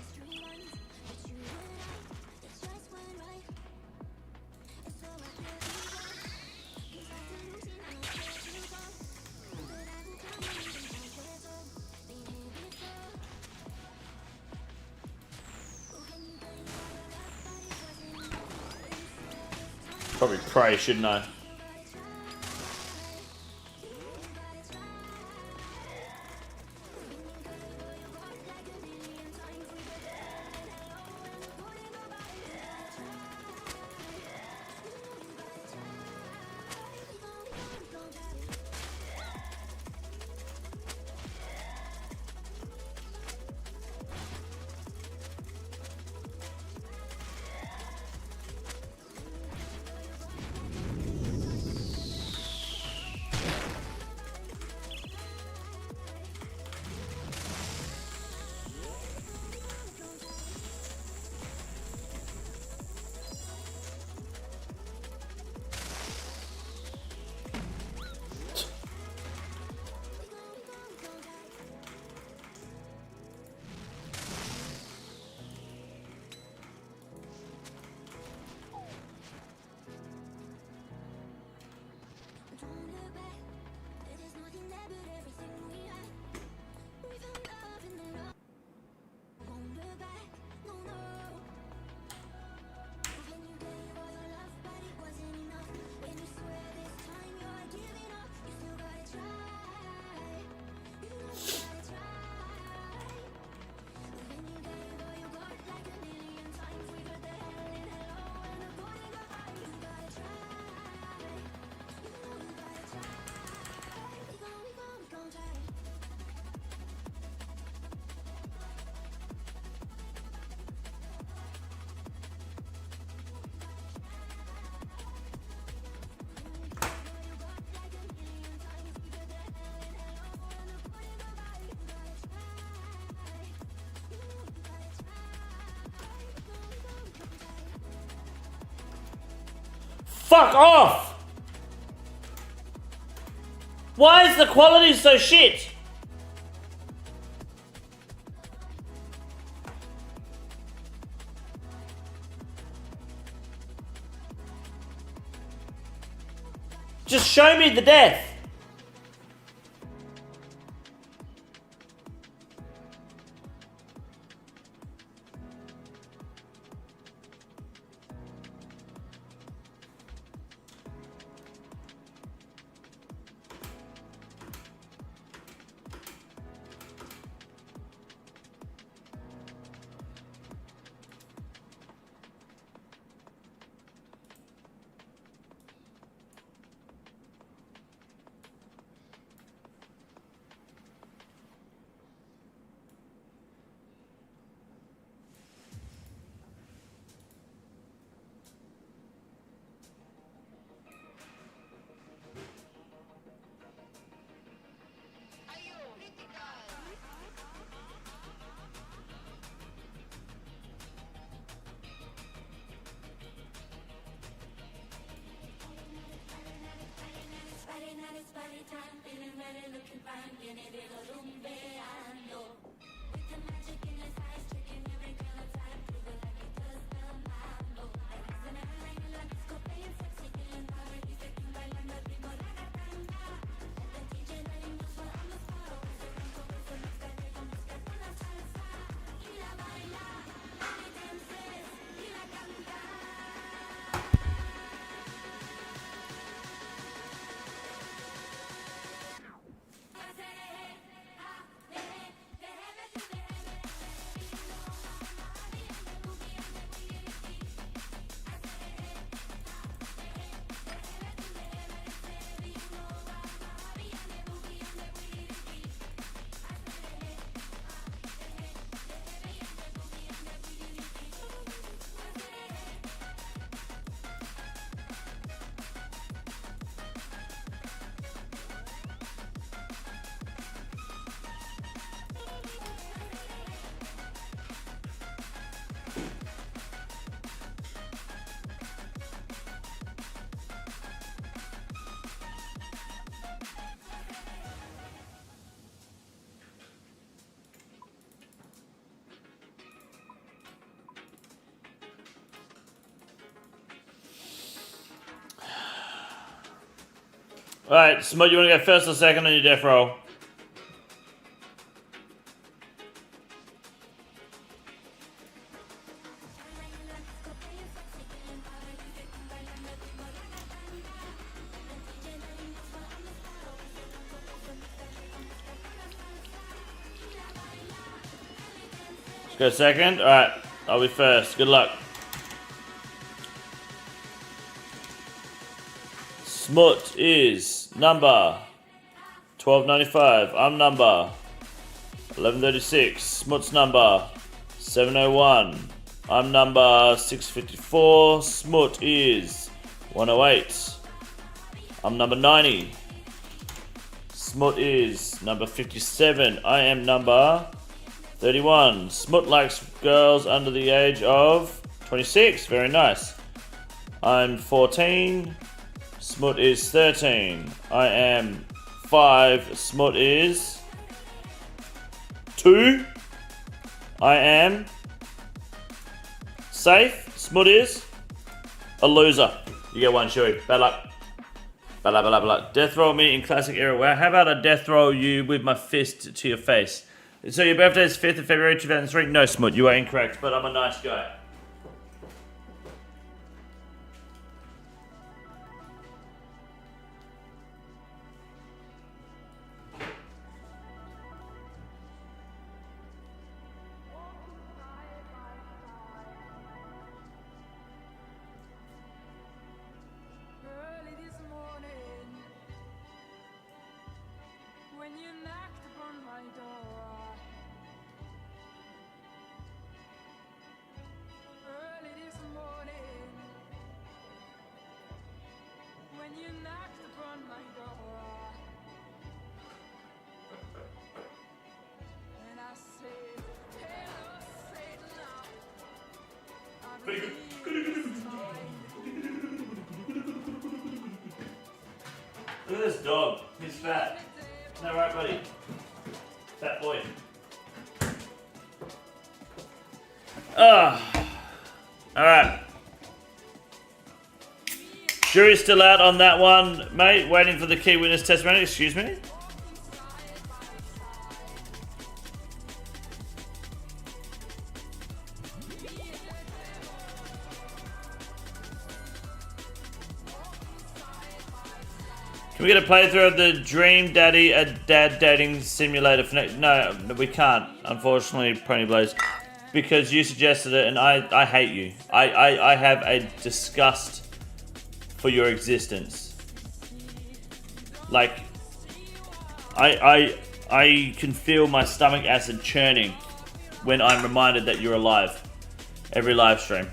Probably pray, shouldn't I? Fuck off! Why is the quality so shit? Just show me the death. Alright, Smut, you want to go first or second on your death roll? Let's go second. Alright, I'll be first. Good luck. Smut is number 1295. I'm number 1136. Smut's number 701. I'm number 654. Smut is 108. I'm number 90. Smut is number 57. I am number 31. Smut likes girls under the age of 26. Very nice. I'm 14. Smut is 13. I am 5. Smut is 2. I am safe. Smut is a loser. You get one, Shui. Bad luck. Bad luck, bad luck, bad luck. Death roll me in classic era. Wow, how about I death roll you with my fist to your face? So your birthday is 5th of February 2003? No, Smut, you are incorrect, but I'm a nice guy. Look at this dog. He's fat. Isn't that right, buddy? Fat boy. Alright. Jury's still out on that one, mate. Waiting for the key witness testimony. Excuse me? Can we get a playthrough of the Dream Daddy a Dad Dating Simulator for next? No, we can't, unfortunately, Pony Blaze. Because you suggested it and I hate you. I have a disgust for your existence. Like, I can feel my stomach acid churning when I'm reminded that you're alive. Every live stream.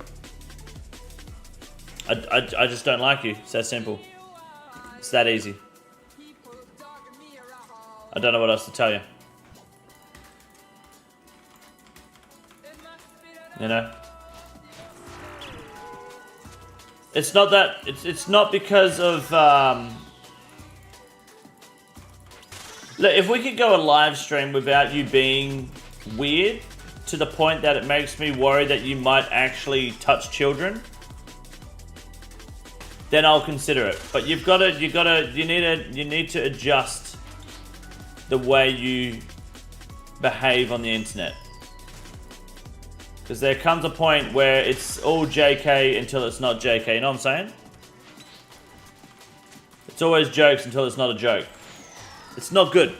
I just don't like you. It's that simple. It's that easy. I don't know what else to tell you. You know? It's not that, it's not because of, look, if we could go a live stream without you being weird, to the point that it makes me worry that you might actually touch children, then I'll consider it. But you need to adjust the way you behave on the internet. Because there comes a point where it's all JK until it's not JK, you know what I'm saying? It's always jokes until it's not a joke. It's not good.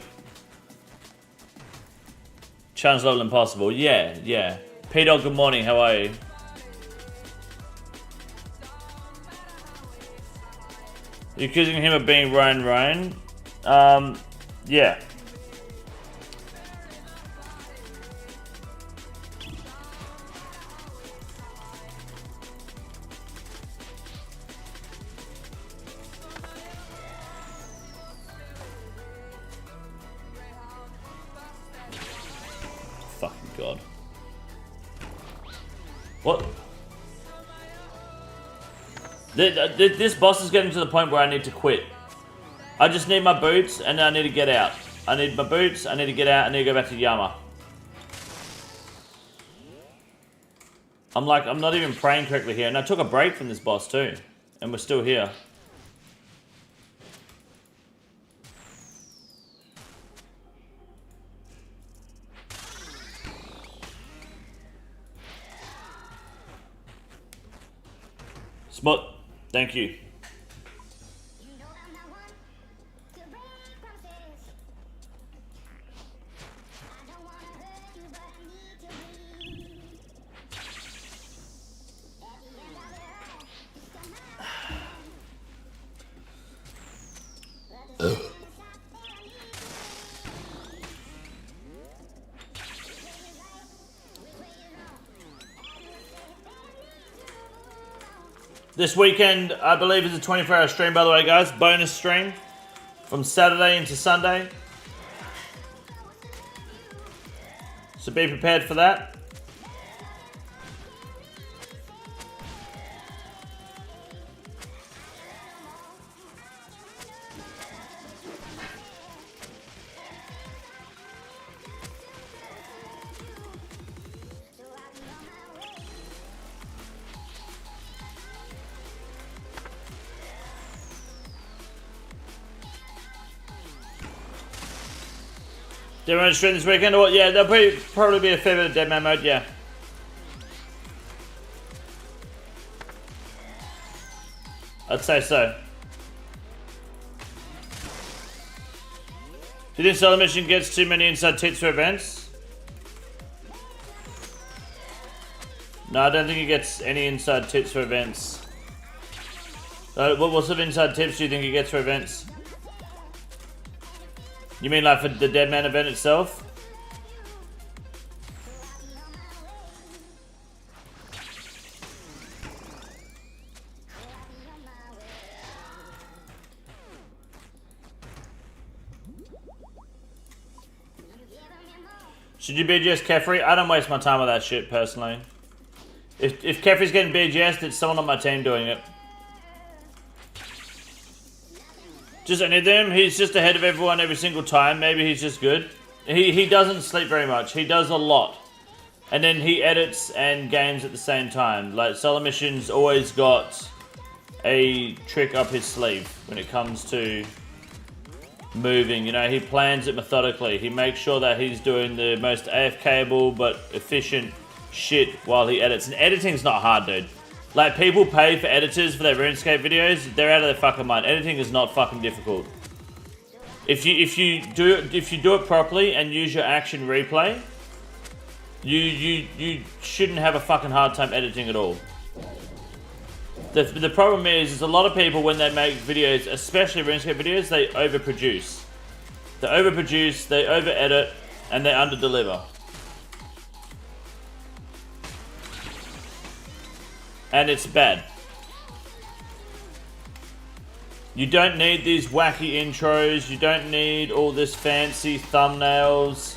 Challenge level impossible. Yeah. P-Dog, good morning, how are you? You're accusing him of being Ryan. Yeah. Fucking God. What? This boss is getting to the point where I need to quit. I just need my boots and I need to get out. I need my boots, I need to get out, I need to go back to Yama. I'm not even praying correctly here. And I took a break from this boss too. And we're still here. Smut, thank you. This weekend, I believe, is a 24-hour stream, by the way, guys. Bonus stream from Saturday into Sunday. So be prepared for that. Dead Man stream this weekend? Or, yeah, there'll probably be a fair bit of Dead Man mode, yeah. I'd say so. Do you think Solar Mission gets too many inside tits for events? No, I don't think he gets any inside tips for events. What sort of inside tips do you think he gets for events? You mean like for the Dead Man event itself? Should you BGS Kefri? I don't waste my time with that shit, personally. If Kefri's getting BGS'd, it's someone on my team doing it. Just any of them, he's just ahead of everyone every single time. Maybe he's just good. He doesn't sleep very much. He does a lot. And then he edits and games at the same time. Like, Solar Mission's always got a trick up his sleeve when it comes to moving. You know, he plans it methodically. He makes sure that he's doing the most AFK-able but efficient shit while he edits. And editing's not hard, dude. Like, people pay for editors for their RuneScape videos, they're out of their fucking mind. Editing is not fucking difficult. If you do it properly and use your action replay, you shouldn't have a fucking hard time editing at all. The problem is a lot of people, when they make videos, especially RuneScape videos, they overproduce. They overproduce, they over-edit, and they under-deliver. And it's bad. You don't need these wacky intros. You don't need all this fancy thumbnails.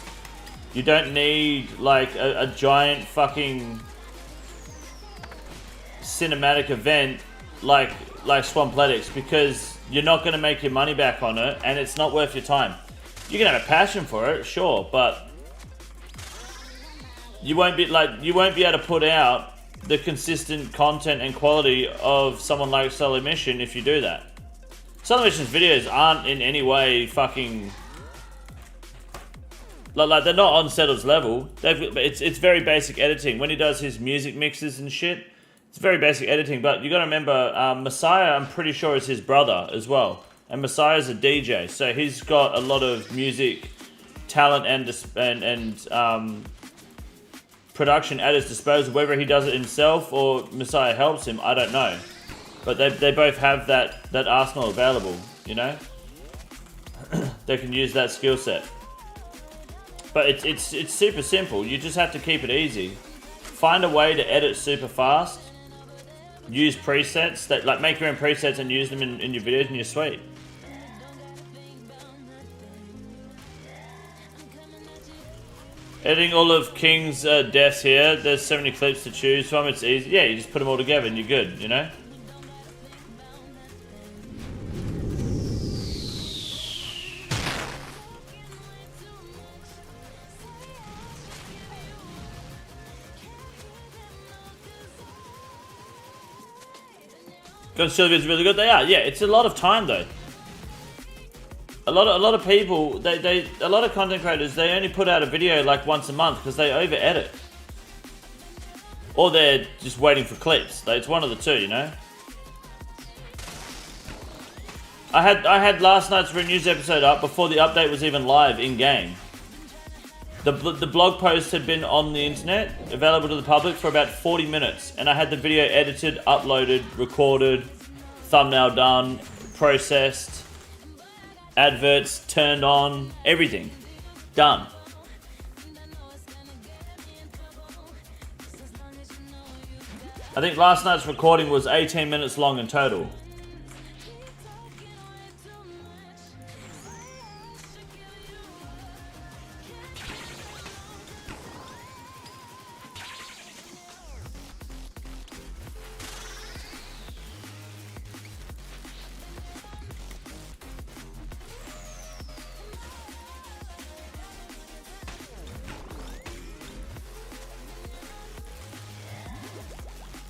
You don't need like a giant fucking cinematic event like Swampletics, because you're not going to make your money back on it, and it's not worth your time. You can have a passion for it, sure, but you won't be able to put out the consistent content and quality of someone like Solar Mission if you do that. Solar Mission's videos aren't in any way fucking like they're not on Settle's level. It's very basic editing. When he does his music mixes and shit, it's very basic editing. But you got to remember, Messiah, I'm pretty sure, is his brother as well, and Messiah's a DJ, so he's got a lot of music talent and production at his disposal. Whether he does it himself or Messiah helps him, I don't know. But they both have that arsenal available, you know? They can use that skill set. But it's super simple. You just have to keep it easy. Find a way to edit super fast. Use presets, like make your own presets and use them in your videos, and you're sweet. Editing all of King's deaths here, there's so many clips to choose from, it's easy. Yeah, you just put them all together and you're good, you know? Conceal is really good, they are. Yeah, it's a lot of time though. A lot of people, a lot of content creators, they only put out a video like once a month because they over edit, or they're just waiting for clips. Like, it's one of the two, you know. I had last night's news episode up before the update was even live in game. The blog post had been on the internet, available to the public for about 40 minutes, and I had the video edited, uploaded, recorded, thumbnail done, processed, adverts turned on, everything done. I think last night's recording was 18 minutes long in total.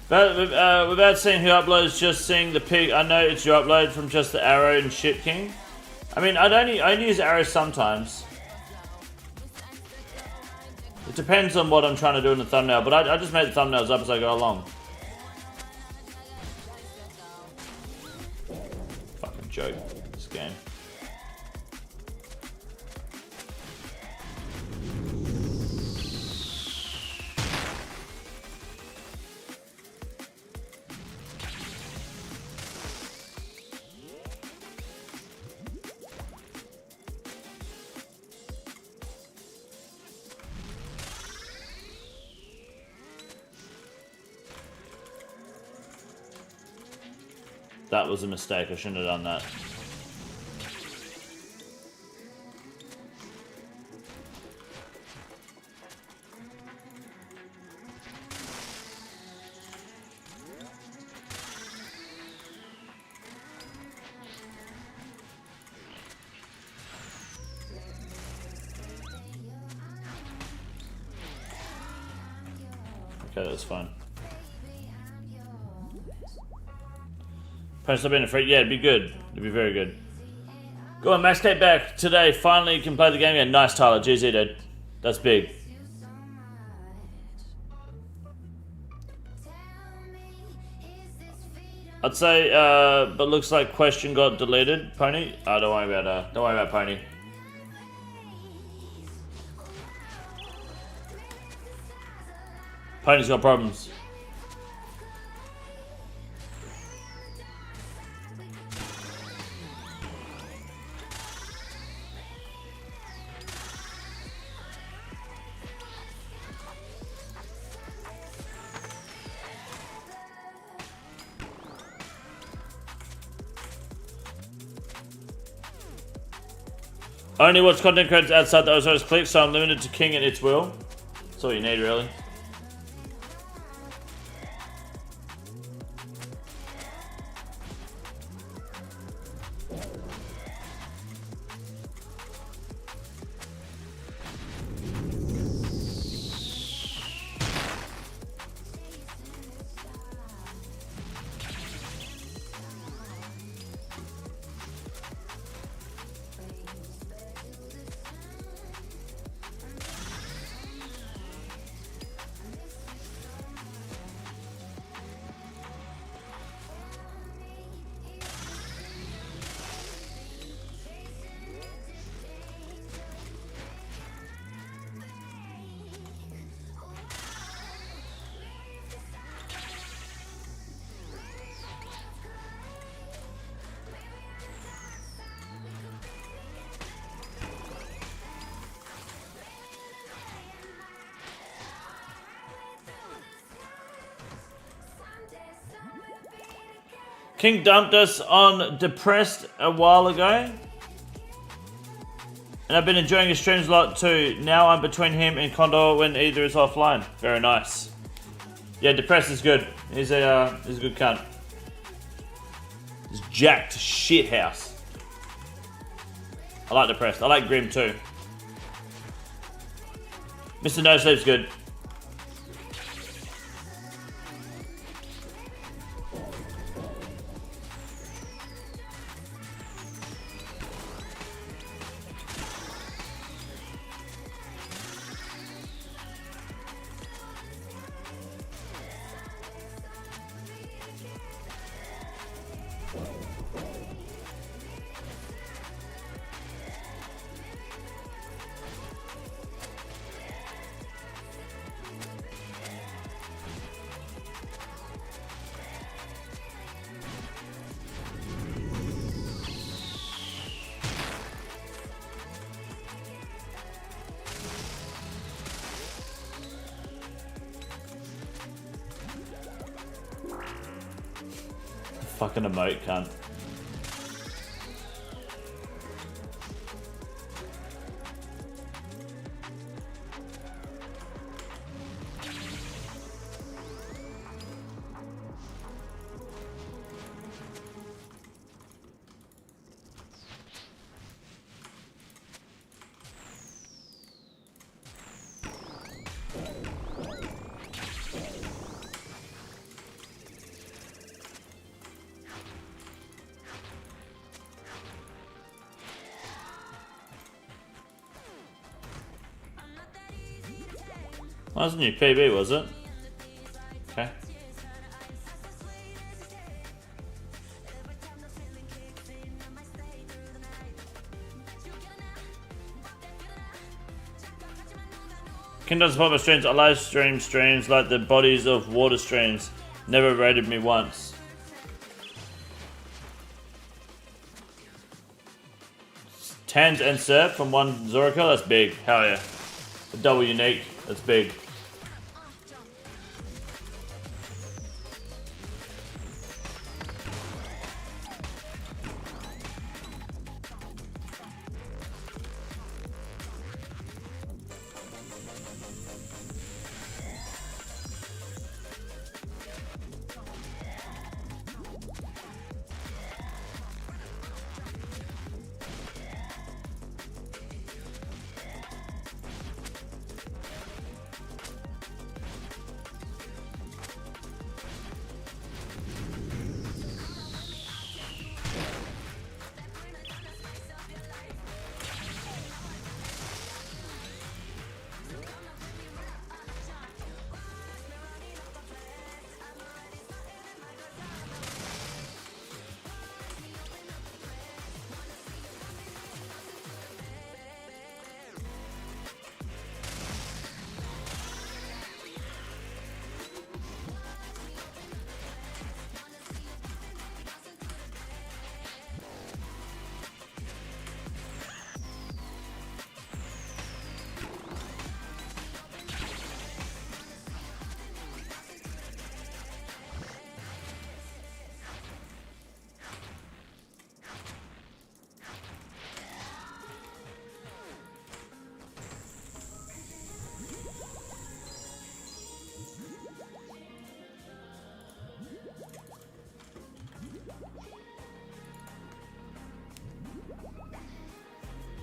But without seeing who uploads, just seeing the pig, I know it's your upload from just the arrow and shit king. I mean, I only use arrows sometimes. It depends on what I'm trying to do in the thumbnail, but I just make the thumbnails up as I go along. Fucking joke, this game. That was a mistake, I shouldn't have done that. Okay, that's fine. Post up in a free. Yeah, it'd be good. It'd be very good. Go on, Max K back today. Finally, you can play the game again. Nice, Tyler. GZ, dude. That's big. I'd say, but looks like question got deleted. Pony. Oh, don't worry about Pony. Pony's got problems. Only watch content creators outside the OSO's click, so I'm limited to King and its will. That's all you need, really. King dumped us on Depressed a while ago. And I've been enjoying his streams a lot too. Now I'm between him and Condor when either is offline. Very nice. Yeah, Depressed is good. He's a good cunt. He's jacked shit house. I like Depressed. I like Grim too. Mr. No Sleep's good. Fucking emote cunt. That was a new PB, was it? Okay. King doesn't pop my streams. I live stream streams like the bodies of water streams. Never rated me once. Tans and Serp from one Zorica, that's big. Hell yeah. A double unique, that's big.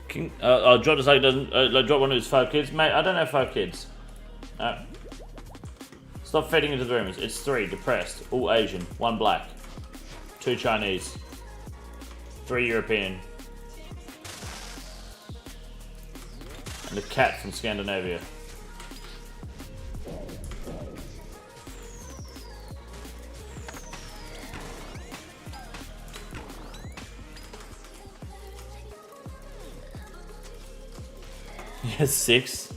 King, I'll drop this like doesn't drop one of his 5 kids, mate. I don't have 5 kids. Stop fading into the rooms. It's 3 depressed, all Asian, 1 black, 2 Chinese, 3 European, and a cat from Scandinavia. Yes, 6.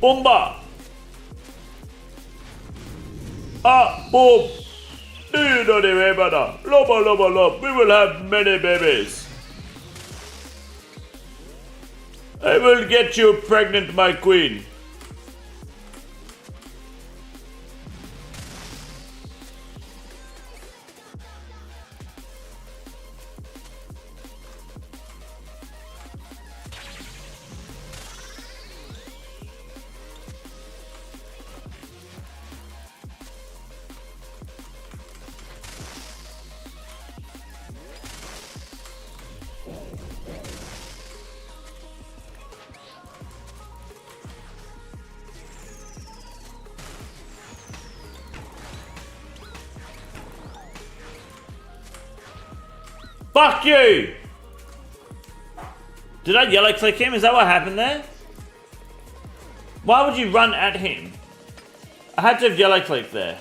Bomba! Ah, boom! Do you know the way, brother? Loba, loba, lob. We will have many babies. I will get you pregnant, my queen. Fuck you! Did I yellow click him? Is that what happened there? Why would you run at him? I had to have yellow clicked there.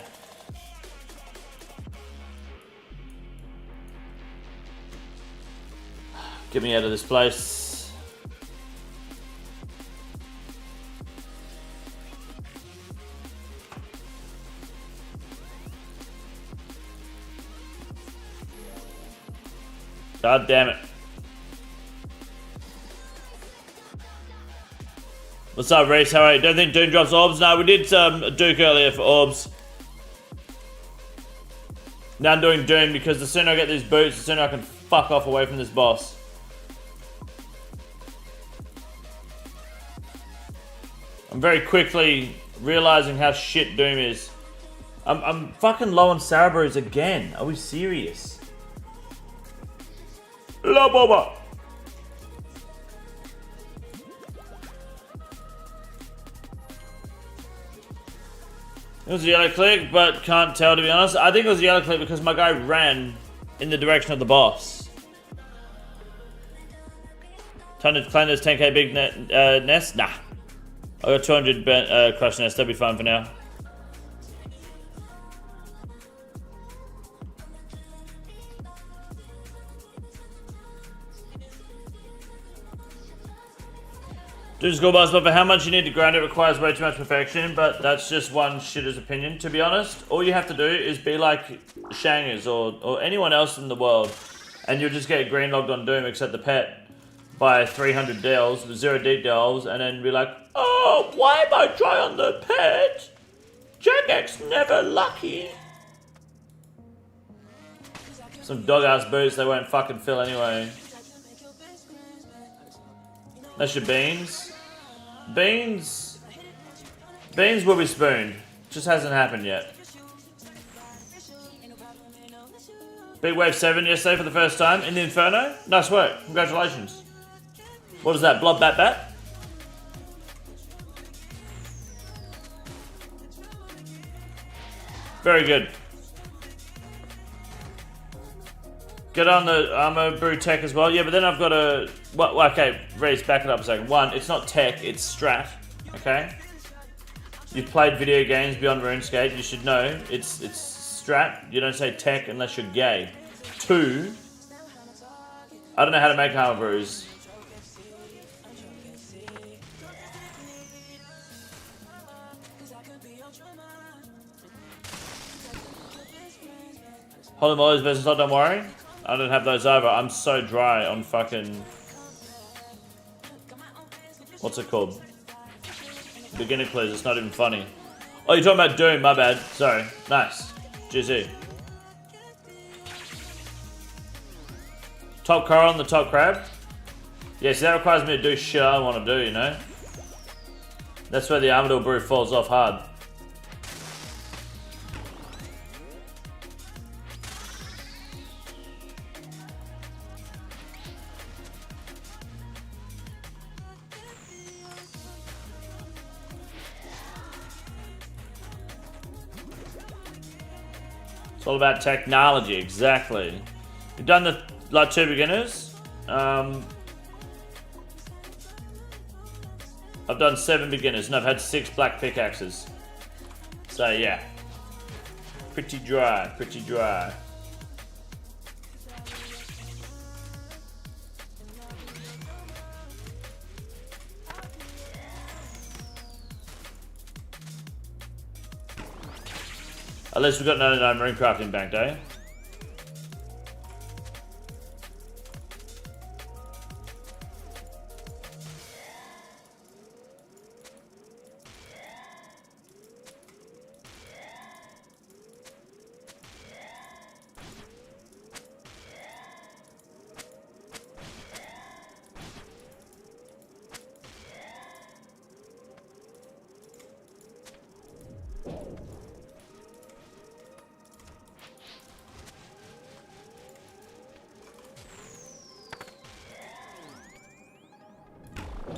Get me out of this place. God damn it. What's up, Reese? How are you? Don't think Doom drops orbs? No, we did a Duke earlier for orbs. Now I'm doing Doom because the sooner I get these boots, the sooner I can fuck off away from this boss. I'm very quickly realizing how shit Doom is. I'm fucking low on Sarabrews again. Are we serious? La Boba! It was a yellow click, but can't tell to be honest. I think it was a yellow click because my guy ran in the direction of the boss. Time to claim this 10k big nest? Nah. I got 200 crush nest, that'll be fun for now. Do school bus, but for how much you need to grind it requires way too much perfection, but that's just one shitter's opinion, to be honest. All you have to do is be like Shangers or anyone else in the world, and you'll just get green logged on Doom except the pet by 300 dells with 0 deep dells, and then be like, oh, why am I try on the pet? JAGEX never lucky. Some dog ass boots they won't fucking fill anyway. That's your beans. Beans will be spooned. Just hasn't happened yet. Big Wave 7 yesterday for the first time in the Inferno. Nice work. Congratulations. What is that? Blob Bat Bat? Very good. Get on the armor brew tech as well. Yeah, but then I've got a... Well, okay, Reese, back it up a second. One, it's not tech, it's strat. Okay? You've played video games beyond RuneScape, you should know. It's strat. You don't say tech unless you're gay. Two, I don't know how to make armor brews. Holy mollies versus not, don't worry. I don't have those either. I'm so dry on fucking... What's it called? Beginner clues, it's not even funny. Oh, you're talking about Doom, my bad. Sorry. Nice. GC. Top coral on the top crab? Yeah, see that requires me to do shit I don't want to do, you know? That's where the Armadillo brew falls off hard. It's all about technology, exactly. We've done the like 2 beginners. I've done 7 beginners and I've had 6 black pickaxes. So yeah, pretty dry, pretty dry. At least we've got 99 marine crafting banked, eh?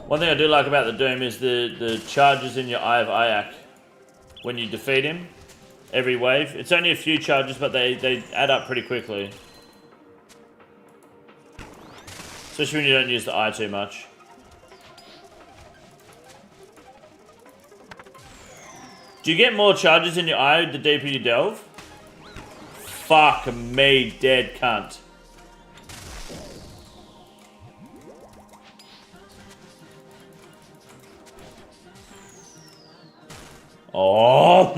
One thing I do like about the Doom is the charges in your Eye of Ayak when you defeat him every wave. It's only a few charges, but they add up pretty quickly. Especially when you don't use the eye too much. Do you get more charges in your eye the deeper you delve? Fuck me, dead cunt. Oh!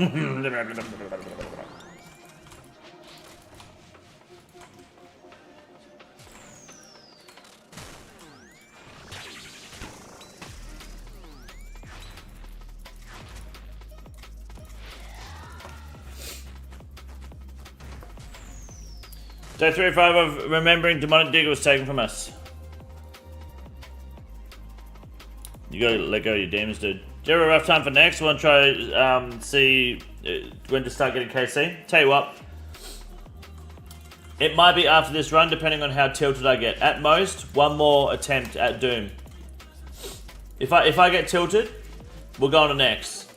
Day 3 or 5 of remembering demonic digger was taken from us. You gotta let go of your demons, dude. Do you have a rough time for next? Want to try see when to start getting KC? Tell you what, it might be after this run, depending on how tilted I get. At most, one more attempt at Doom. If I get tilted, we'll go on to next.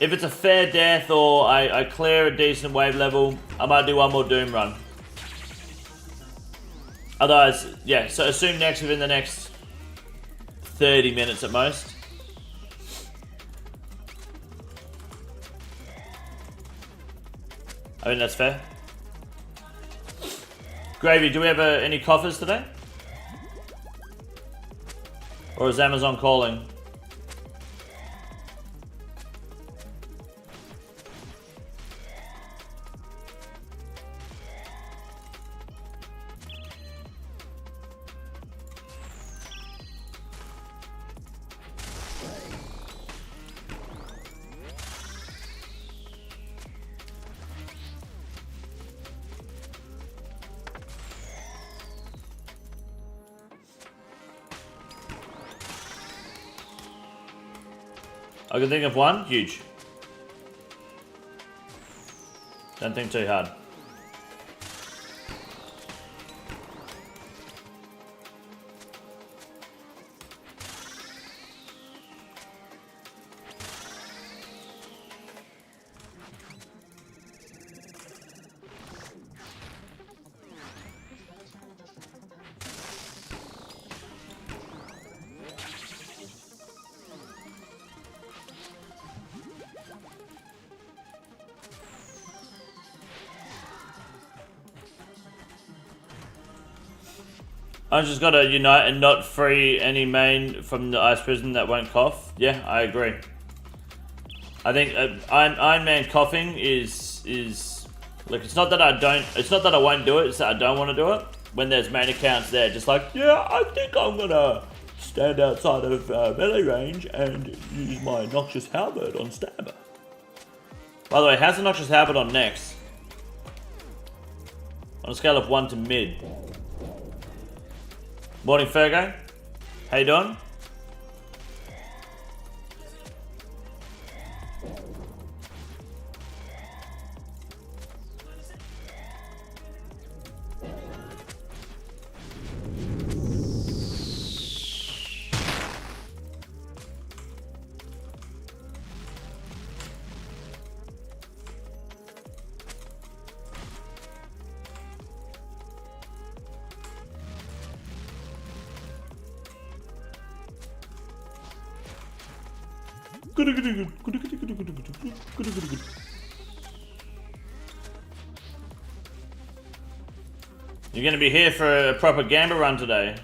If it's a fair death or I clear a decent wave level, I might do one more Doom run. Otherwise, yeah. So assume next within the next 30 minutes at most. I think that's fair. Gravy, do we have any coffers today? Or is Amazon calling? I can think of one. Huge. Don't think too hard. I just gotta unite and not free any main from the ice prison that won't cough. Yeah, I agree. I think Iron Man coughing is look. It's not that I don't. It's not that I won't do it. It's that I don't want to do it. When there's main accounts there, just like, yeah, I think I'm gonna stand outside of melee range and use my noxious halberd on stabber. By the way, how's the noxious halberd on next? On a scale of 1 to mid. Morning, Fergo. How you doing? You're gonna be here for a proper Gamba run today.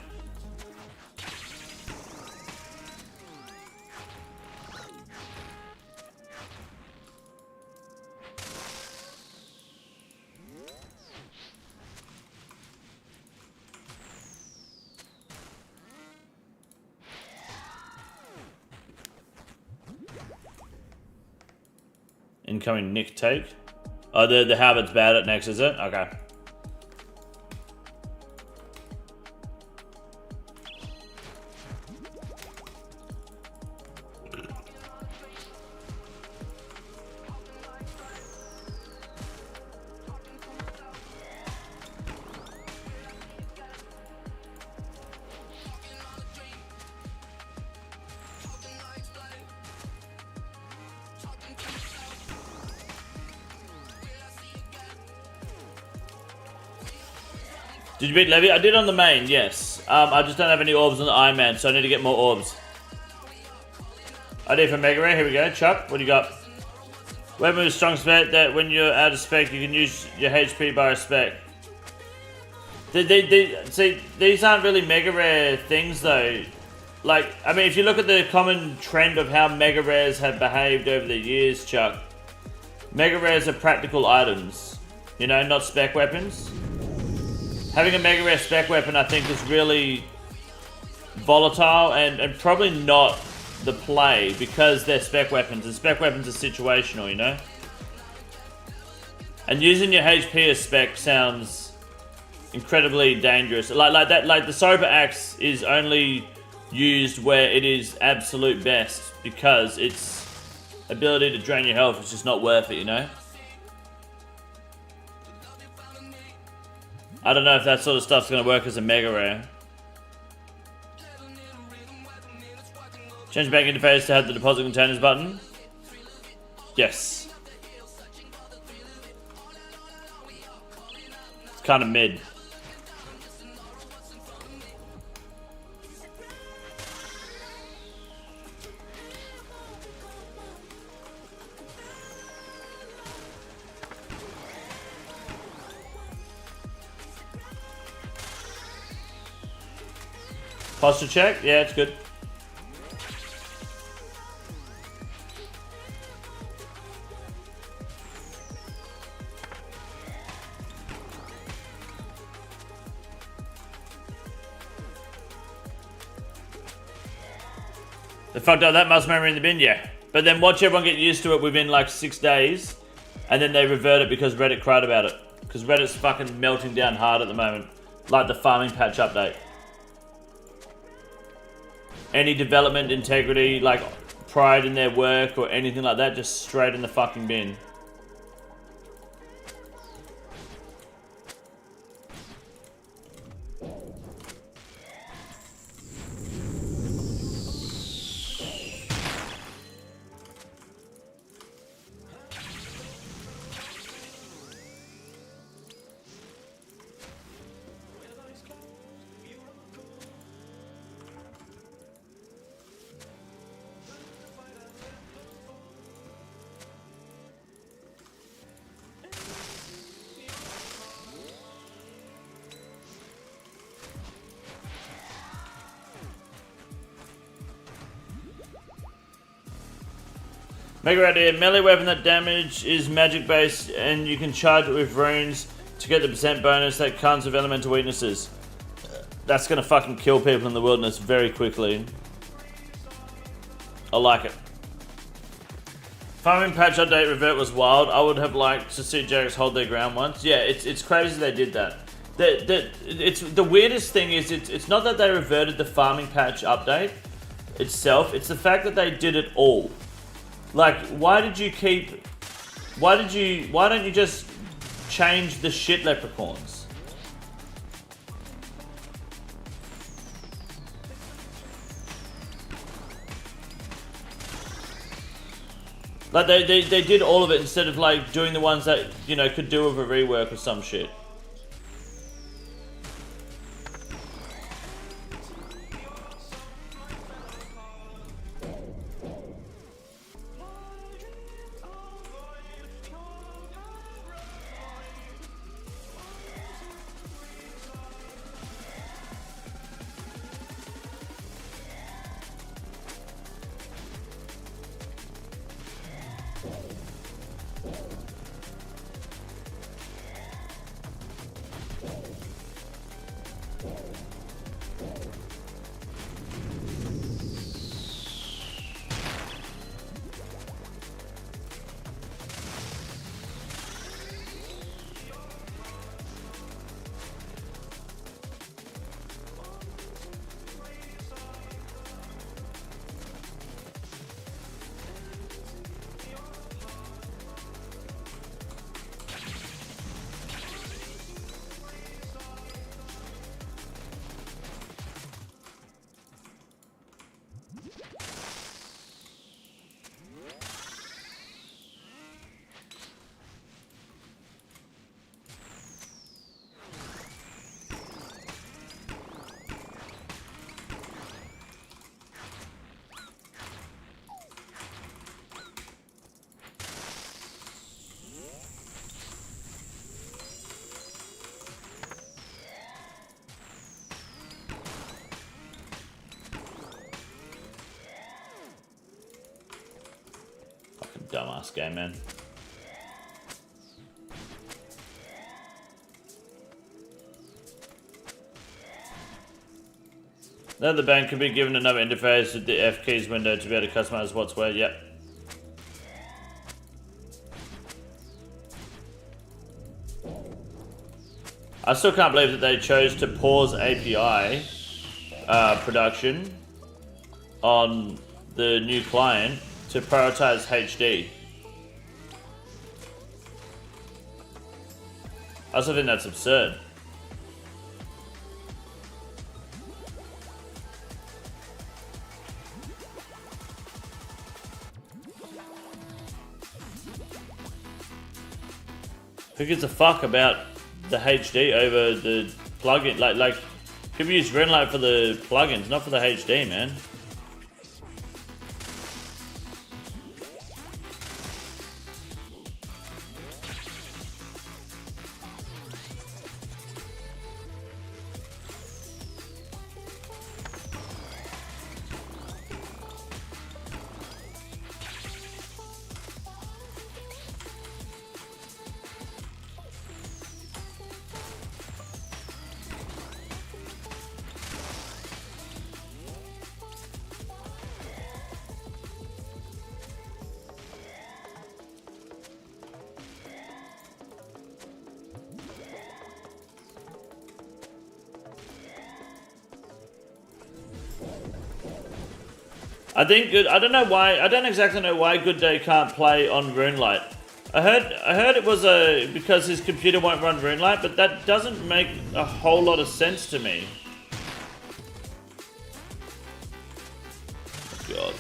Incoming Nick take. Oh, the habit's bad at next, is it? Okay. Did you beat Levy? I did on the main, yes. I just don't have any orbs on the Iron Man, so I need to get more orbs. Idea for Mega Ray, here we go. Chuck, what do you got? Weapon with strong spec that when you're out of spec, you can use your HP by a spec. See, these aren't really Mega Rare things though. Like, I mean, if you look at the common trend of how Mega Rares have behaved over the years, Chuck, Mega Rares are practical items, you know, not spec weapons. Having a Mega Rare spec weapon, I think, is really volatile and probably not the play because they're spec weapons, and spec weapons are situational, you know? And using your HP as spec sounds incredibly dangerous. Like the Sober Axe is only used where it is absolute best because its ability to drain your health is just not worth it, you know? I don't know if that sort of stuff's gonna work as a mega rare. Change bank interface to have the deposit containers button. Yes. It's kind of mid. Posture check? Yeah, it's good. They fucked up that muscle memory in the bin, yeah. But then watch everyone get used to it within like 6 days, and then they revert it because Reddit cried about it. Because Reddit's fucking melting down hard at the moment. Like the farming patch update. Any development integrity, like pride in their work or anything like that, just straight in the fucking bin. Mega idea, melee weapon that damage is magic based and you can charge it with runes to get the percent bonus that comes with elemental weaknesses. That's gonna fucking kill people in the wilderness very quickly. I like it. Farming patch update revert was wild. I would have liked to see JAGEX hold their ground once. Yeah, it's crazy they did that. It's the weirdest thing is it's not that they reverted the farming patch update itself, it's the fact that they did it all. Like, why don't you just change the shit leprechauns? Like, they did all of it instead of, like, doing the ones that, you know, could do with a rework or some shit. Dumbass game, man. Now the bank could be given another interface with the F keys window to be able to customize what's where. Yep. I still can't believe that they chose to pause API production on the new client to prioritize HD. I also think that's absurd. Who gives a fuck about the HD over the plugin? Like, people use Renlight for the plugins, not for the HD, man. I think I don't know why. I don't exactly know why Good Day can't play on Runelight. I heard it was because his computer won't run Runelight, but that doesn't make a whole lot of sense to me. Oh God.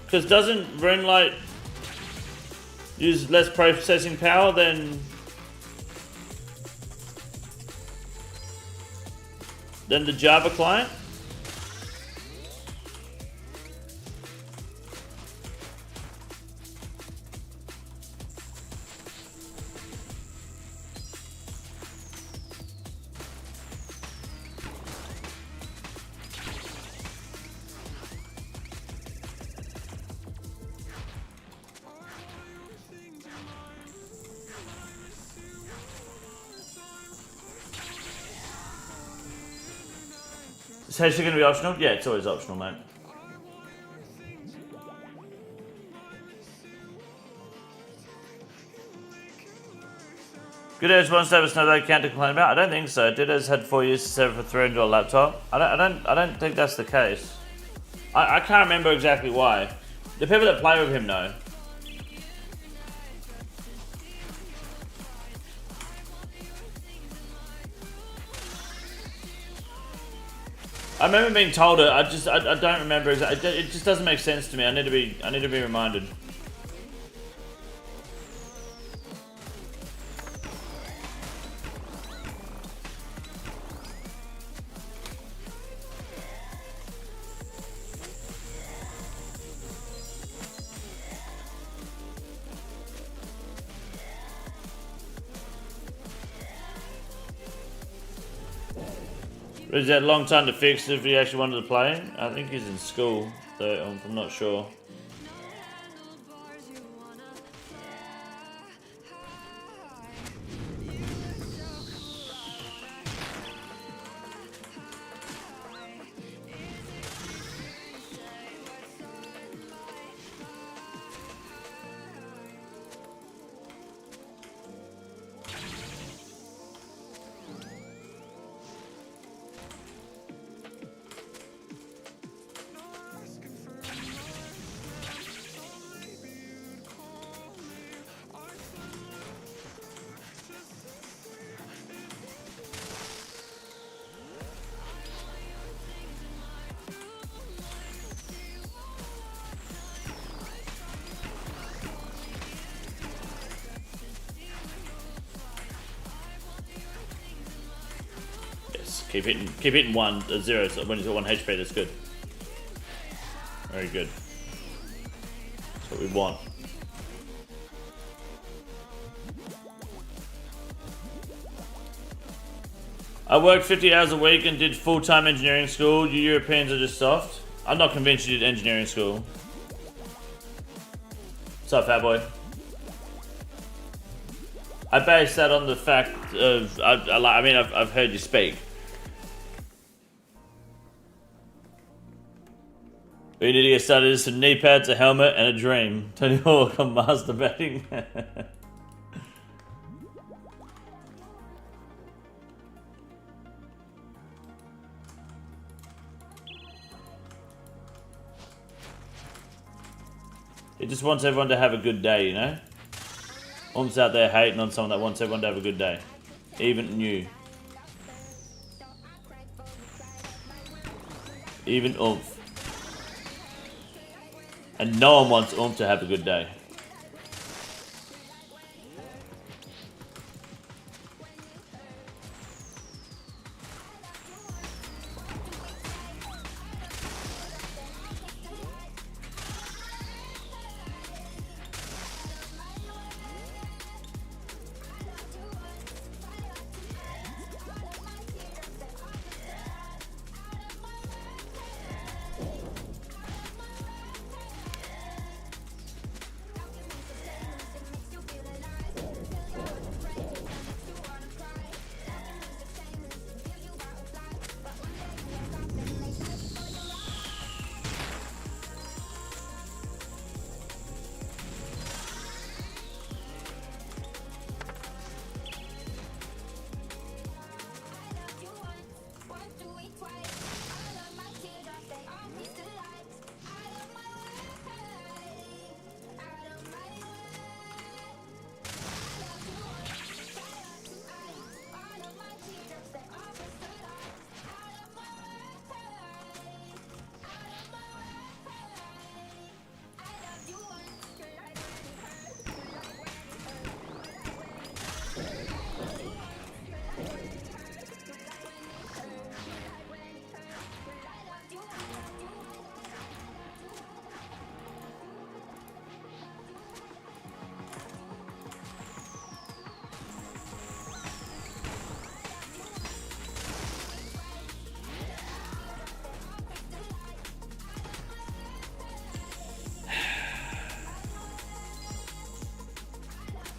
Because doesn't Runelight use less processing power than the Java client? Is HC going to be optional? Yeah, it's always optional, mate. Good Edge wants to have a Snowday account to complain about? I don't think so. Ditto's had 4 years to set it for 3 into a laptop. I don't think that's the case. I can't remember exactly why. The people that play with him know. I remember being told it. I don't remember exactly. It just doesn't make sense to me. I need to be reminded. Is that a long time to fix if he actually wanted to play? I think he's in school, though I'm not sure. Keep hitting 0 so when he's got 1 HP, that's good. Very good. That's what we want. I worked 50 hours a week and did full-time engineering school. You Europeans are just soft. I'm not convinced you did engineering school. What's up, fat boy? I base that on the fact of, I mean, I've heard you speak. We need to get started with some knee pads, a helmet, and a dream. Tony Hawk on masturbating. He just wants everyone to have a good day, you know? Om's out there hating on someone that wants everyone to have a good day. Even you. Even Oomph. And no one wants Oomph to have a good day.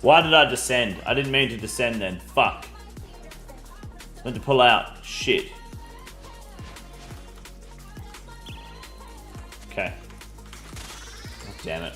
Why did I descend? I didn't mean to descend then. Fuck. I meant to pull out. Shit. Okay. God damn it.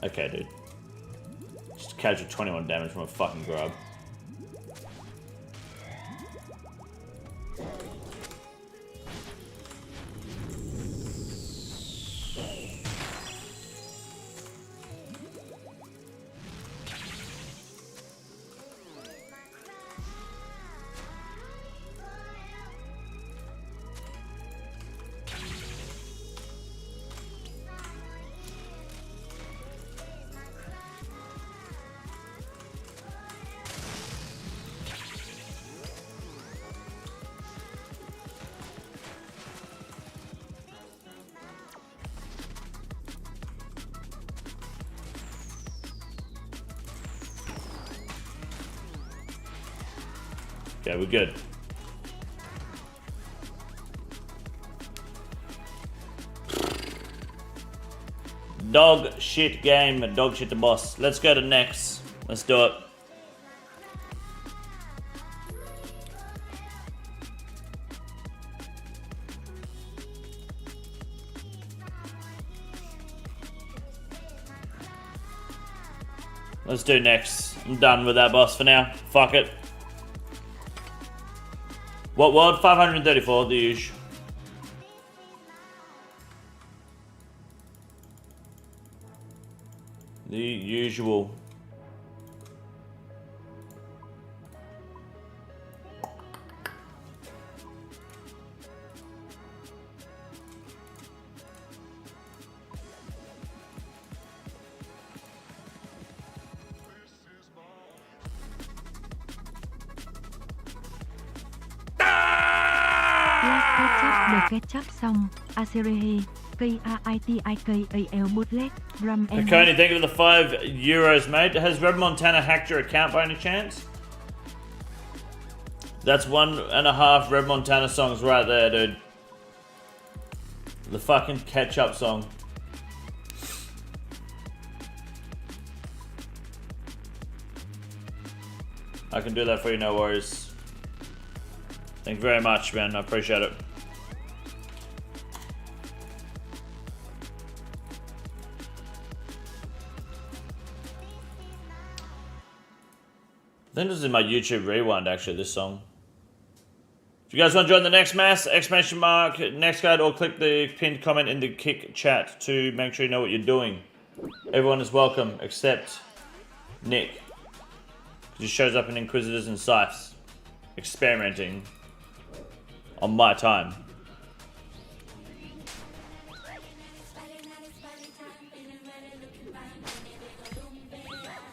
Okay, dude. Just casual 21 damage from a fucking grub. Okay, we're good. Dog shit game, dog shit the boss. Let's go to next. Let's do it. Let's do next. I'm done with that boss for now. Fuck it. What world? 534, the usual. The usual. Ketchup xong, Aserehe, KAITIKAL Bootleg. Ram and Piconi, thank you for the €5, mate. Has Red Montana hacked your account by any chance? That's 1.5 Red Montana songs right there, dude. The fucking catch-up song. I can do that for you, no worries. Thank you very much, man. I appreciate it. I think this is in my YouTube rewind, actually, this song. If you guys want to join the next mass, exclamation mark, next guide, or click the pinned comment in the Kick chat to make sure you know what you're doing. Everyone is welcome, except Nick. He shows up in Inquisitors and Scythes, experimenting on my time.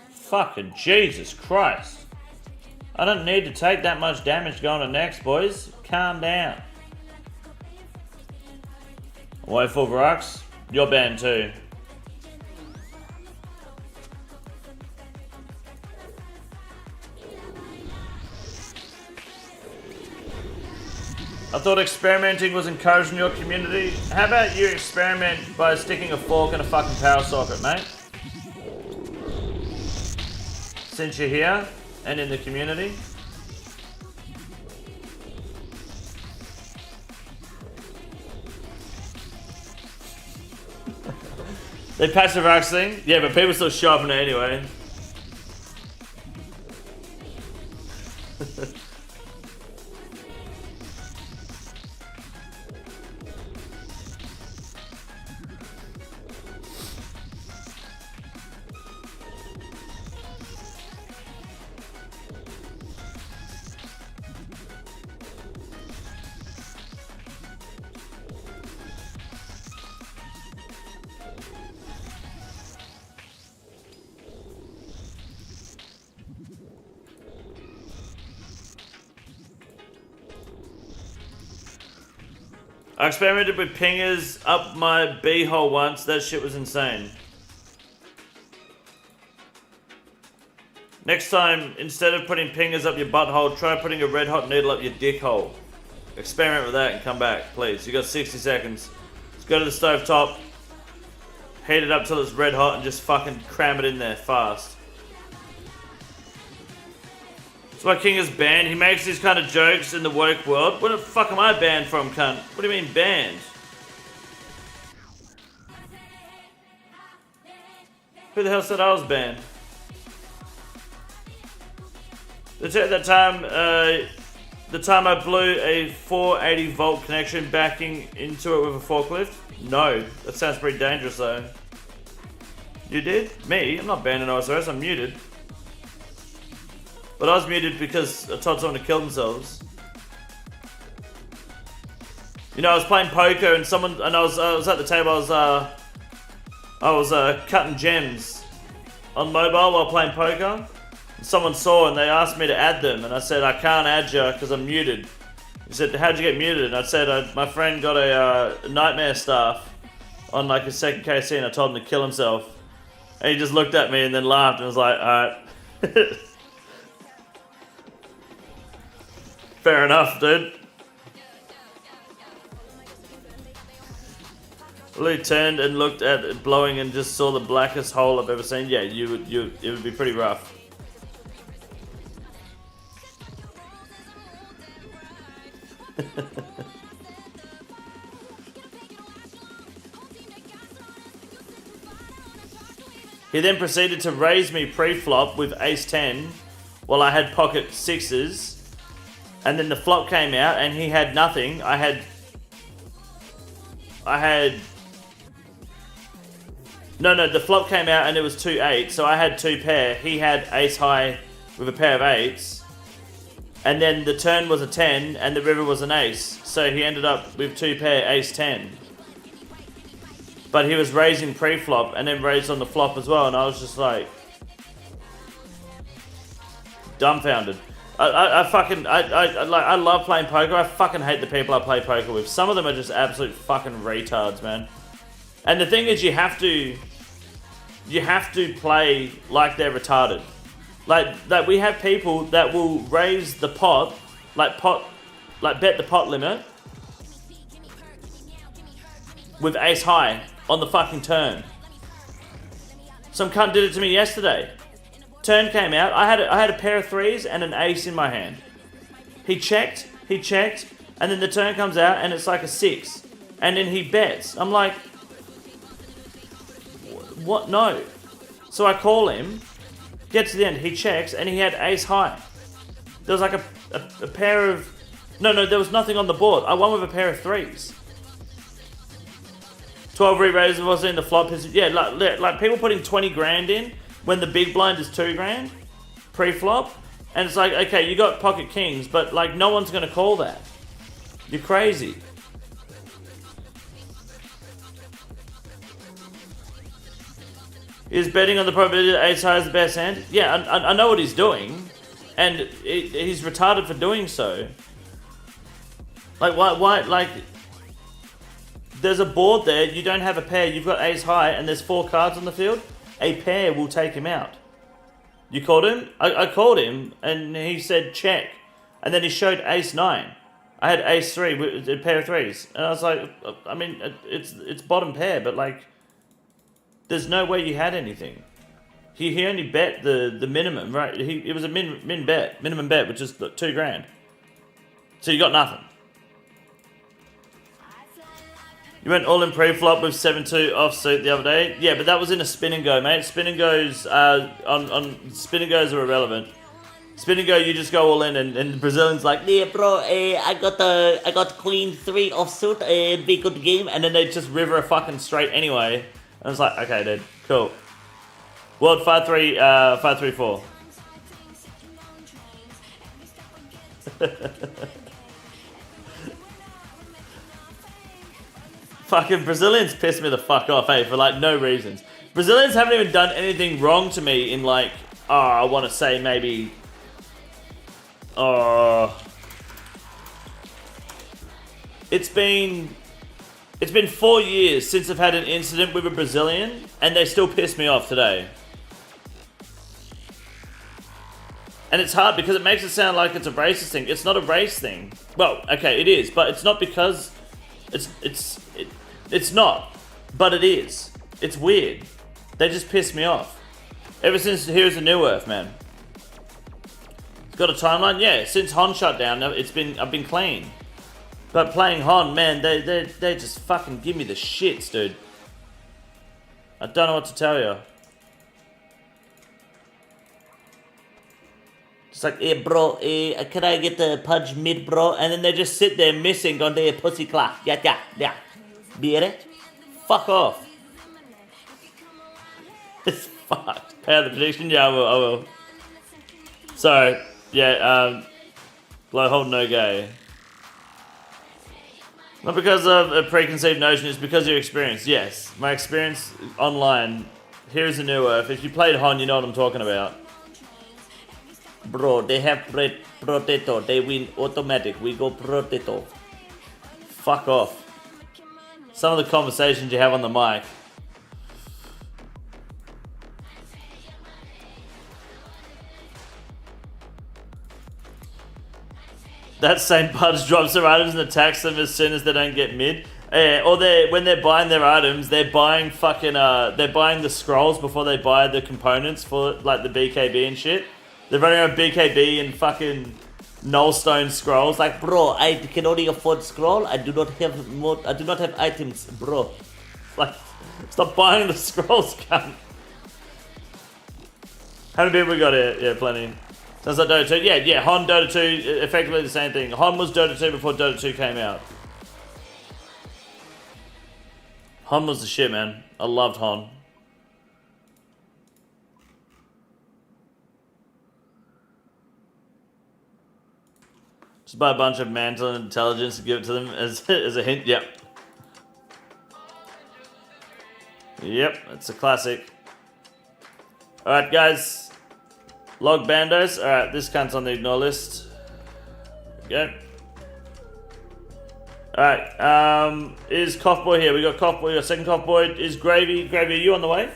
Fucking Jesus Christ. I don't need to take that much damage going to next, boys. Calm down. Wait for Varux. You're banned too. I thought experimenting was encouraged in your community. How about you experiment by sticking a fork in a fucking power socket, mate? Since you're here and in the community. They passive thing? Yeah, but people still shopping it anyway. I experimented with pingers up my b-hole once. That shit was insane. Next time, instead of putting pingers up your butthole, try putting a red hot needle up your dick hole. Experiment with that and come back, please. You got 60 seconds. Let's go to the stove top. Heat it up till it's red hot and just fucking cram it in there fast. That's why King is banned. He makes these kind of jokes in the woke world. Where the fuck am I banned from, cunt? What do you mean banned? Who the hell said I was banned? The time I blew a 480 volt connection backing into it with a forklift? No, that sounds pretty dangerous though. You did? Me? I'm not banned in OSRS, I'm muted. But I was muted because I told someone to kill themselves. You know, I was playing poker and I was at the table. I was cutting gems on mobile while playing poker. And someone saw and they asked me to add them, and I said I can't add you because I'm muted. He said, "How'd you get muted?" And I said my friend got a nightmare staff on like a second KC, and I told him to kill himself. And he just looked at me and then laughed and was like, "Alright." Fair enough, dude. Lou turned and looked at it blowing and just saw the blackest hole I've ever seen. Yeah, it would be pretty rough. He then proceeded to raise me pre-flop with ace 10 while I had pocket sixes. And then the flop came out and he had nothing. I had No, the flop came out and it was 2-8, so I had 2 pair. He had ace high with a pair of 8s. And then the turn was a 10 and the river was an ace. So he ended up with 2 pair ace 10. But he was raising pre-flop and then raised on the flop as well, and I was just like dumbfounded. I love playing poker. I fucking hate the people I play poker with. Some of them are just absolute fucking retards, man. And the thing is, you have to you have to play like they're retarded. Like we have people that will raise the pot, like bet the pot limit with ace high on the fucking turn. Some cunt did it to me yesterday. Turn came out, I had a pair of threes and an ace in my hand. He checked, and then the turn comes out and it's like a 6. And then he bets. I'm like, what? No. So I call him, get to the end, he checks, and he had ace high. There was like a pair of... No, there was nothing on the board. I won with a pair of threes. 12 re-raises was in the flop. Yeah, like people putting 20 grand in when the big blind is 2 grand pre-flop. And it's like, okay, you got pocket kings, but like no one's going to call that. You're crazy. Is betting on the probability that ace high is the best hand? Yeah, I know what he's doing, and he's retarded for doing so. Like, why, like, there's a board there, you don't have a pair, you've got ace high, and there's 4 cards on the field, a pair will take him out. You called him? I called him, and he said check, and then he showed ace 9. I had ace 3, with a pair of threes, and I was like, I mean, it's bottom pair, but like, there's no way you had anything. He only bet the minimum, right? It was a minimum bet, which is 2 grand. So you got nothing. You went all in pre-flop with 7-2 offsuit the other day. Yeah, but that was in a spin and go, mate. Spin and goes on spin and goes are irrelevant. Spin and go, you just go all in, and the Brazilians like, yeah, bro, I got queen 3 offsuit, be good game, and then they just river a fucking straight anyway. And I was like, okay, dude, cool. World 5-3, 5-3-4. Fucking Brazilians piss me the fuck off, hey, for like no reasons. Brazilians haven't even done anything wrong to me in like, I want to say maybe, it's been 4 years since I've had an incident with a Brazilian, and they still piss me off today. And it's hard because it makes it sound like it's a racist thing. It's not a race thing. Well, okay, it is, but it's not because it's not, but it is. It's weird. They just piss me off. Ever since Here's a New Earth, man. It's got a timeline, yeah. Since Hon shut down, I've been clean. But playing Hon, man, they just fucking give me the shits, dude. I don't know what to tell you. It's like, hey bro, can I get the punch mid, bro? And then they just sit there missing on their pussy clock. Yeah. Be it? Fuck off. It's fucked. Pay out the prediction? Yeah, I will. So, yeah, low hold, no gay. Not because of a preconceived notion, it's because of your experience. Yes, my experience online. Here's a New Earth. If you played Hon, you know what I'm talking about. Bro, they have Proteto. They win automatic. We go Proteto. Fuck off. Some of the conversations you have on the mic. That same Budge drops their items and attacks them as soon as they don't get mid. Or when they're buying their items, they're buying they're buying the scrolls before they buy the components for like the BKB and shit. They're running around BKB and fucking nullstone scrolls. Like, bro, I can only afford scroll. I do not have items, bro. Like, stop buying the scrolls, cunt. How many people we got here? Yeah, plenty. Sounds like Dota 2. Yeah, Hon, Dota 2, effectively the same thing. Hon was Dota 2 before Dota 2 came out. Hon was the shit, man. I loved Hon. Just buy a bunch of mantle and intelligence and give it to them as a hint. Yep. Yep, it's a classic. Alright, guys. Log bandos. Alright, this cunt's on the ignore list. There we go. Alright, is Cough Boy here? We got Cough Boy, your second Cough Boy. Is Gravy. Gravy, are you on the way?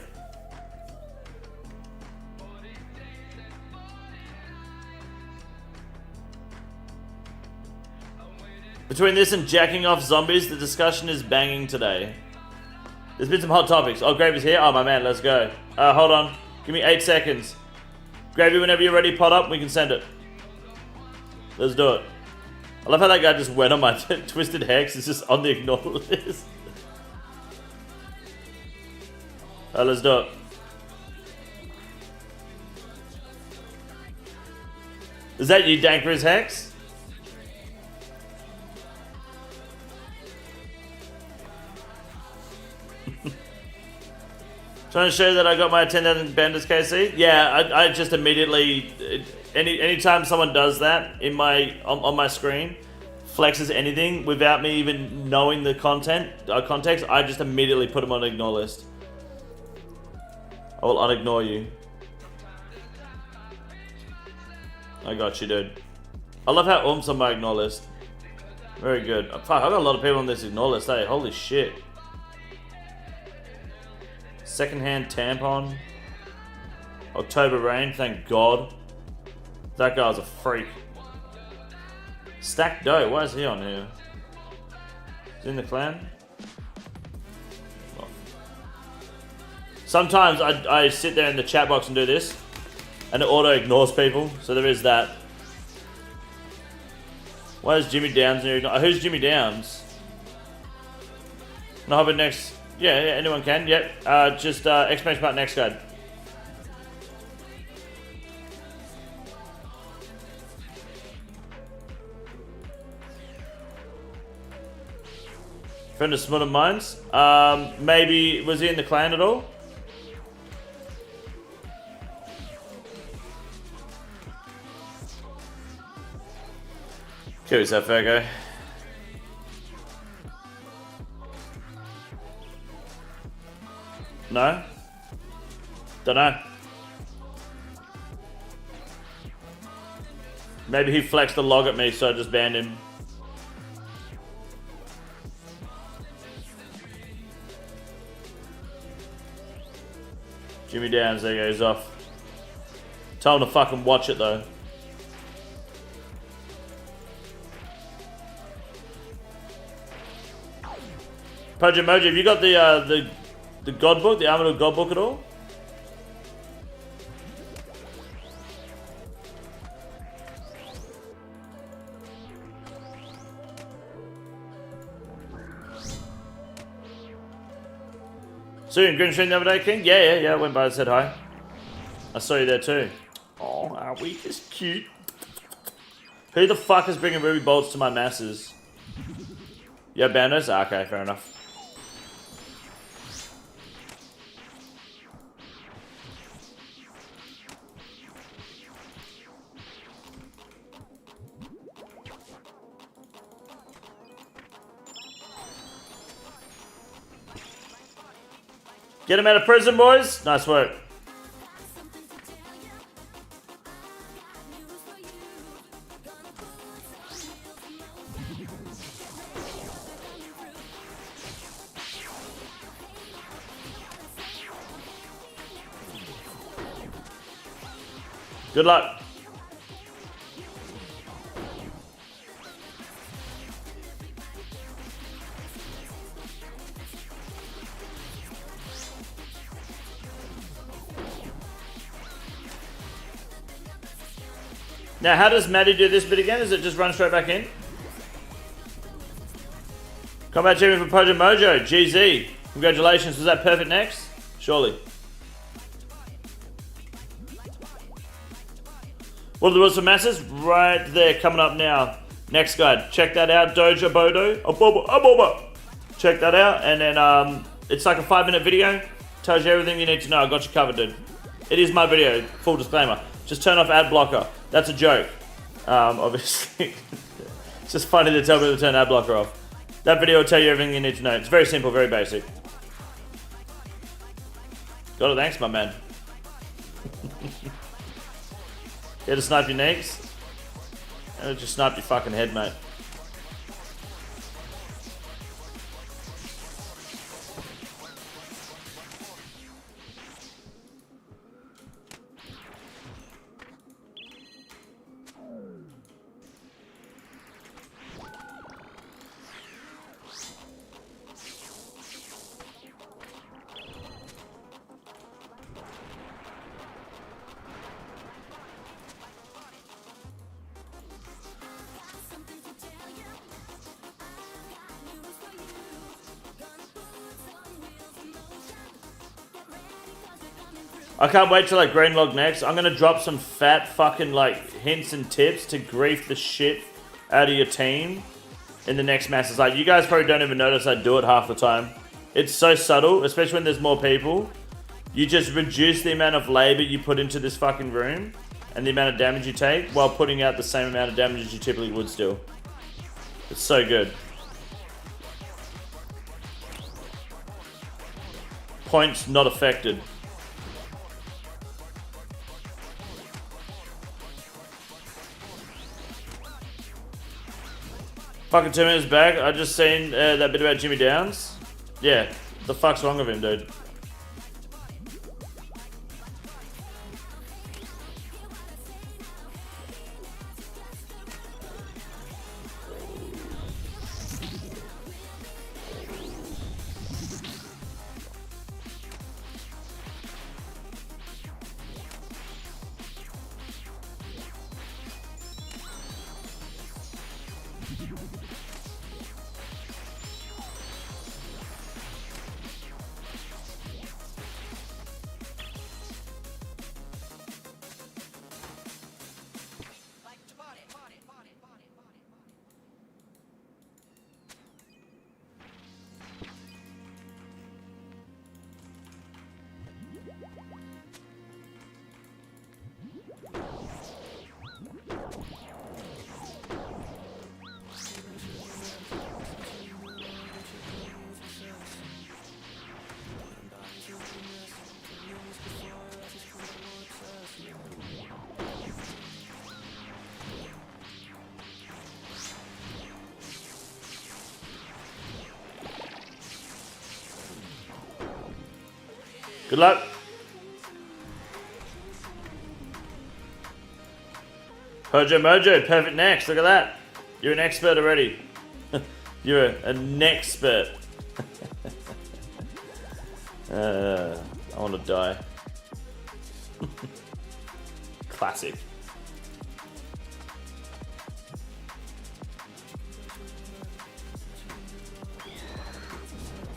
Between this and jacking off zombies, the discussion is banging today. There's been some hot topics. Oh, Gravy's here. Oh, my man, let's go. Hold on. Give me 8 seconds. Gravy, whenever you're ready, pot up, we can send it. Let's do it. I love how that guy just went on my twisted hex. It's just on the ignore list. Alright, let's do it. Is that you, Dankers Hex? Trying to show that I got my 10,000 Banders KC? Yeah, I just immediately... Anytime someone does that in my on my screen, flexes anything without me even knowing the context, I just immediately put them on the ignore list. I will unignore you. I got you, dude. I love how Oomp's on my ignore list. Very good. Fuck, I got a lot of people on this ignore list, hey. Holy shit. Secondhand tampon. October rain, thank God. That guy's a freak. Stack Dough, why is he on here? Is he in the clan? Oh. Sometimes I sit there in the chat box and do this, and it auto ignores people, so there is that. Why is Jimmy Downs here? Who's Jimmy Downs? Can I hop in next? Yeah, anyone can. Yep. Just exclamation mark next guide. Friend of Smut of Mines. Maybe was he in the clan at all? Kill yourself, Virgo. No? Dunno. Maybe he flexed the log at me, so I just banned him. Jimmy Downs, there he goes off. Tell him to fucking watch it though. Project Mojo, have you got the God book, the Armored God book at all? Soon, Green Stream the other day, King? Yeah, I went by and said hi. I saw you there too. Oh, our week is cute. Who the fuck is bringing ruby bolts to my masses? Yeah, Bandos? Ah, okay, fair enough. Get him out of prison, boys. Nice work. Good luck. Now, how does Maddie do this bit again? Does it just run straight back in? Combat champion for Project Mojo, GZ. Congratulations. Was that perfect next? Surely. What are the rules for masses? Right there, coming up now. Next guide. Check that out. Doja Bodo. Aboba. Check that out. And then it's like a 5-minute video. Tells you everything you need to know. I got you covered, dude. It is my video. Full disclaimer. Just turn off ad blocker. That's a joke. Obviously. It's just funny to tell me to turn ad blocker off. That video will tell you everything you need to know. It's very simple, very basic. Got it, thanks, my man. Here to snipe your necks? I'll just snipe your fucking head, mate. I can't wait till I greenlog next. I'm gonna drop some fat fucking like hints and tips to grief the shit out of your team in the next matches. Like, you guys probably don't even notice I do it half the time. It's so subtle, especially when there's more people. You just reduce the amount of labor you put into this fucking room and the amount of damage you take while putting out the same amount of damage as you typically would still. It's so good. Points not affected. Fucking 2 minutes back, I just seen that bit about Jimmy Downs. Yeah, the fuck's wrong with him, dude? Good luck. Hojo Mojo, perfect next. Look at that. You're an expert already. You're an expert. I want to die. Classic.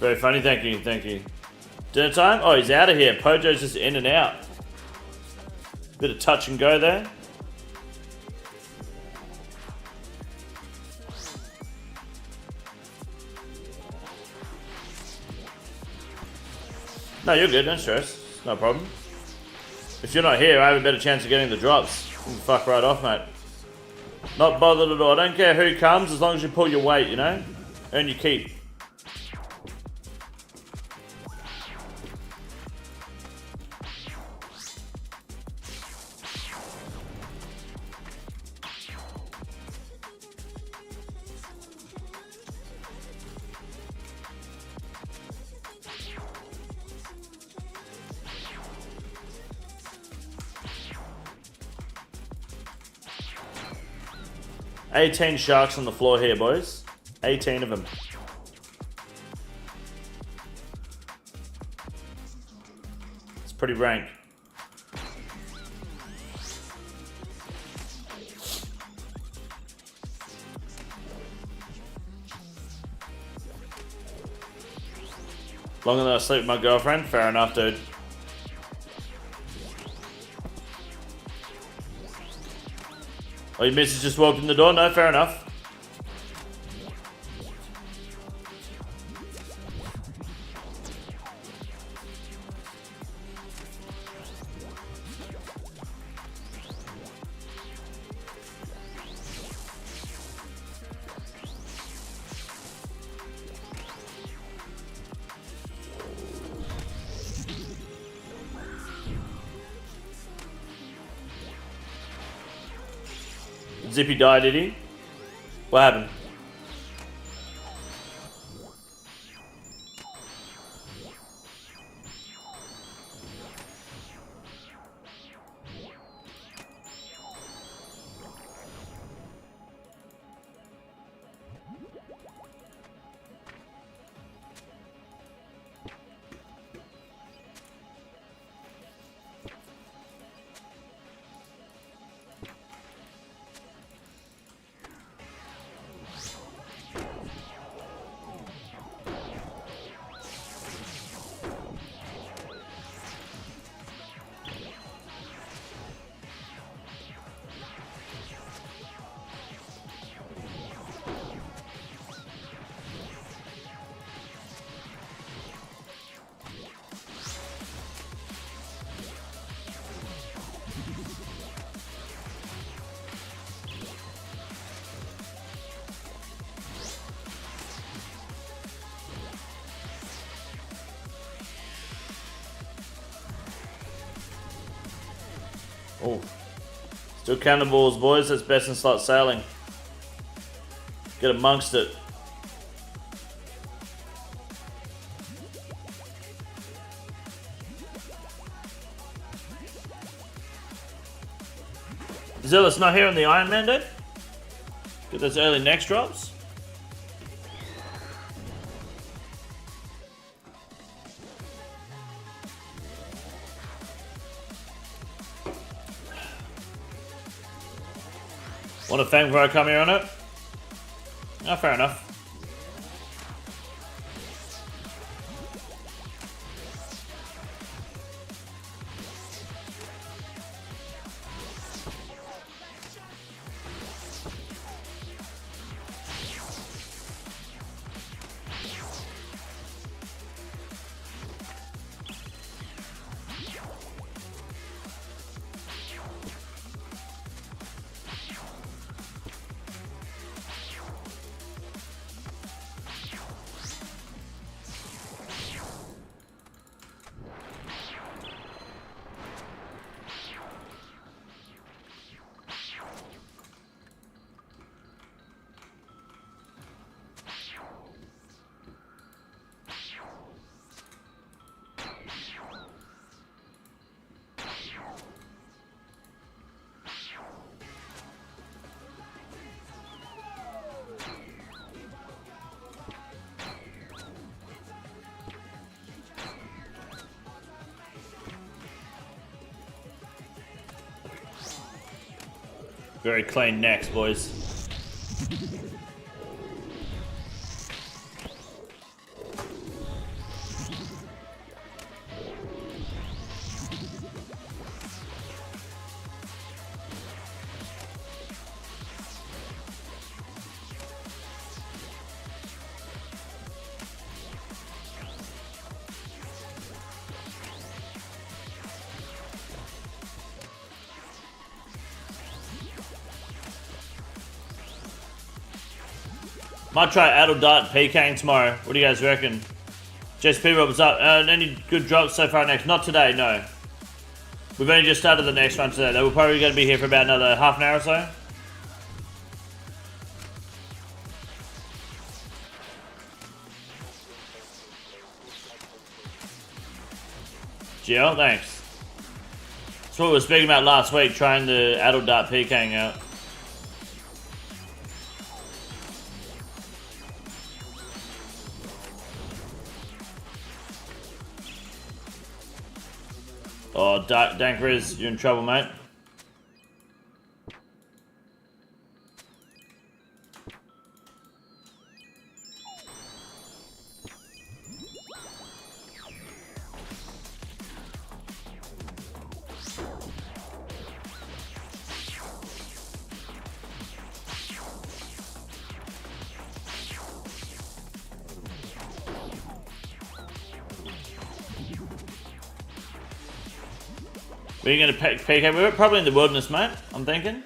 Very funny, thank you, thank you. Dinner time? Oh, he's out of here. Pojo's just in and out. Bit of touch and go there. No, you're good, don't stress. No problem. If you're not here, I have a better chance of getting the drops. You can fuck right off, mate. Not bothered at all. I don't care who comes, as long as you pull your weight, you know? Earn your keep. $18 sharks on the floor here, boys. 18 of them. It's pretty rank. Longer than I sleep with my girlfriend? Fair enough, dude. Oh, your missus just walked in the door? No, fair enough. Zippy died, did he? What happened? Oh. Still cannonballs, boys. That's best in slot sailing. Get amongst it. Zealous not here on the Iron Man, dude. Get those early next drops. Want a fang before I come here on it? Oh, fair enough. Very clean necks, boys. Might try Adult Dart PKing tomorrow. What do you guys reckon? JSP, what's up? Any good drops so far next? Not today, no. We've only just started the next one today. We're probably going to be here for about another half an hour or so. Gio, thanks. That's what we were speaking about last week, trying the Adult Dart PKing out. Oh, Dankriz, you're in trouble, mate. We're going to PK. We're probably in the wilderness, mate. I'm thinking.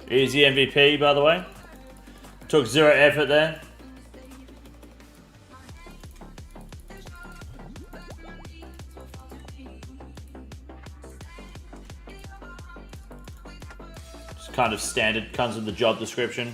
Easy MVP, by the way. Took zero effort there. Kind of standard, comes with the job description.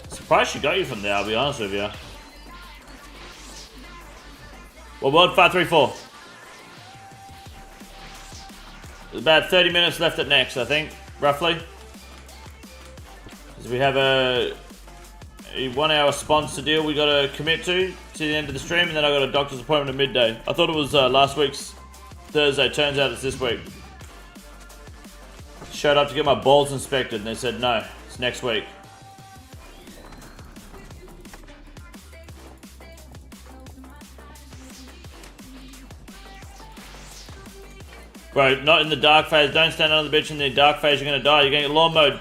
Surprised she got you from there, I'll be honest with you. Well, World 534. There's about 30 minutes left at next, I think, roughly. Because we have a 1 hour sponsor deal we got to commit to the end of the stream, and then I got a doctor's appointment at midday. I thought it was last week's Thursday, turns out it's this week. showed up to get my balls inspected and they said no, it's next week. Bro, not in the dark phase. Don't stand on the bitch in the dark phase. You're gonna die. You're gonna get lawn mowed.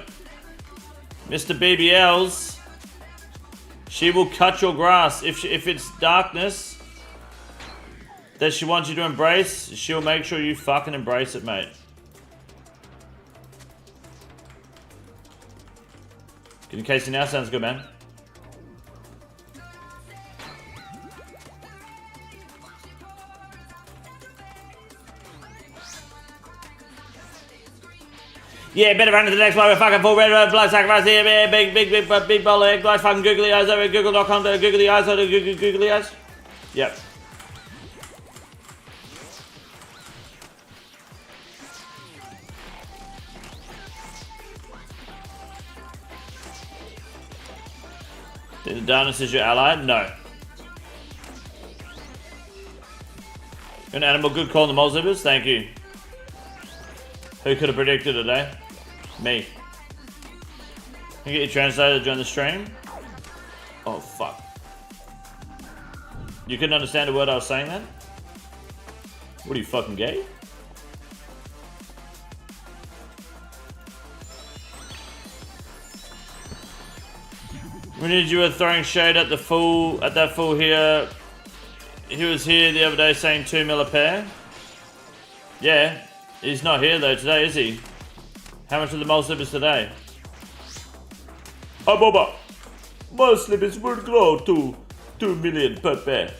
Mr. BBLs. She will cut your grass. If it's darkness that she wants you to embrace, she'll make sure you fucking embrace it, mate. Getting Casey now sounds good, man. Yeah, better run to the next one. We're fucking full red blood sacrifice here. Big bowl of egg whites. Fucking googly eyes over google.com. Googly eyes over googly eyes. Yep. The darkness is your ally? No. An animal good call on the Mousepad. Thank you. Who could have predicted it, eh? Me. Can you get your translator to join the stream? Oh, fuck. You couldn't understand a word I was saying then? What are you, fucking gay? We need you were throwing shade at the fool, that fool here. He was here the other day saying 2 mil a pair. Yeah. He's not here though today, is he? How much are the mole slippers today? Oh, Boba! Mole slippers will grow to 2 million per pair.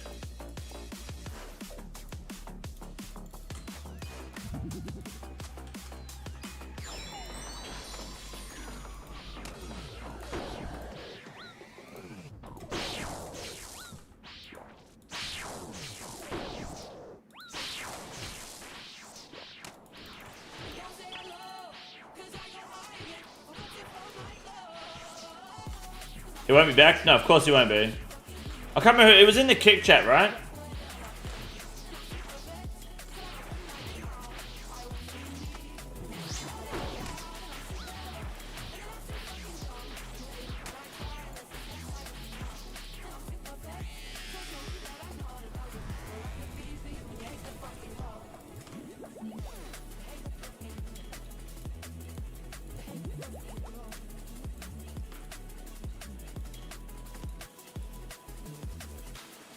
He won't be back? No, of course he won't be. I can't remember who, it was in the kick chat, right?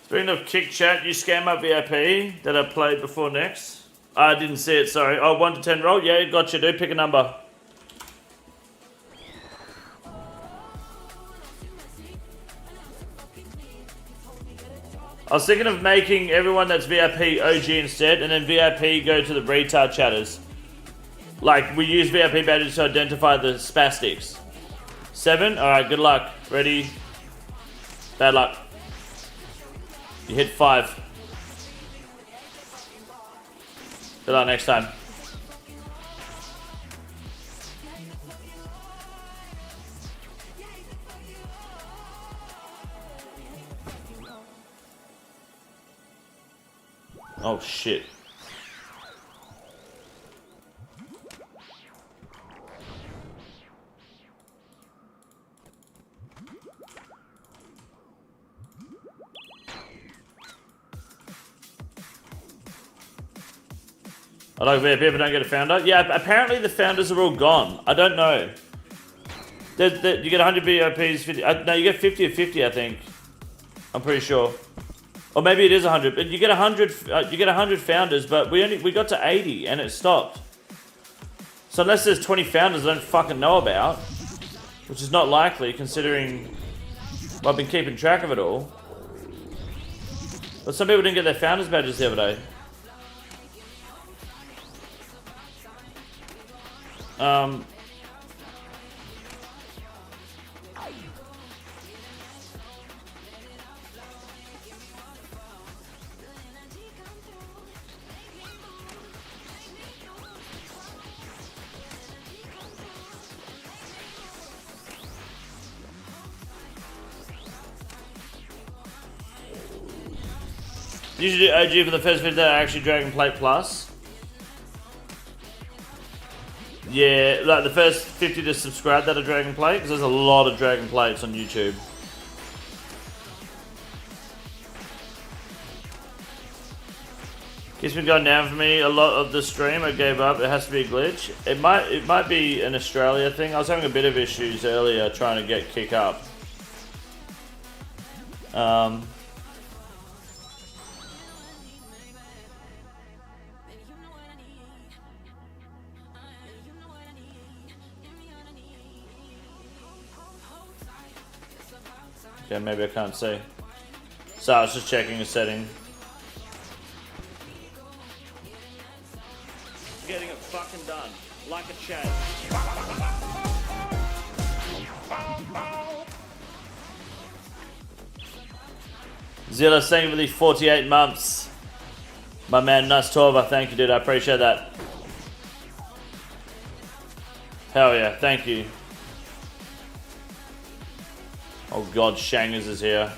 Speaking of kick chat, you scam my VIP that I played before next. I didn't see it, sorry. Oh, 1 to 10 roll? Yeah, gotcha, dude. Pick a number. I was thinking of making everyone that's VIP OG instead, and then VIP go to the retard chatters. Like, we use VIP badges to identify the spastics. 7? Alright, good luck. Ready? Bad luck. You hit 5. Good luck next time. Oh shit. I like VIP but don't get a founder. Yeah, apparently the founders are all gone. I don't know. You get 100 VIPs, 50. No, you get 50 or 50, I think. I'm pretty sure. Or maybe it is 100. But you get 100. You get 100 founders, but we got to 80 and it stopped. So unless there's 20 founders I don't fucking know about, which is not likely considering I've been keeping track of it all. But some people didn't get their founders badges the other day. Usually do OG for the first video that I actually Dragon Plate Plus. Yeah, like the first 50 to subscribe that are Dragon Plate, because there's a lot of Dragon Plates on YouTube. Keeps been going down for me a lot of the stream. I gave up. It has to be a glitch. It might be an Australia thing. I was having a bit of issues earlier trying to get kick up. Okay, maybe I can't see. So I was just checking a setting. Getting it fucking done. Like a chat. Zilla, thank you for the 48 months. My man, Nice Torva, thank you, dude. I appreciate that. Hell yeah, thank you. Oh god, Shangers is here.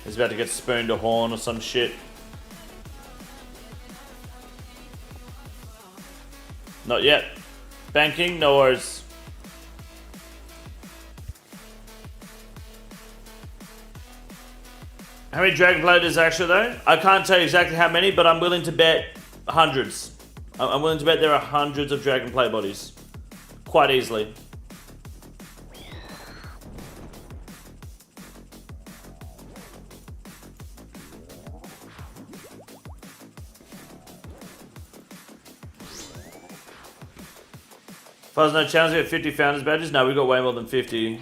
He's about to get spooned a horn or some shit. Not yet. Banking, no worries. How many Dragon Plate is actually though? I can't tell you exactly how many, but I'm willing to bet hundreds. I'm willing to bet there are hundreds of Dragon Plate bodies. Quite easily. If there's no challenge, we got 50 founders badges. No, we got way more than 50.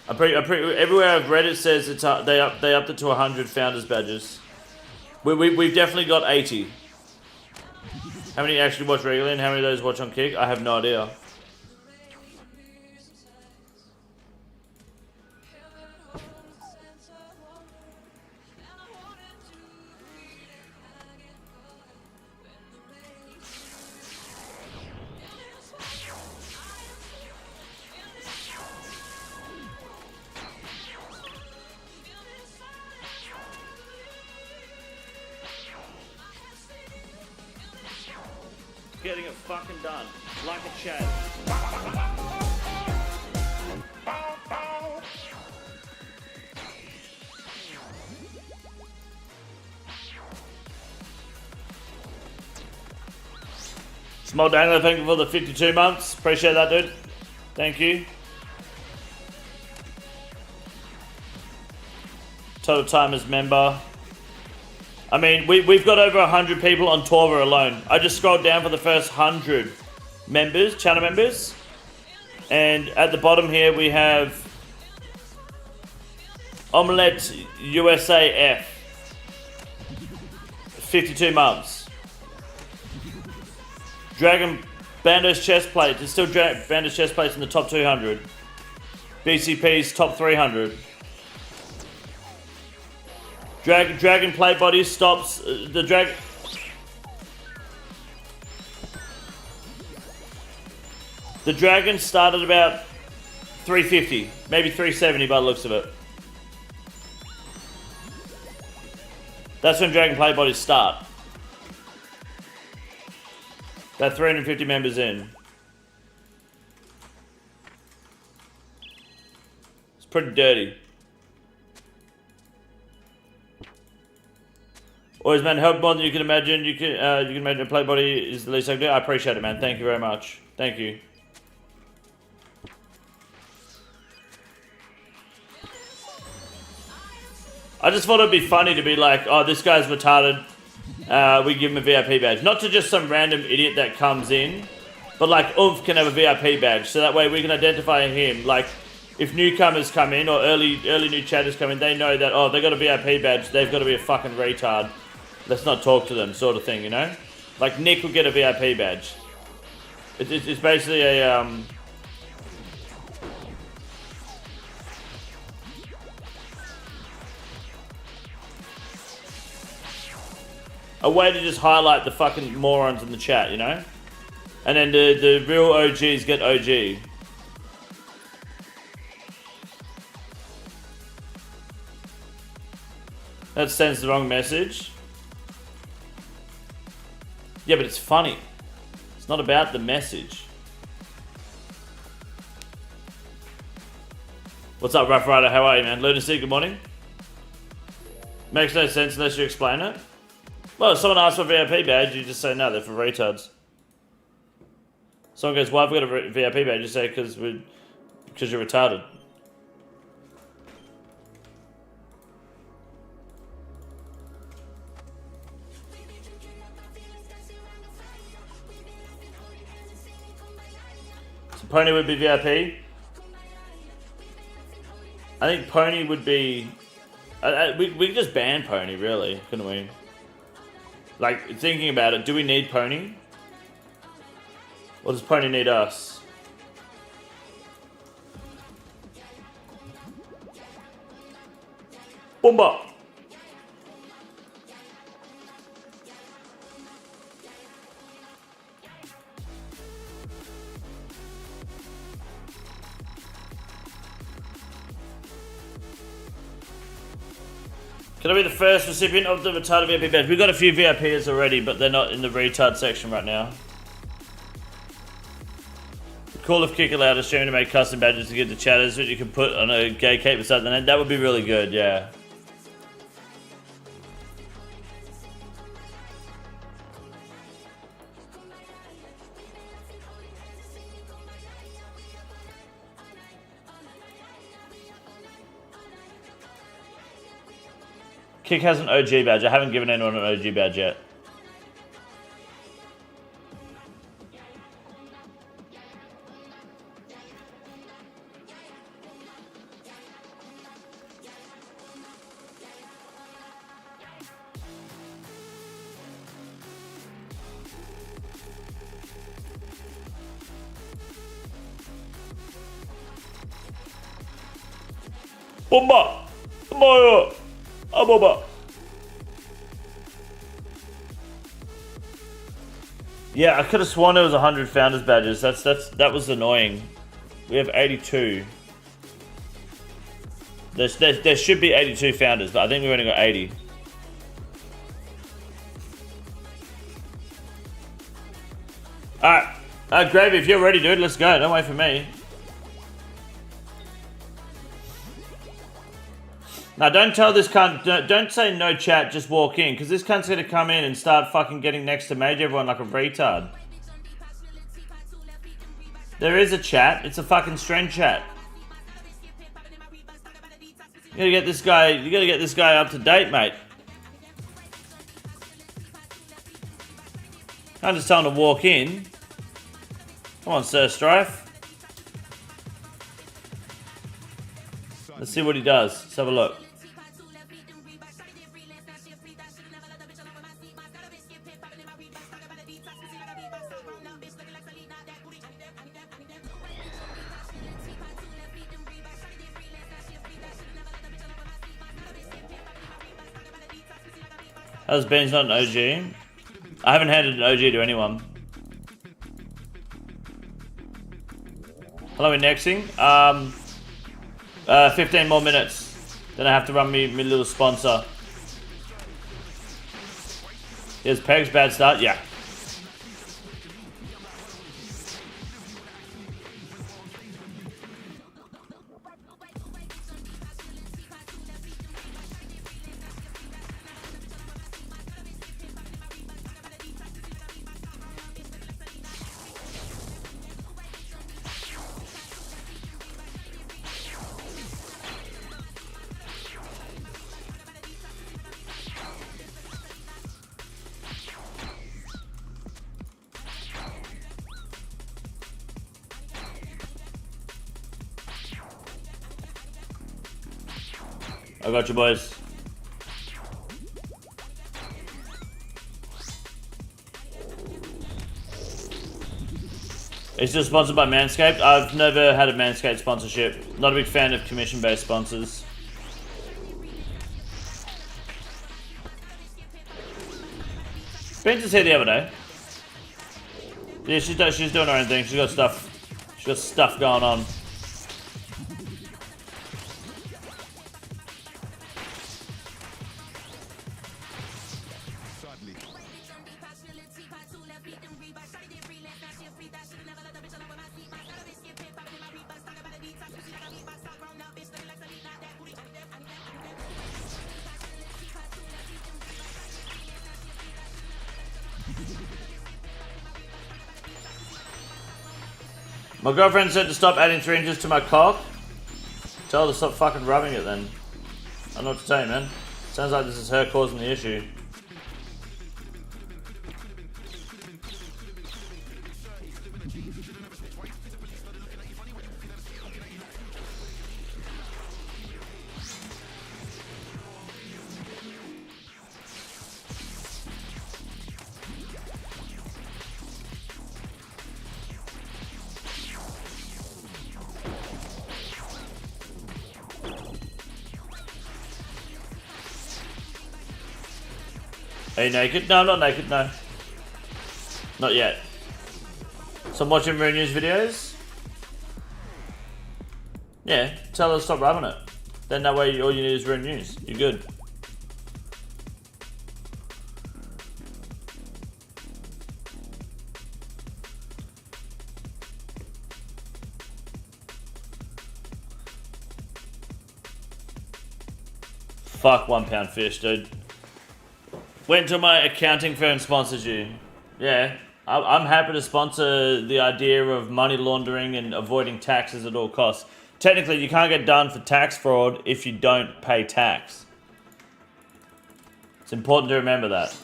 I'm pretty. Everywhere I've read it says it's they upped it to 100 founders badges. We've definitely got 80. How many actually watch regularly, and how many of those watch on Kick? I have no idea. Getting it fucking done. Like a chat. Small Dangler, thank you for the 52 months. Appreciate that, dude. Thank you. Total Timers member. I mean, we've got over 100 people on Torva alone. I just scrolled down for the first 100 members, channel members. And at the bottom here we have Omelette USA F. 52 months. Dragon Bando's chest plate. There's still Bando's chest plates in the top 200. BCP's top 300. Dragon plate body stops the drag. The Dragon started about 350, maybe 370 by the looks of it. That's when Dragon plate bodies start. About 350 members in. It's pretty dirty. Always, man, help more than you can imagine. You can imagine a plate body is the least I can do. I appreciate it, man. Thank you very much. Thank you. I just thought it'd be funny to be like, oh, this guy's retarded. We give him a VIP badge. Not to just some random idiot that comes in, but like Oomph can have a VIP badge. So that way we can identify him. Like, if newcomers come in or early new chatters come in, they know that, oh, they got a VIP badge. They've got to be a fucking retard. Let's not talk to them, sort of thing, you know? Like, Nick will get a VIP badge. It's basically a, a way to just highlight the fucking morons in the chat, you know? And then the real OGs get OG. That sends the wrong message. Yeah, but it's funny. It's It's not about the message. What's up, Rough Rider? How are you, man? Lunacy, good morning. Makes no sense unless you explain it. Well, if someone asks for a VIP badge, you just say no, they're for retards. Someone goes, why have we got a VIP badge? You say, because you're retarded. So Pony would be VIP. I think Pony would be... we could just ban Pony, really, couldn't we? Like, thinking about it, do we need Pony? Or does Pony need us? Boomba! Can I be the first recipient of the retarded VIP badge? We've got a few VIPs already, but they're not in the retard section right now. Cool if Kick allowed a stream to make custom badges to give the chatters that you can put on a gay cape beside the name. That would be really good, yeah. Kick has an OG badge. I haven't given anyone an OG badge yet. Bomba! Bomba! Bomba! Yeah, I could have sworn there was 100 founders badges. That was annoying. We have 82. There should be 82 founders, but I think we've only got 80. Alright, Gravy, if you're ready, dude, let's go. Don't wait for me. Now, don't tell this cunt, don't say no chat, just walk in, because this cunt's going to come in and start fucking getting next to Mage everyone like a retard. There is a chat, it's a fucking stream chat. You gotta get this guy up to date, mate. Can't just tell him to walk in. Come on, Sir Strife. Let's see what he does. Let's have a look. How's Ben's not an OG? I haven't handed an OG to anyone. Hello, indexing. 15 more minutes. Then I have to run me little sponsor. Here's Peg's bad start. Yeah. I got you, boys. It's still sponsored by Manscaped. I've never had a Manscaped sponsorship. Not a big fan of commission-based sponsors. Beans is here the other day. Yeah, she's doing her own thing. She's got stuff going on. My girlfriend said to stop adding 3 inches to my cock. Tell her to stop fucking rubbing it then. I don't know what to tell you, man. Sounds like this is her causing the issue. Are you naked? No, I'm not naked, no. Not yet. So I'm watching real news videos? Yeah, tell her to stop rubbing it. Then that way all you need is real news. You're good. Fuck £1 fish, dude. Wait until my accounting firm sponsors you. Yeah, I'm happy to sponsor the idea of money laundering and avoiding taxes at all costs. Technically, you can't get done for tax fraud if you don't pay tax. It's important to remember that.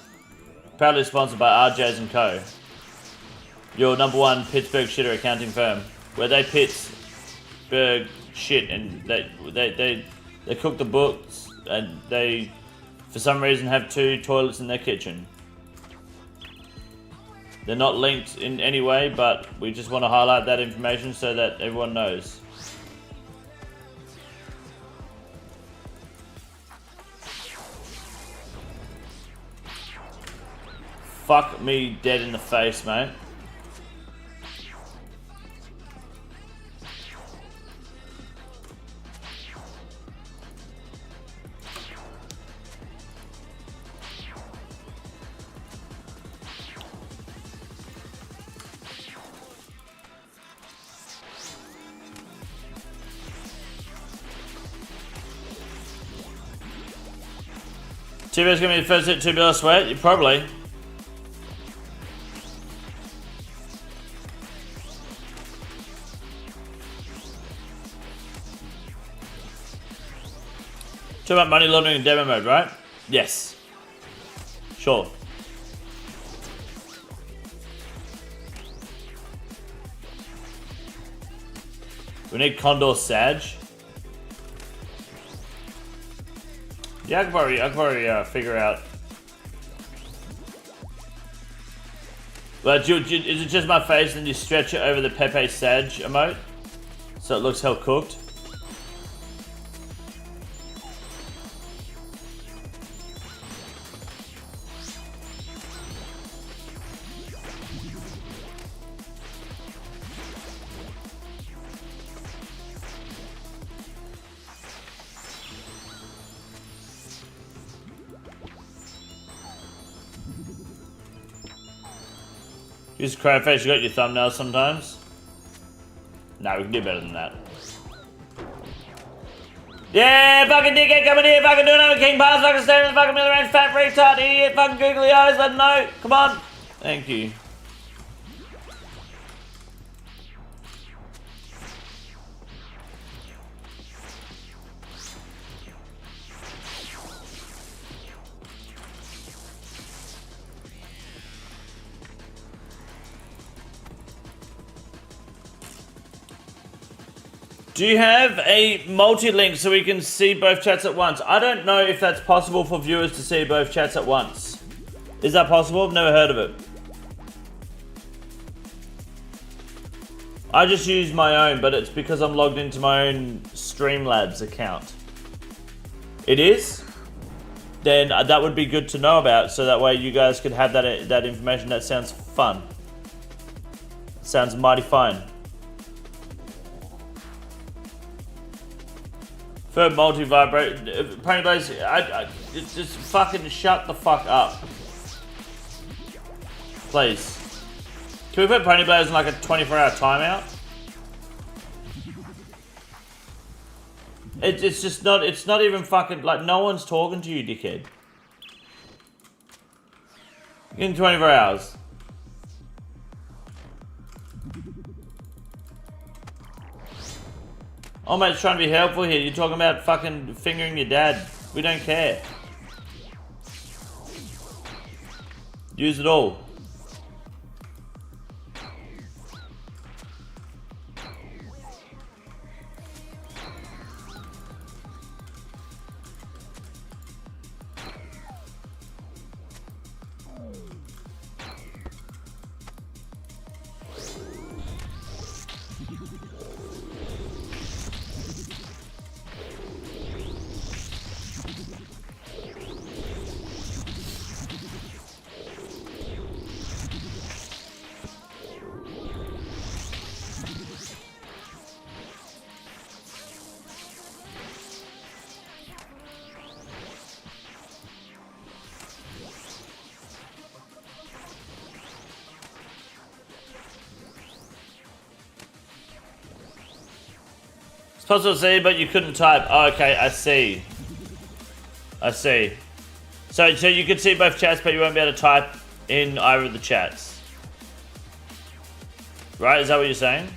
Proudly sponsored by RJs & Co. Your #1 Pittsburgh shitter accounting firm. Where they Pittsburgh shit and they cook the books and they... for some reason have 2 toilets in their kitchen. They're not linked in any way, but we just want to highlight that information so that everyone knows. Fuck me dead in the face, mate. Tibo's gonna be the first hit tubular sweat? Probably. Talk about money laundering in demo mode, right? Yes. Sure. We need Condor Sag. Yeah, I can probably figure out. Well, is it just my face and you stretch it over the Pepe Sag emote? So it looks hell cooked? Use crowface, you got your thumbnails sometimes? Nah, we can do better than that. Yeah, fucking dickhead coming here, fucking doing another King Pass, fucking standing in the fucking middle range, fat retard, idiot, fucking googly eyes, let him know. Come on. Thank you. Do you have a multi-link so we can see both chats at once? I don't know if that's possible for viewers to see both chats at once. Is that possible? I've never heard of it. I just use my own, but it's because I'm logged into my own Streamlabs account. It is? Then that would be good to know about, so that way you guys could have that information. That sounds fun. Sounds mighty fine. For multi-vibrate, Ponyblaze, just fucking shut the fuck up. Please. Can we put Ponyblaze in like a 24-hour timeout? It's just not, it's not even fucking, like, no one's talking to you, dickhead. In 24 hours. Oh, mate's trying to be helpful here. You're talking about fucking fingering your dad. We don't care. Use it all. It's possible to see, but you couldn't type. Oh, okay, I see. I see. So you could see both chats, but you won't be able to type in either of the chats. Right? Is that what you're saying?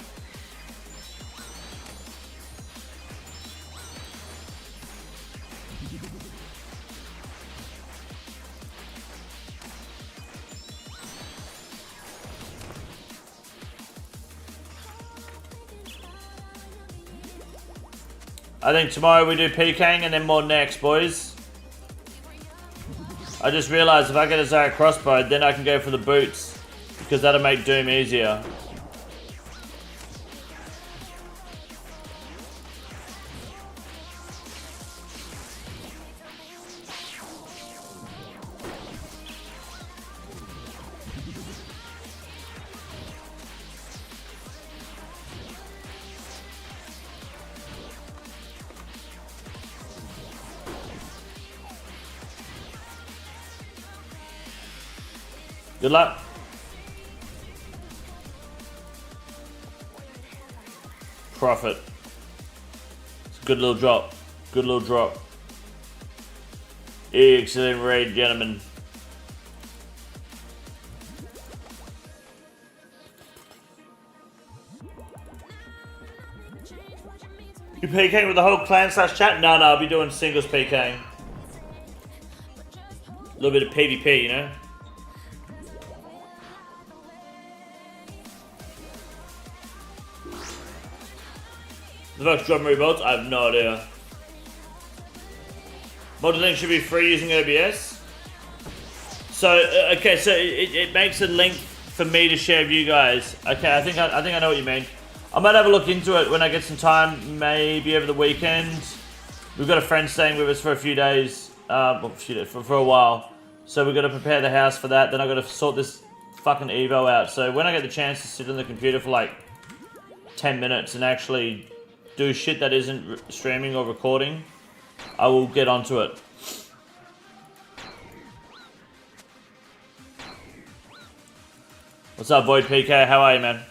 I think tomorrow we do PKing and then more next, boys. I just realized if I get a Zarya crossbow, then I can go for the boots. Because that'll make Doom easier. Good luck. Profit. It's a good little drop. Good little drop. Excellent raid, gentlemen. You PKing with the whole clan / chat? No, I'll be doing singles PKing. A little bit of PvP, you know? The first drum rebuilds? I have no idea. Modeling should be free using OBS. So, okay, so it makes a link for me to share with you guys. Okay, I think I know what you mean. I might have a look into it when I get some time, maybe over the weekend. We've got a friend staying with us for a few days, for a while. So we've got to prepare the house for that. Then I've got to sort this fucking Evo out. So when I get the chance to sit on the computer for like 10 minutes and actually do shit that isn't streaming or recording, I will get onto it. What's up, Void PK? How are you, man?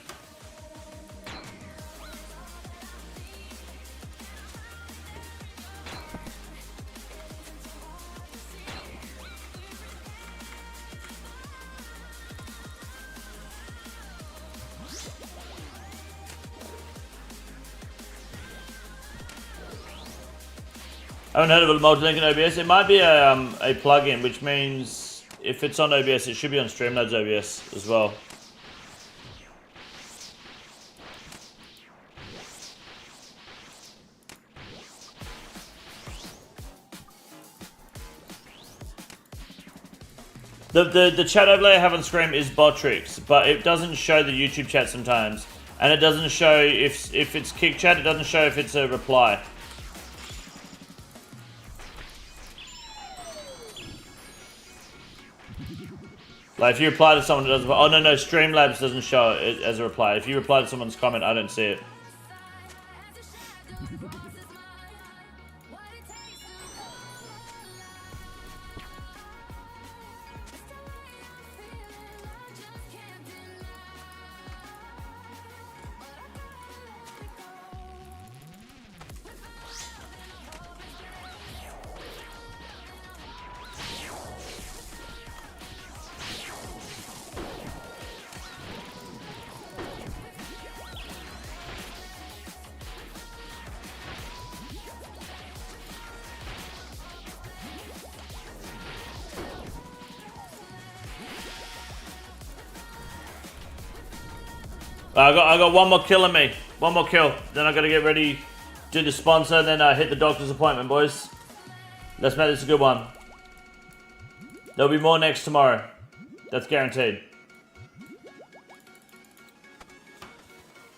I haven't heard of a multi-link in OBS. It might be a plugin, which means if it's on OBS, it should be on Streamlabs OBS as well. The chat overlay I have on screen is Botrix, but it doesn't show the YouTube chat sometimes, and it doesn't show if it's kick chat. It doesn't show if it's a reply. Like if you reply to someone that doesn't, oh no, Streamlabs doesn't show it as a reply. If you reply to someone's comment, I don't see it. I got one more kill in me. One more kill. Then I gotta get ready, do the sponsor, and then hit the doctor's appointment, boys. Let's make this a good one. There'll be more next tomorrow. That's guaranteed.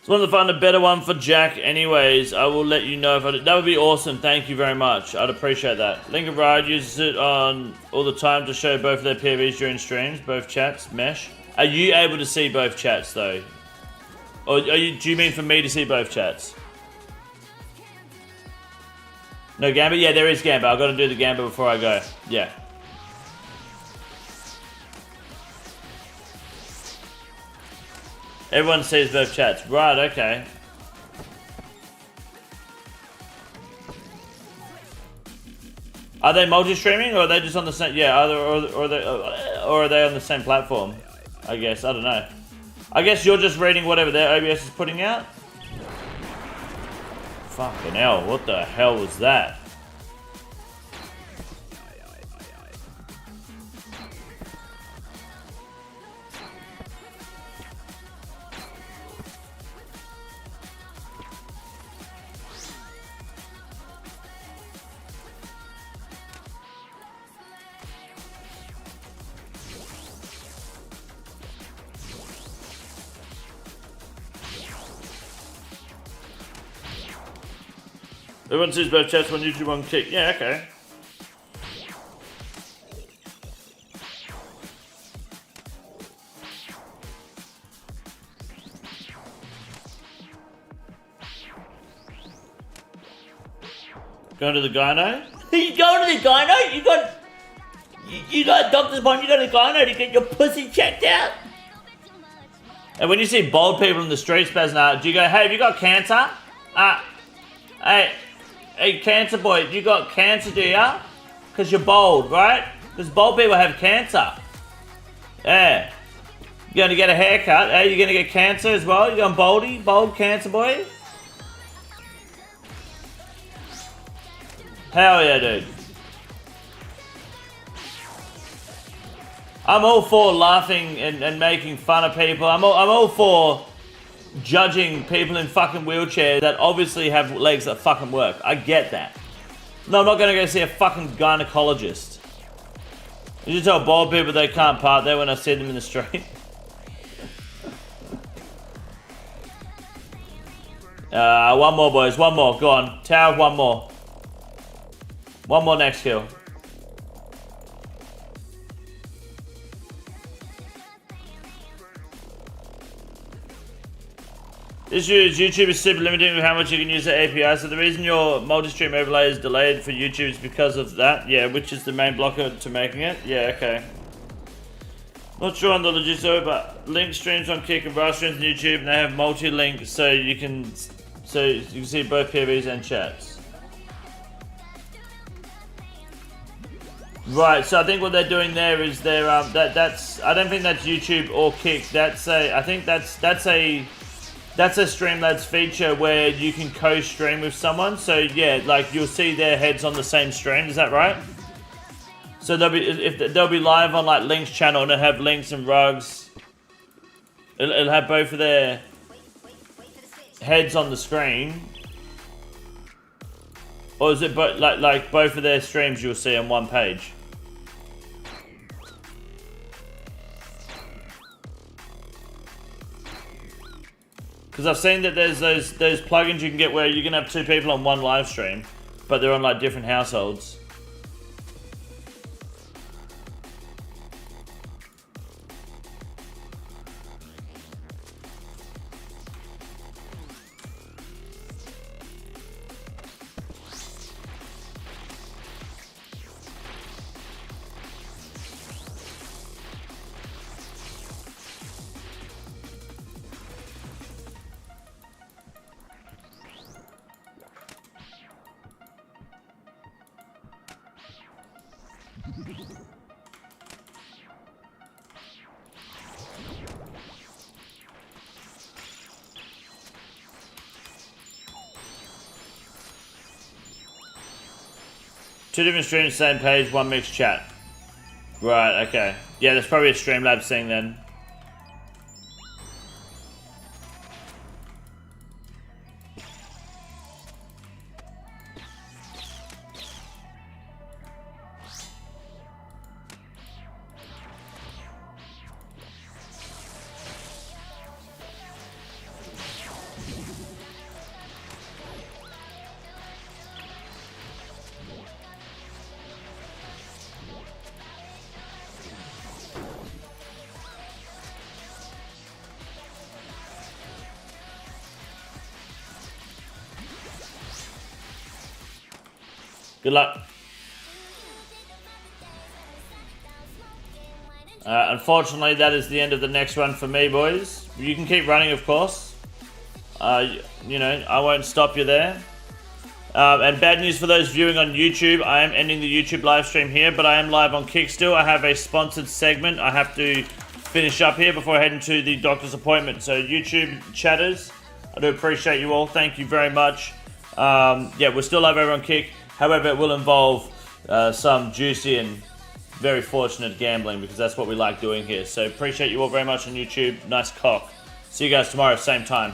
It's one of the fun, a better one for Jack anyways. I will let you know if I do. That would be awesome. Thank you very much. I'd appreciate that. Link of Ride uses it on all the time to show both of their POVs during streams, both chats, mesh. Are you able to see both chats though? Or do you mean for me to see both chats? No Gamba? Yeah, there is Gamba. I've got to do the Gamba before I go. Yeah. Everyone sees both chats. Right, okay. Are they multi-streaming or are they just on the same? Yeah, or are they on the same platform? I guess, I don't know. I guess you're just reading whatever their OBS is putting out? Fucking hell, what the hell was that? Everyone sees both chats on YouTube on Kick. Yeah, okay. Going to the gyno? You going to the gyno? You got a doctor's appointment, you go to the gyno to get your pussy checked out? And when you see bald people in the streets, Bazna, do you go, hey, have you got cancer? Hey, cancer boy, you got cancer, do ya? Because you're bald, right? Because bald people have cancer. Yeah. You're going to get a haircut. Hey, you're going to get cancer as well? You're going baldy? Bald cancer boy? Hell yeah, dude. I'm all for laughing and making fun of people. I'm all for judging people in fucking wheelchairs that obviously have legs that fucking work. I get that. No, I'm not gonna go see a fucking gynecologist. You just tell bald people they can't park there when I see them in the street. One more, boys. One more. Go on. Tower, one more. One more next kill. This year's YouTube is super limiting with how much you can use the API, so the reason your multi-stream overlay is delayed for YouTube is because of that. Yeah, which is the main blocker to making it. Yeah, okay. Not sure on the logistics, but link streams on Kick and Brass streams on YouTube, and they have multi-link so you can see both POVs and chats. Right, so I think what they're doing there is they're that's I don't think that's YouTube or Kick. I think that's a Streamlabs feature where you can co-stream with someone. So yeah, like you'll see their heads on the same stream. Is that right? So they'll be live on like Link's channel and it'll have Links and Rugs. It'll have both of their heads on the screen. Or is it like both of their streams you'll see on one page? Because I've seen that there's those plugins you can get where you can have two people on one live stream, but they're on like different households. Two different streams, same page, one mixed chat. Right, okay. Yeah, that's probably a Streamlabs thing then. Good luck. Unfortunately, that is the end of the next run for me, boys. You can keep running, of course. You know, I won't stop you there. And bad news for those viewing on YouTube, I am ending the YouTube live stream here, but I am live on Kick still. I have a sponsored segment I have to finish up here before I head into the doctor's appointment. So YouTube chatters, I do appreciate you all. Thank you very much. Yeah, we're still live over on Kick. However, it will involve some juicy and very fortunate gambling, because that's what we like doing here. So appreciate you all very much on YouTube. Nice cock. See you guys tomorrow, same time.